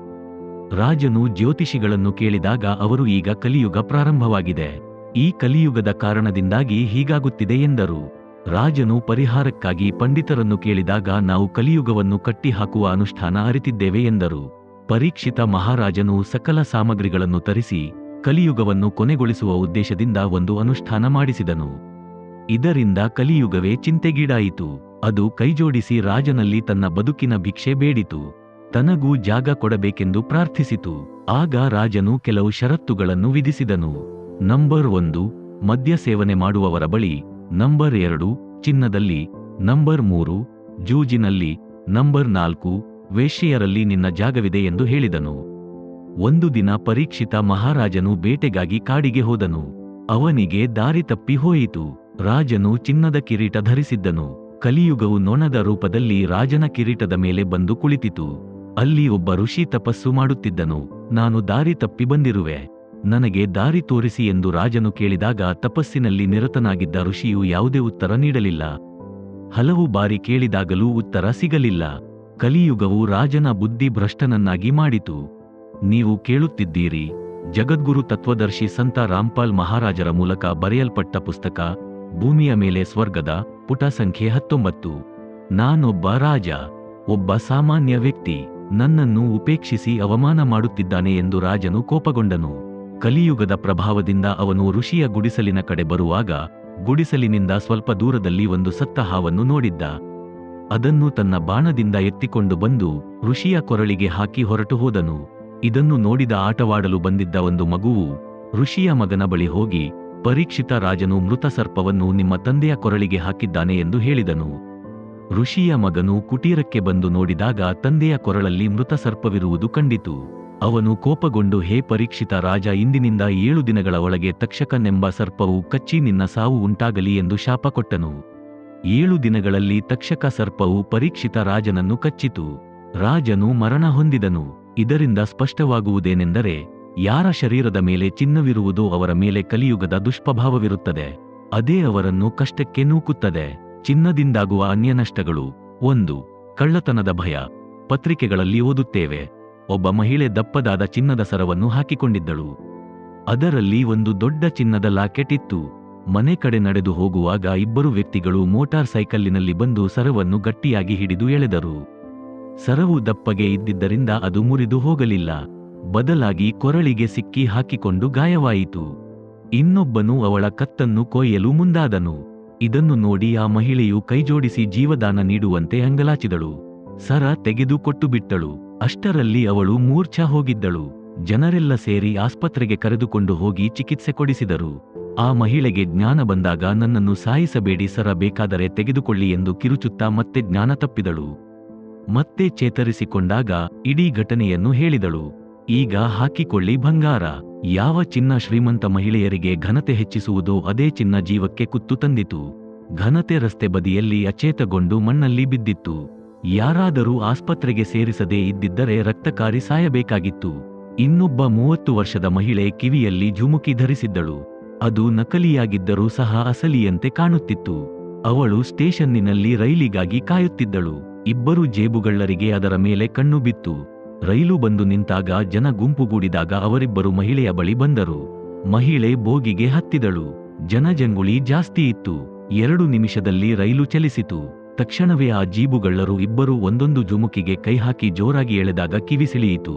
ರಾಜನು ಜ್ಯೋತಿಷಿಗಳನ್ನು ಕೇಳಿದಾಗ ಅವರು ಈಗ ಕಲಿಯುಗ ಪ್ರಾರಂಭವಾಗಿದೆ. ಈ ಕಲಿಯುಗದ ಕಾರಣದಿಂದಾಗಿ ಹೀಗಾಗುತ್ತಿದೆ ಎಂದರು. ರಾಜನು ಪರಿಹಾರಕ್ಕಾಗಿ ಪಂಡಿತರನ್ನು ಕೇಳಿದಾಗ ನಾವು ಕಲಿಯುಗವನ್ನು ಕಟ್ಟಿಹಾಕುವ ಅನುಷ್ಠಾನ ಅರಿತಿದ್ದೇವೆ ಎಂದರು. ಪರೀಕ್ಷಿತ ಮಹಾರಾಜನು ಸಕಲ ಸಾಮಗ್ರಿಗಳನ್ನು ತರಿಸಿ ಕಲಿಯುಗವನ್ನು ಕೊನೆಗೊಳಿಸುವ ಉದ್ದೇಶದಿಂದ ಒಂದು ಅನುಷ್ಠಾನ ಮಾಡಿಸಿದನು. ಇದರಿಂದ ಕಲಿಯುಗವೇ ಚಿಂತೆಗೀಡಾಯಿತು. ಅದು ಕೈಜೋಡಿಸಿ ರಾಜನಲ್ಲಿ ತನ್ನ ಬದುಕಿನ ಭಿಕ್ಷೆ ಬೇಡಿತು. ತನಗೂ ಜಾಗ ಕೊಡಬೇಕೆಂದು ಪ್ರಾರ್ಥಿಸಿತು. ಆಗ ರಾಜನು ಕೆಲವು ಷರತ್ತುಗಳನ್ನು ವಿಧಿಸಿದನು. ನಂಬರ್ 1, ಮದ್ಯ ಸೇವನೆ ಮಾಡುವವರ ಬಳಿ. ನಂಬರ್ 2, ಚಿನ್ನದಲ್ಲಿ. ನಂಬರ್ 3, ಜೂಜಿನಲ್ಲಿ. ನಂಬರ್ 4, ವೇಶ್ಯೆಯರಲ್ಲಿ ನಿನ್ನ ಜಾಗವಿದೆ ಎಂದು ಹೇಳಿದನು. ಒಂದು ದಿನ ಪರೀಕ್ಷಿತ ಮಹಾರಾಜನು ಬೇಟೆಗಾಗಿ ಕಾಡಿಗೆ ಹೋದನು. ಅವನಿಗೆ ದಾರಿ ತಪ್ಪಿ ಹೋಯಿತು. ರಾಜನು ಚಿನ್ನದ ಕಿರೀಟ ಧರಿಸಿದ್ದನು. ಕಲಿಯುಗವು ನೊಣದ ರೂಪದಲ್ಲಿ ರಾಜನ ಕಿರೀಟದ ಮೇಲೆ ಬಂದು ಕುಳಿತಿತು. ಅಲ್ಲಿ ಒಬ್ಬ ಋಷಿ ತಪಸ್ಸು ಮಾಡುತ್ತಿದ್ದನು. ನಾನು ದಾರಿ ತಪ್ಪಿ ಬಂದಿರುವೆ, ನನಗೆ ದಾರಿ ತೋರಿಸಿ ಎಂದು ರಾಜನು ಕೇಳಿದಾಗ ತಪಸ್ಸಿನಲ್ಲಿ ನಿರತನಾಗಿದ್ದ ಋಷಿಯು ಯಾವುದೇ ಉತ್ತರ ನೀಡಲಿಲ್ಲ. ಹಲವು ಬಾರಿ ಕೇಳಿದಾಗಲೂ ಉತ್ತರ ಸಿಗಲಿಲ್ಲ. ಕಲಿಯುಗವು ರಾಜನ ಬುದ್ಧಿ ಭ್ರಷ್ಟನನ್ನಾಗಿ ಮಾಡಿತು. ನೀವು ಕೇಳುತ್ತಿದ್ದೀರಿ ಜಗದ್ಗುರು ತತ್ವದರ್ಶಿ ಸಂತ ರಾಮ್ಪಾಲ್ ಮಹಾರಾಜರ ಮೂಲಕ ಬರೆಯಲ್ಪಟ್ಟ ಪುಸ್ತಕ ಭೂಮಿಯ ಮೇಲೆ ಸ್ವರ್ಗದ, ಪುಟ ಸಂಖ್ಯೆ 19. ನಾನೊಬ್ಬ ರಾಜ, ಒಬ್ಬ ಸಾಮಾನ್ಯ ವ್ಯಕ್ತಿ. ನನ್ನನ್ನು ಉಪೇಕ್ಷಿಸಿ ಅವಮಾನ ಮಾಡುತ್ತಿದ್ದಾನೆ ಎಂದು ರಾಜನು ಕೋಪಗೊಂಡನು. ಕಲಿಯುಗದ ಪ್ರಭಾವದಿಂದ ಅವನು ಋಷಿಯ ಗುಡಿಸಲಿನ ಕಡೆ ಬರುವಾಗ ಗುಡಿಸಲಿನಿಂದ ಸ್ವಲ್ಪ ದೂರದಲ್ಲಿ ಒಂದು ಸತ್ತ ಹಾವನ್ನು ನೋಡಿದ್ದ. ಅದನ್ನು ತನ್ನ ಬಾಣದಿಂದ ಎತ್ತಿಕೊಂಡು ಬಂದು ಋಷಿಯ ಕೊರಳಿಗೆ ಹಾಕಿ ಹೊರಟು ಹೋದನು. ಇದನ್ನು ನೋಡಿದ ಆಟವಾಡಲು ಬಂದಿದ್ದ ಒಂದು ಮಗುವು ಋಷಿಯ ಮಗನ ಬಳಿ ಹೋಗಿ, ಪರೀಕ್ಷಿತ ರಾಜನು ಮೃತ ಸರ್ಪವನ್ನು ನಿಮ್ಮ ತಂದೆಯ ಕೊರಳಿಗೆ ಹಾಕಿದ್ದಾನೆ ಎಂದು ಹೇಳಿದನು. ಋಷಿಯ ಮಗನು ಕುಟೀರಕ್ಕೆ ಬಂದು ನೋಡಿದಾಗ ತಂದೆಯ ಕೊರಳಲ್ಲಿ ಮೃತ ಸರ್ಪವಿರುವುದು ಕಂಡಿತು. ಅವನು ಕೋಪಗೊಂಡು, ಹೇ ಪರೀಕ್ಷಿತ ರಾಜ, ಇಂದಿನಿಂದ 7 ದಿನಗಳ ಒಳಗೆ ತಕ್ಷಕನೆಂಬ ಸರ್ಪವು ಕಚ್ಚಿ ನಿನ್ನ ಸಾವು ಉಂಟಾಗಲಿ ಎಂದು ಶಾಪ ಕೊಟ್ಟನು. 7 ದಿನಗಳಲ್ಲಿ ತಕ್ಷಕ ಸರ್ಪವು ಪರೀಕ್ಷಿತ ರಾಜನನ್ನು ಕಚ್ಚಿತು. ರಾಜನು ಮರಣ ಹೊಂದಿದನು. ಇದರಿಂದ ಸ್ಪಷ್ಟವಾಗುವುದೇನೆಂದರೆ, ಯಾರ ಶರೀರದ ಮೇಲೆ ಚಿನ್ನವಿರುವುದೋ ಅವರ ಮೇಲೆ ಕಲಿಯುಗದ ದುಷ್ಪ್ರಭಾವವಿರುತ್ತದೆ. ಅದೇ ಅವರನ್ನು ಕಷ್ಟಕ್ಕೆ ನೂಕುತ್ತದೆ. ಚಿನ್ನದಿಂದಾಗುವ ಅನ್ಯನಷ್ಟಗಳು. 1. ಕಳ್ಳತನದ ಭಯ. ಪತ್ರಿಕೆಗಳಲ್ಲಿ ಓದುತ್ತೇವೆ, ಒಬ್ಬ ಮಹಿಳೆ ದಪ್ಪದಾದ ಚಿನ್ನದ ಸರವನ್ನು ಹಾಕಿಕೊಂಡಿದ್ದಳು. ಅದರಲ್ಲಿ ಒಂದು ದೊಡ್ಡ ಚಿನ್ನದ ಲಾಕೆಟ್ ಇತ್ತು. ಮನೆ ಕಡೆ ನಡೆದು ಹೋಗುವಾಗ ಇಬ್ಬರು ವ್ಯಕ್ತಿಗಳು ಮೋಟಾರ್ ಸೈಕಲ್ಲಿನಲ್ಲಿ ಬಂದು ಸರವನ್ನು ಗಟ್ಟಿಯಾಗಿ ಹಿಡಿದು ಎಳೆದರು. ಸರವು ದಪ್ಪಗೆ ಇದ್ದಿದ್ದರಿಂದ ಅದು ಮುರಿದು ಹೋಗಲಿಲ್ಲ, ಬದಲಾಗಿ ಕೊರಳಿಗೆ ಸಿಕ್ಕಿ ಹಾಕಿಕೊಂಡು ಗಾಯವಾಯಿತು. ಇನ್ನೊಬ್ಬನು ಅವಳ ಕತ್ತನ್ನು ಕೊಯ್ಯಲು ಮುಂದಾದನು. ಇದನ್ನು ನೋಡಿ ಆ ಮಹಿಳೆಯು ಕೈಜೋಡಿಸಿ ಜೀವದಾನ ನೀಡುವಂತೆ ಅಂಗಲಾಚಿದಳು. ಸರ ತೆಗೆದು ಕೊಟ್ಟು ಬಿಟ್ಟಳು. ಅಷ್ಟರಲ್ಲಿ ಅವಳು ಮೂರ್ಛಾ ಹೋಗಿದ್ದಳು. ಜನರೆಲ್ಲ ಸೇರಿ ಆಸ್ಪತ್ರೆಗೆ ಕರೆದುಕೊಂಡು ಹೋಗಿ ಚಿಕಿತ್ಸೆ ಕೊಡಿಸಿದರು. ಆ ಮಹಿಳೆಗೆ ಜ್ಞಾನ ಬಂದಾಗ, ನನ್ನನ್ನು ಸಾಯಿಸಬೇಡಿ, ಸರ ಬೇಕಾದರೆ ತೆಗೆದುಕೊಳ್ಳಿ ಎಂದು ಕಿರುಚುತ್ತಾ ಮತ್ತೆ ಜ್ಞಾನ ತಪ್ಪಿದಳು. ಮತ್ತೆ ಚೇತರಿಸಿಕೊಂಡಾಗ ಇಡೀ ಘಟನೆಯನ್ನು ಹೇಳಿದಳು. ಈಗ ಹಾಕಿಕೊಳ್ಳಿ ಬಂಗಾರ. ಯಾವ ಚಿನ್ನ ಶ್ರೀಮಂತ ಮಹಿಳೆಯರಿಗೆ ಘನತೆ ಹೆಚ್ಚಿಸುವುದೋ ಅದೇ ಚಿನ್ನ ಜೀವಕ್ಕೆ ಕುತ್ತು ತಂದಿತು. ಘನತೆ ರಸ್ತೆ ಬದಿಯಲ್ಲಿ ಅಚೇತಗೊಂಡು ಮಣ್ಣಲ್ಲಿ ಬಿದ್ದಿತ್ತು. ಯಾರಾದರೂ ಆಸ್ಪತ್ರೆಗೆ ಸೇರಿಸದೇ ಇದ್ದಿದ್ದರೆ ರಕ್ತಕಾರಿ ಸಾಯಬೇಕಾಗಿತ್ತು. ಇನ್ನೊಬ್ಬ 30 ವರ್ಷದ ಮಹಿಳೆ ಕಿವಿಯಲ್ಲಿ ಝುಮುಕಿ ಧರಿಸಿದ್ದಳು. ಅದು ನಕಲಿಯಾಗಿದ್ದರೂ ಸಹ ಅಸಲಿಯಂತೆ ಕಾಣುತ್ತಿತ್ತು. ಅವಳು ಸ್ಟೇಷನ್ನಿನಲ್ಲಿ ರೈಲಿಗಾಗಿ ಕಾಯುತ್ತಿದ್ದಳು. ಇಬ್ಬರು ಜೇಬುಗಳ್ಳರಿಗೆ ಅದರ ಮೇಲೆ ಕಣ್ಣು ಬಿತ್ತು. ರೈಲು ಬಂದು ನಿಂತಾಗ ಜನ ಗುಂಪುಗೂಡಿದಾಗ ಅವರಿಬ್ಬರು ಮಹಿಳೆಯ ಬಳಿ ಬಂದರು. ಮಹಿಳೆ ಬೋಗಿಗೆ ಹತ್ತಿದಳು. ಜನಜಂಗುಳಿ ಜಾಸ್ತಿ ಇತ್ತು. 2 ನಿಮಿಷದಲ್ಲಿ ರೈಲು ಚಲಿಸಿತು. ತಕ್ಷಣವೇ ಆ ಜೇಬುಗಳ್ಳರು ಇಬ್ಬರು ಒಂದೊಂದು ಜುಮುಕಿಗೆ ಕೈ ಹಾಕಿ ಜೋರಾಗಿ ಎಳೆದಾಗ ಕಿವಿ ಸಿಳಿಯಿತು.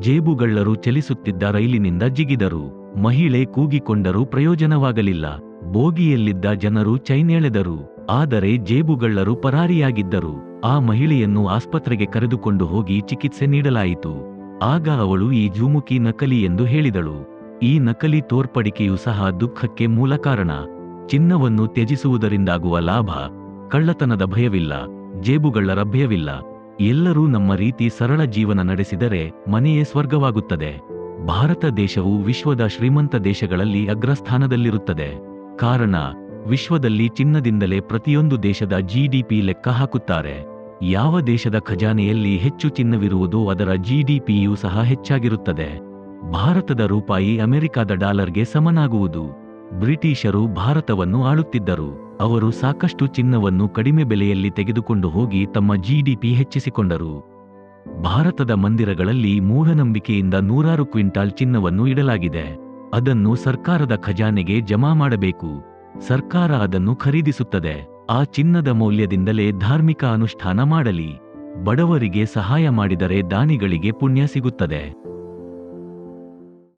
ಜೇಬುಗಳ್ಳರು ಚಲಿಸುತ್ತಿದ್ದ ರೈಲಿನಿಂದ ಜಿಗಿದರು. ಮಹಿಳೆ ಕೂಗಿಕೊಂಡರೂ ಪ್ರಯೋಜನವಾಗಲಿಲ್ಲ. ಬೋಗಿಯಲ್ಲಿದ್ದ ಜನರು ಚೈನೆಳೆದರು. ಆದರೆ ಜೇಬುಗಳ್ಳರು ಪರಾರಿಯಾಗಿದ್ದರು. ಆ ಮಹಿಳೆಯನ್ನು ಆಸ್ಪತ್ರೆಗೆ ಕರೆದುಕೊಂಡು ಹೋಗಿ ಚಿಕಿತ್ಸೆ ನೀಡಲಾಯಿತು. ಆಗ ಅವಳು ಈ ಜುಮುಕಿ ನಕಲಿ ಎಂದು ಹೇಳಿದಳು. ಈ ನಕಲಿ ತೋರ್ಪಡಿಕೆಯೂ ಸಹ ದುಃಖಕ್ಕೆ ಮೂಲ ಕಾರಣ. ಚಿನ್ನವನ್ನು ತ್ಯಜಿಸುವುದರಿಂದಾಗುವ ಲಾಭ, ಕಳ್ಳತನದ ಭಯವಿಲ್ಲ, ಜೇಬುಗಳ್ಳರ ಭಯವಿಲ್ಲ. ಎಲ್ಲರೂ ನಮ್ಮ ರೀತಿ ಸರಳ ಜೀವನ ನಡೆಸಿದರೆ ಮನೆಯೇ ಸ್ವರ್ಗವಾಗುತ್ತದೆ. ಭಾರತ ದೇಶವು ವಿಶ್ವದ ಶ್ರೀಮಂತ ದೇಶಗಳಲ್ಲಿ ಅಗ್ರಸ್ಥಾನದಲ್ಲಿರುತ್ತದೆ. ಕಾರಣ, ವಿಶ್ವದಲ್ಲಿ ಚಿನ್ನದಿಂದಲೇ ಪ್ರತಿಯೊಂದು ದೇಶದ GDP ಲೆಕ್ಕ ಹಾಕುತ್ತಾರೆ. ಯಾವ ದೇಶದ ಖಜಾನೆಯಲ್ಲಿ ಹೆಚ್ಚು ಚಿನ್ನವಿರುವುದೋ ಅದರ GDPಯೂ ಸಹ ಹೆಚ್ಚಾಗಿರುತ್ತದೆ. ಭಾರತದ ರೂಪಾಯಿ ಅಮೆರಿಕದ ಡಾಲರ್ಗೆ ಸಮನಾಗುವುದು. ಬ್ರಿಟಿಷರು ಭಾರತವನ್ನು ಆಳುತ್ತಿದ್ದರು. ಅವರು ಸಾಕಷ್ಟು ಚಿನ್ನವನ್ನು ಕಡಿಮೆ ಬೆಲೆಯಲ್ಲಿ ತೆಗೆದುಕೊಂಡು ಹೋಗಿ ತಮ್ಮ GDP ಹೆಚ್ಚಿಸಿಕೊಂಡರು. ಭಾರತದ ಮಂದಿರಗಳಲ್ಲಿ ಮೂಢನಂಬಿಕೆಯಿಂದ 100 ಕ್ವಿಂಟಾಲ್ ಚಿನ್ನವನ್ನು ಇಡಲಾಗಿದೆ. ಅದನ್ನು ಸರ್ಕಾರದ ಖಜಾನೆಗೆ ಜಮಾ ಮಾಡಬೇಕು. ಸರ್ಕಾರ ಅದನ್ನು ಖರೀದಿಸುತ್ತದೆ. ಆ ಚಿನ್ನದ ಮೌಲ್ಯದಿಂದಲೇ ಧಾರ್ಮಿಕ ಅನುಷ್ಠಾನ ಮಾಡಲಿ. ಬಡವರಿಗೆ ಸಹಾಯ ಮಾಡಿದರೆ ದಾನಿಗಳಿಗೆ ಪುಣ್ಯ ಸಿಗುತ್ತದೆ.